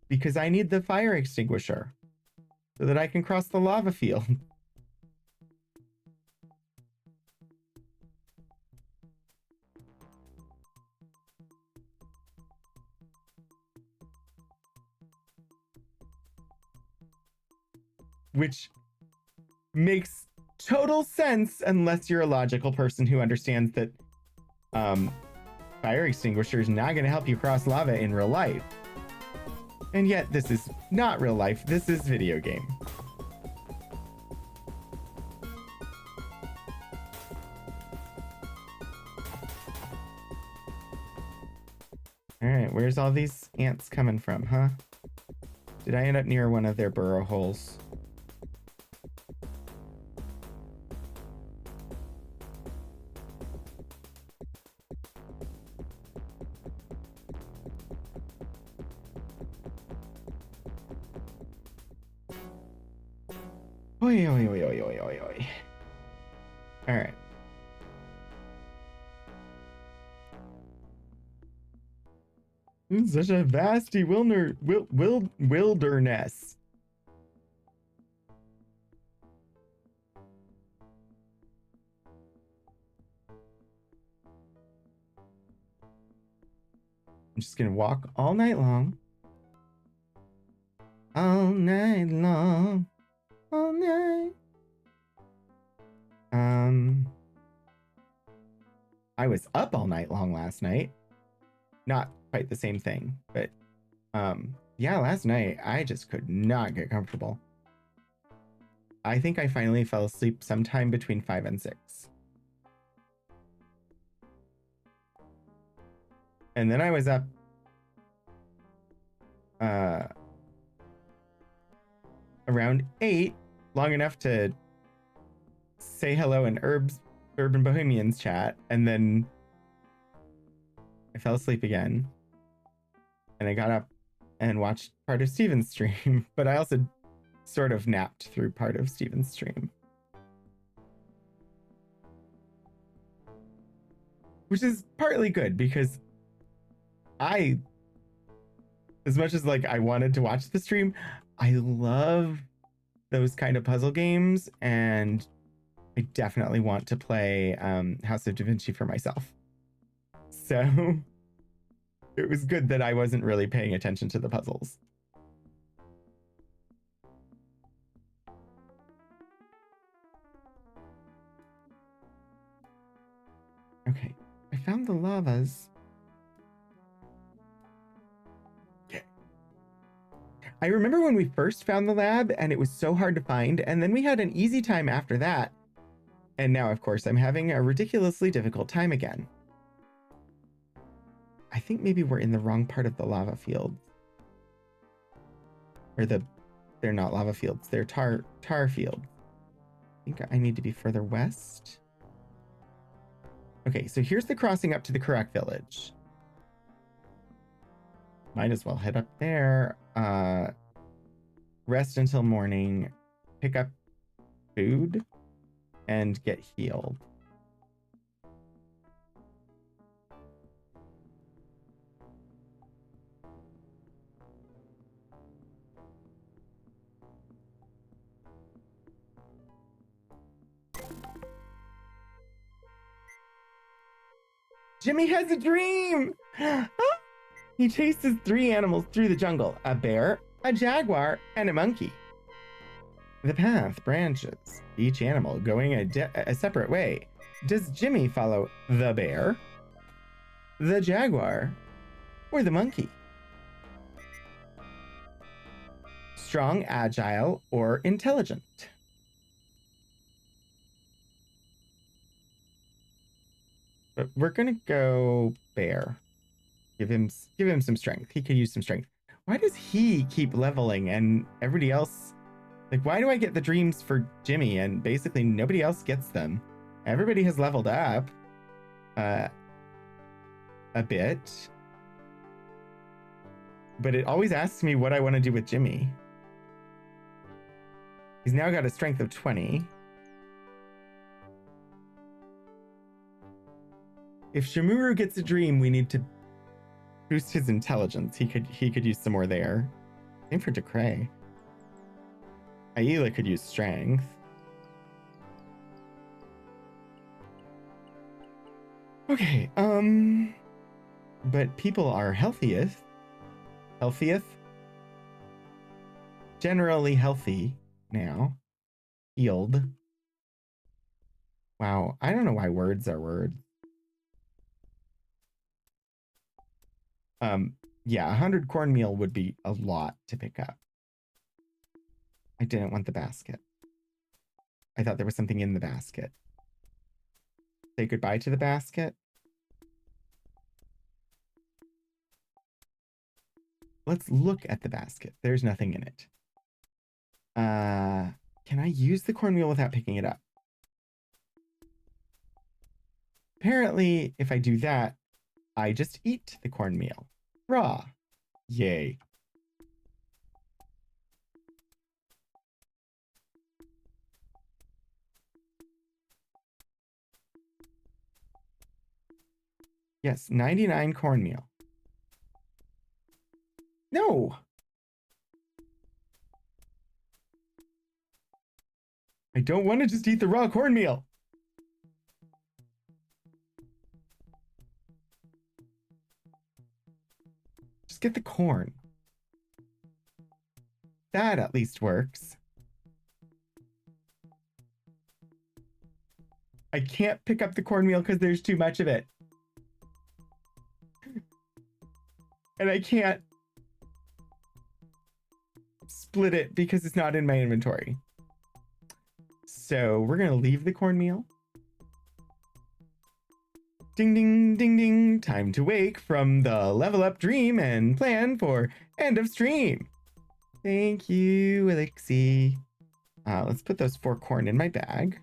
Because I need the fire extinguisher so that I can cross the lava field. Which makes total sense unless you're a logical person who understands that fire extinguisher is not going to help you cross lava in real life. And yet, this is not real life. This is video game. All right, where's all these ants coming from, huh? Did I end up near one of their burrow holes? Oi, oi, oi, oi, oi, oi, oi. All right. It's such a vasty wilderness. I'm just gonna walk all night long. All night long. All night. I was up all night long last night. Not quite the same thing, but yeah, last night I just could not get comfortable. I think I finally fell asleep sometime between 5 and 6. And then I was up around 8, long enough to say hello in Urban Bohemians chat, and then I fell asleep again. And I got up and watched part of Steven's stream, but I also sort of napped through part of Steven's stream. Which is partly good because as much as like I wanted to watch the stream, I love those kind of puzzle games, and I definitely want to play House of Da Vinci for myself. So it was good that I wasn't really paying attention to the puzzles. Okay, I found the lavas. Okay. I remember when we first found the lab and it was so hard to find, and then we had an easy time after that. And now, of course, I'm having a ridiculously difficult time again. I think maybe we're in the wrong part of the lava fields. Or they're not lava fields, they're tar fields. I think I need to be further west. Okay, so here's the crossing up to the Karak village. Might as well head up there. Rest until morning, pick up food, and get healed. Jimmy has a dream! He chases 3 animals through the jungle, a bear, a jaguar, and a monkey. The path branches, each animal going a separate way. Does Jimmy follow the bear, the jaguar, or the monkey? Strong, agile, or intelligent? But we're gonna go bear. Give him some strength. He could use some strength. Why does he keep leveling and everybody else? Like, why do I get the dreams for Jimmy and basically nobody else gets them? Everybody has leveled up a bit. But it always asks me what I want to do with Jimmy. He's now got a strength of 20. If Shamuru gets a dream, we need to boost his intelligence. He could use some more there. Same for Decray. Ayla could use strength. Okay, but people are healthiest. Generally healthy now. Healed. Wow, I don't know why words are words. Yeah, 100 cornmeal would be a lot to pick up. I didn't want the basket. I thought there was something in the basket. Say goodbye to the basket. Let's look at the basket. There's nothing in it. Can I use the cornmeal without picking it up? Apparently, if I do that, I just eat the cornmeal. Raw. Yay. Yes, 99 cornmeal. No! I don't want to just eat the raw cornmeal. Just get the corn. That at least works. I can't pick up the cornmeal because there's too much of it. And I can't split it because it's not in my inventory. So we're going to leave the cornmeal. Ding, ding, ding, ding. Time to wake from the level up dream and plan for end of stream. Thank you, Elixir. Let's put those 4 corn in my bag.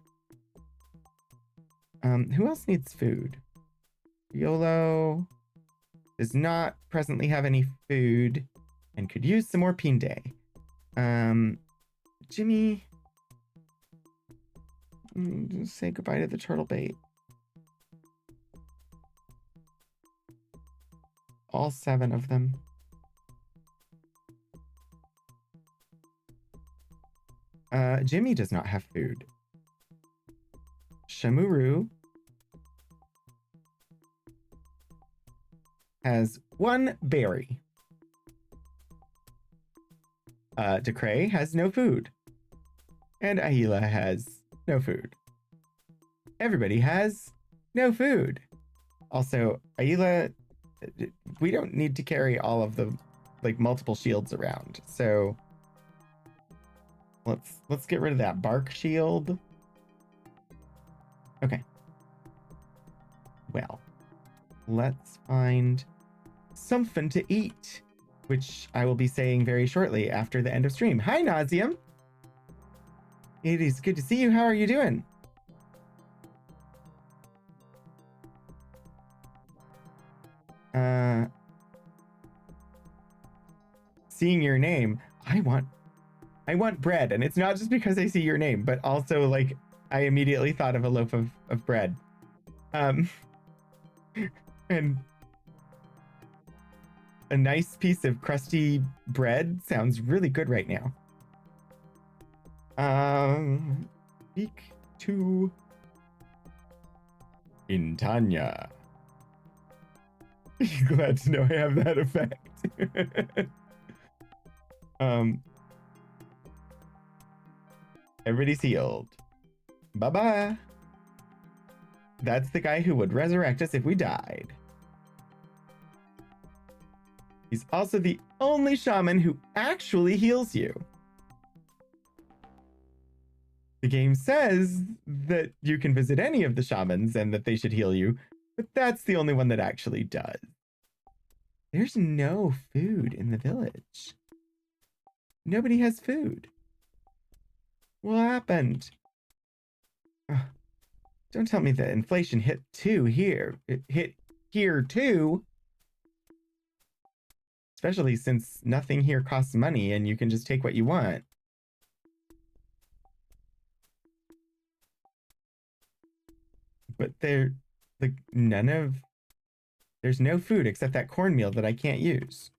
Who else needs food? YOLO does not presently have any food and could use some more pinde. Jimmy, say goodbye to the turtle bait. All 7 of them. Jimmy does not have food. Shamuru has 1 berry. Decray has no food. And Ahila has no food. Everybody has no food. Also, Ahila, we don't need to carry all of the multiple shields around. So let's get rid of that bark shield. Okay. Well, let's find something to eat, which I will be saying very shortly after the end of stream. Hi, Nauseum. It is good to see you. How are you doing? Seeing your name, I want bread, and it's not just because I see your name, but also like I immediately thought of a loaf of bread. And a nice piece of crusty bread sounds really good right now. Speak to Intanya. Glad to know I have that effect. Everybody's healed. Bye-bye. That's the guy who would resurrect us if we died. He's also the only shaman who actually heals you. The game says that you can visit any of the shamans and that they should heal you, but that's the only one that actually does. There's no food in the village. Nobody has food. What happened? Don't tell me that inflation hit here. It hit here too. Especially since nothing here costs money and you can just take what you want. But there's no food except that cornmeal that I can't use.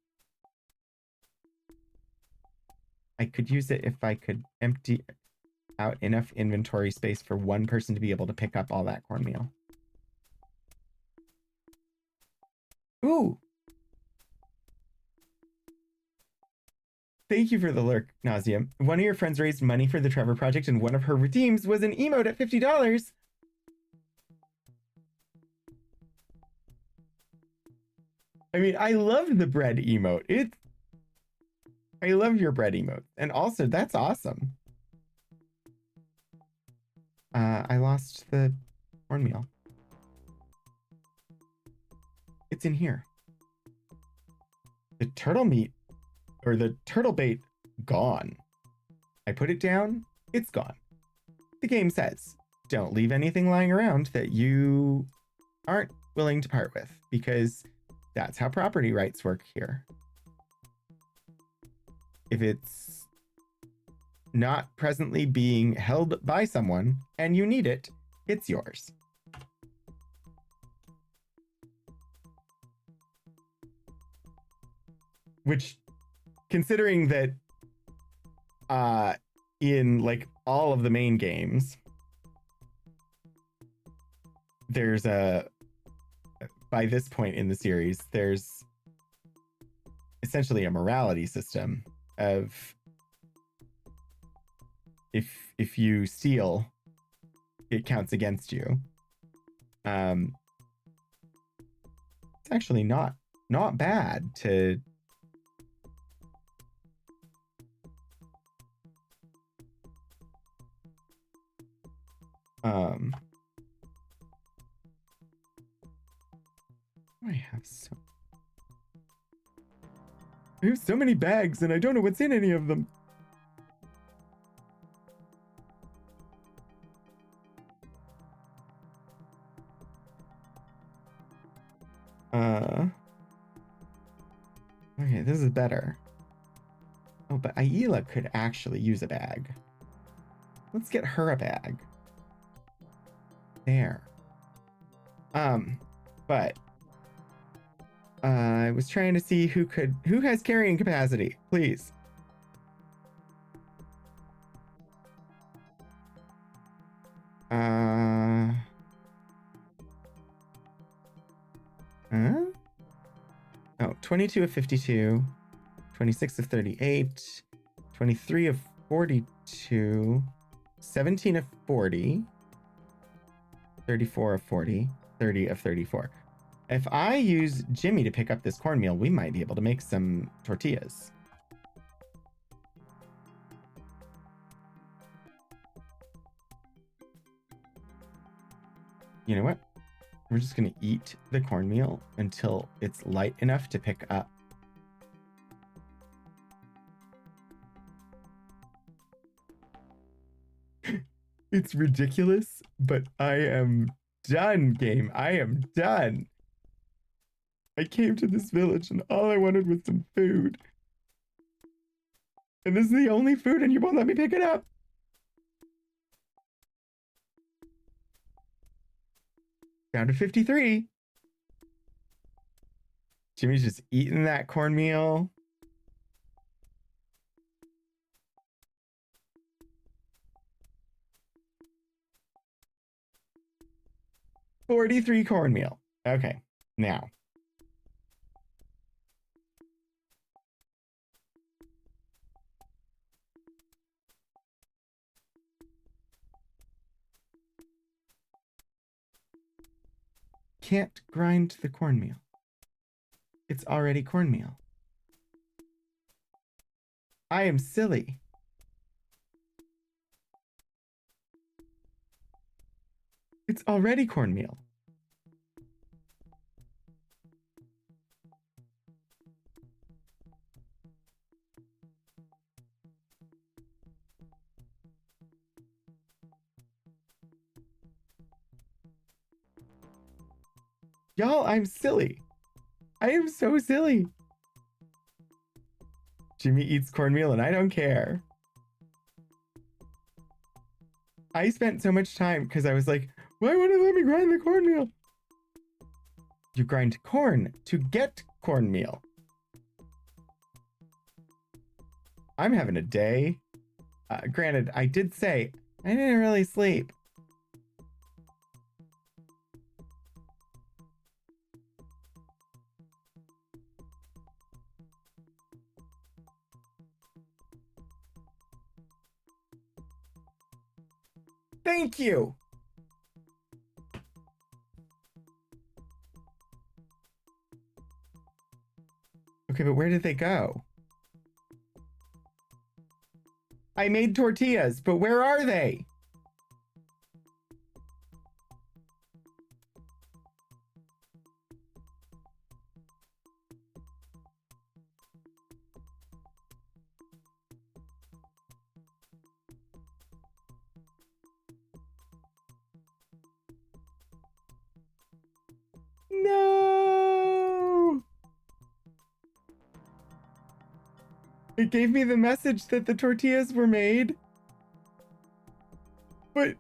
I could use it if I could empty out enough inventory space for one person to be able to pick up all that cornmeal. Ooh! Thank you for the lurk, Nauseum. One of your friends raised money for the Trevor Project and one of her redeems was an emote at $50. I mean, I love the bread emote. I love your bread emote. And also, that's awesome. I lost the cornmeal. It's in here. The turtle meat, or the turtle bait, gone. I put it down, it's gone. The game says, don't leave anything lying around that you aren't willing to part with, because that's how property rights work here. If it's not presently being held by someone and you need it, it's yours. Which, considering that in like all of the main games, there's by this point in the series, there's essentially a morality system of if you steal, it counts against you. It's actually not bad to I have so many bags and I don't know what's in any of them. Okay, this is better. Oh, but Aila could actually use a bag. Let's get her a bag. There. But I was trying to see who has carrying capacity, please. Oh, 22 of 52, 26 of 38, 23 of 42, 17 of 40, 34 of 40, 30 of 34. If I use Jimmy to pick up this cornmeal, we might be able to make some tortillas. You know what? We're just gonna eat the cornmeal until it's light enough to pick up. It's ridiculous, but I am done, game. I am done. I came to this village and all I wanted was some food. And this is the only food and you won't let me pick it up. Down to 53. Jimmy's just eating that cornmeal. $43 cornmeal. Okay, now. Can't grind the cornmeal. It's already cornmeal. I am silly. It's already cornmeal. Y'all, I'm silly. I am so silly. Jimmy eats cornmeal and I don't care. I spent so much time because I was like, why won't it let me grind the cornmeal? You grind corn to get cornmeal. I'm having a day. Granted, I did say I didn't really sleep. Thank you. Okay, but where did they go? I made tortillas, but where are they? No! It gave me the message that the tortillas were made. But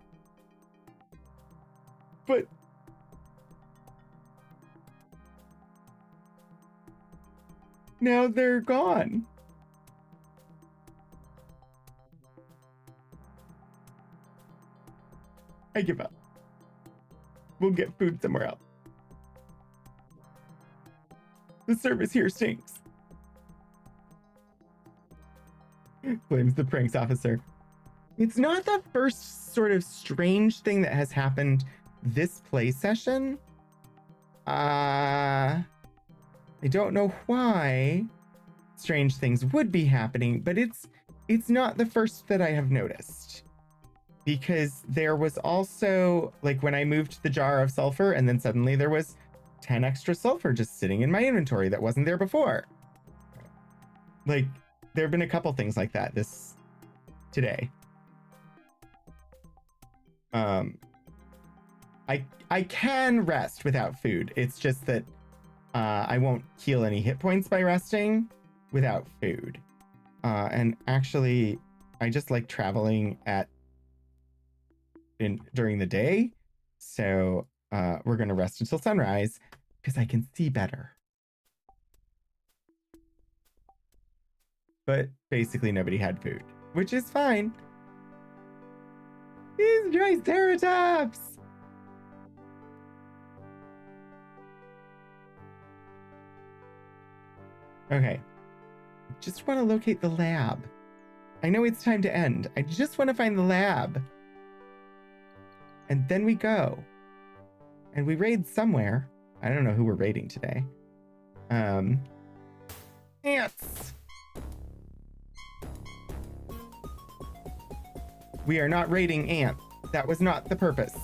now they're gone. I give up. We'll get food somewhere else. The service here stinks. Blames the pranks officer. It's not the first sort of strange thing that has happened this play session. I don't know why strange things would be happening, but it's not the first that I have noticed. Because there was also, like, when I moved the jar of sulfur and then suddenly there was 10 extra sulfur just sitting in my inventory that wasn't there before. Like, there have been a couple things like that today. I can rest without food. It's just that I won't heal any hit points by resting without food. And actually, I just like traveling during the day. So we're gonna rest until sunrise because I can see better. But basically nobody had food, which is fine. These Triceratops! Okay. Just want to locate the lab. I know it's time to end. I just want to find the lab. And then we go. And we raid somewhere. I don't know who we're raiding today. Ants! We are not raiding ants. That was not the purpose.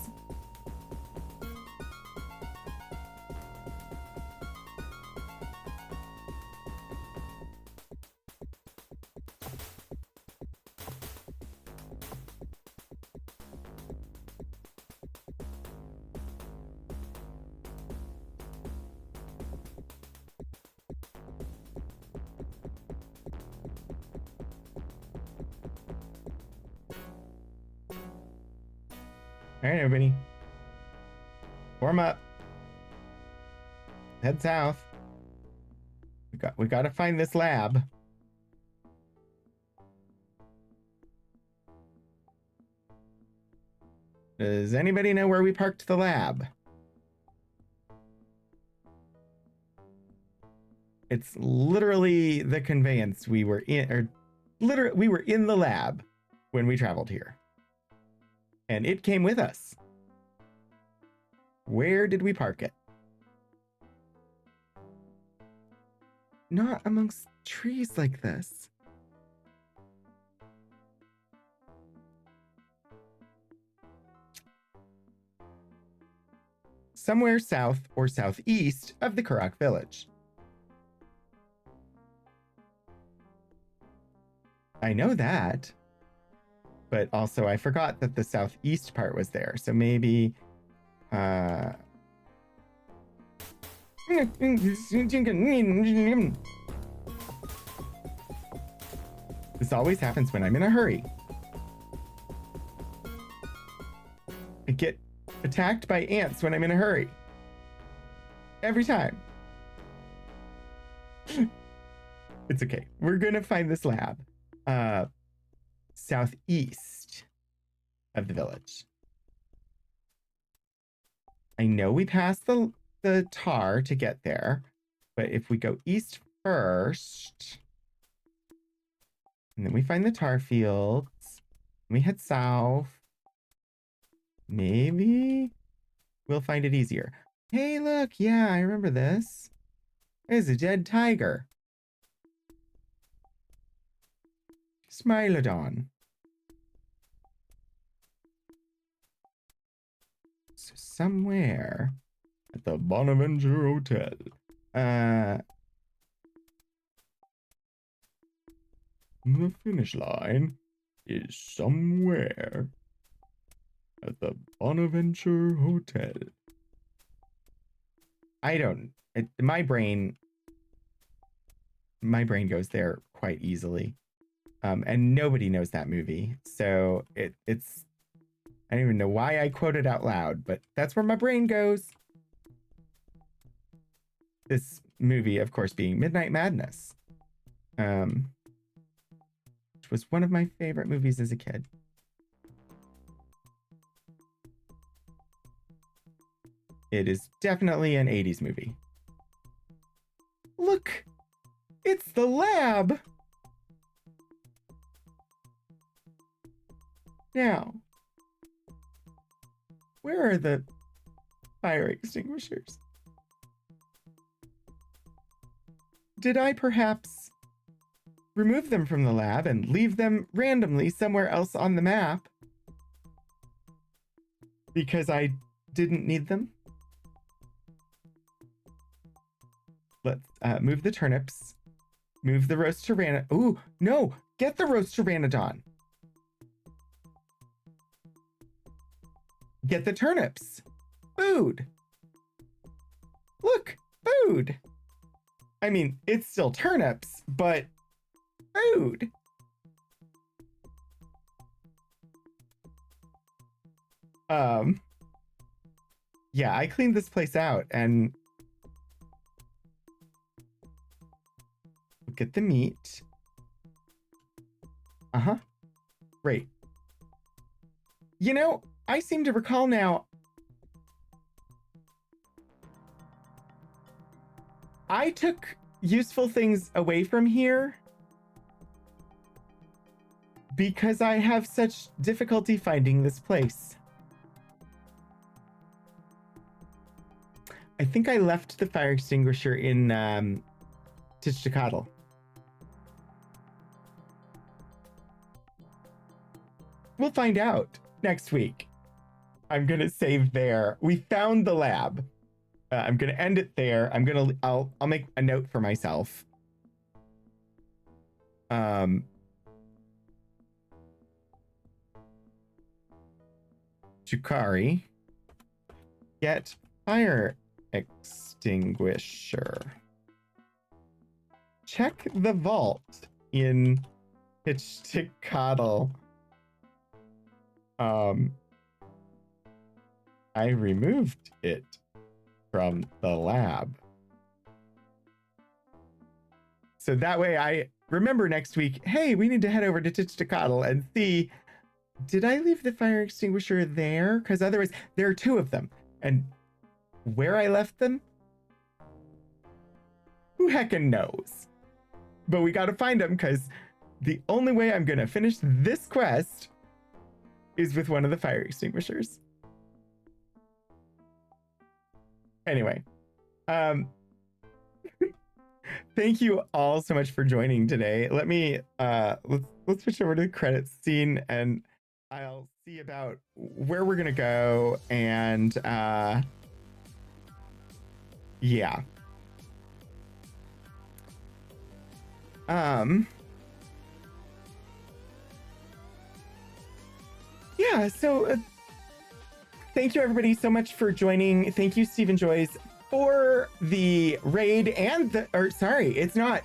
All right, everybody. Warm up. Head south. We got to find this lab. Does anybody know where we parked the lab? It's literally the conveyance we were in, or literally we were in the lab when we traveled here. And it came with us. Where did we park it? Not amongst trees like this. Somewhere south or southeast of the Karak village. I know that. But also I forgot that the southeast part was there. So maybe this always happens when I'm in a hurry. I get attacked by ants when I'm in a hurry. Every time. It's okay. We're gonna find this lab. Southeast of the village. I know we passed the tar to get there, but if we go east first, and then we find the tar fields, we head south, maybe we'll find it easier. Hey, look, yeah, I remember this. There's a dead tiger. Smilodon. So somewhere at the Bonaventure Hotel. The finish line is somewhere at the Bonaventure Hotel. I don't. My brain goes there quite easily. And nobody knows that movie. So it's, I don't even know why I quote it out loud, but that's where my brain goes. This movie, of course, being Midnight Madness, which was one of my favorite movies as a kid. It is definitely an 80s movie. Look, it's the lab. Now, where are the fire extinguishers? Did I perhaps remove them from the lab and leave them randomly somewhere else on the map because I didn't need them? Let's move the turnips, move the roast pteranodon. Ooh, no, get the roast pteranodon. Get the turnips. Food. Look, food. I mean, it's still turnips, but food. Yeah, I cleaned this place out and get the meat. Uh-huh. Great. You know, I seem to recall now, I took useful things away from here because I have such difficulty finding this place. I think I left the fire extinguisher in Tishtakatl. We'll find out next week. I'm gonna save there. We found the lab. I'm gonna end it there. I'll make a note for myself. Chukari, get fire extinguisher. Check the vault in Tishtakatl. I removed it from the lab. So that way I remember next week, hey, we need to head over to Titchticotl and see, did I leave the fire extinguisher there? Because otherwise, there are two of them. And where I left them, who heckin' knows? But we gotta find them, because the only way I'm gonna finish this quest is with one of the fire extinguishers. Anyway, thank you all so much for joining today. Let me let's switch over to the credits scene, and I'll see about where we're gonna go. And yeah. Yeah, so thank you everybody so much for joining. Thank you, Stephen Joyce, for the raid and the, or sorry, it's not.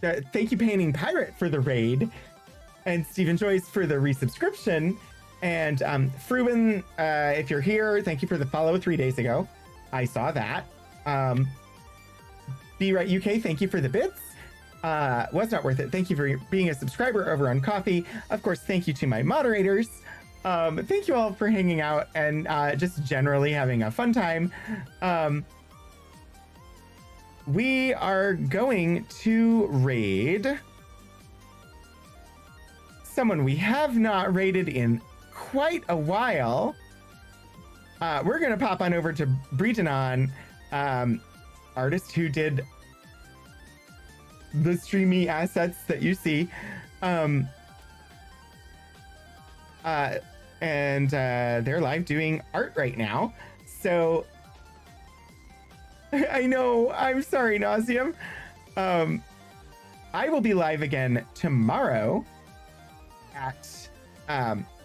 Thank you, Painting Pirate, for the raid, and Stephen Joyce for the resubscription. And Fruin, if you're here, thank you for the follow 3 days ago. I saw that. Be Right UK, thank you for the bits. Was not worth it. Thank you for being a subscriber over on Coffee. Of course, thank you to my moderators. Thank you all for hanging out and just generally having a fun time. We are going to raid someone we have not raided in quite a while. We're going to pop on over to Britanon, artist who did the streamy assets that you see. And they're live doing art right now. So I know, I'm sorry, Nauseum. I will be live again tomorrow at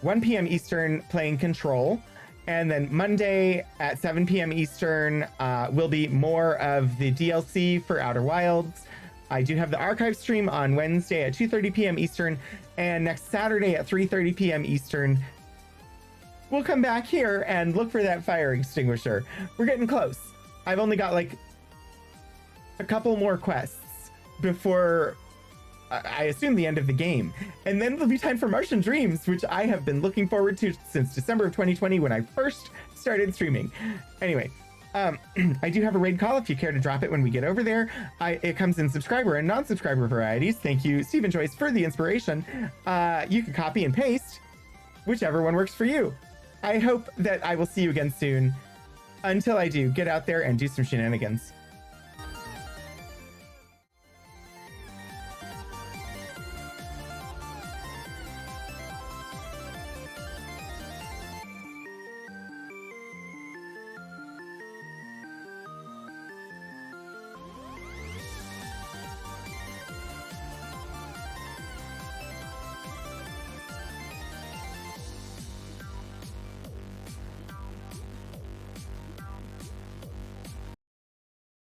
1 p.m. Eastern playing Control. And then Monday at 7 p.m. Eastern will be more of the DLC for Outer Wilds. I do have the archive stream on Wednesday at 2:30 p.m. Eastern, and next Saturday at 3:30 p.m. Eastern, we'll come back here and look for that fire extinguisher. We're getting close. I've only got like a couple more quests before I assume the end of the game. And then it'll be time for Martian Dreams, which I have been looking forward to since December of 2020 when I first started streaming. Anyway, I do have a raid call if you care to drop it when we get over there. It comes in subscriber and non-subscriber varieties. Thank you, Stephen Joyce, for the inspiration. You can copy and paste, whichever one works for you. I hope that I will see you again soon. Until I do, get out there and do some shenanigans.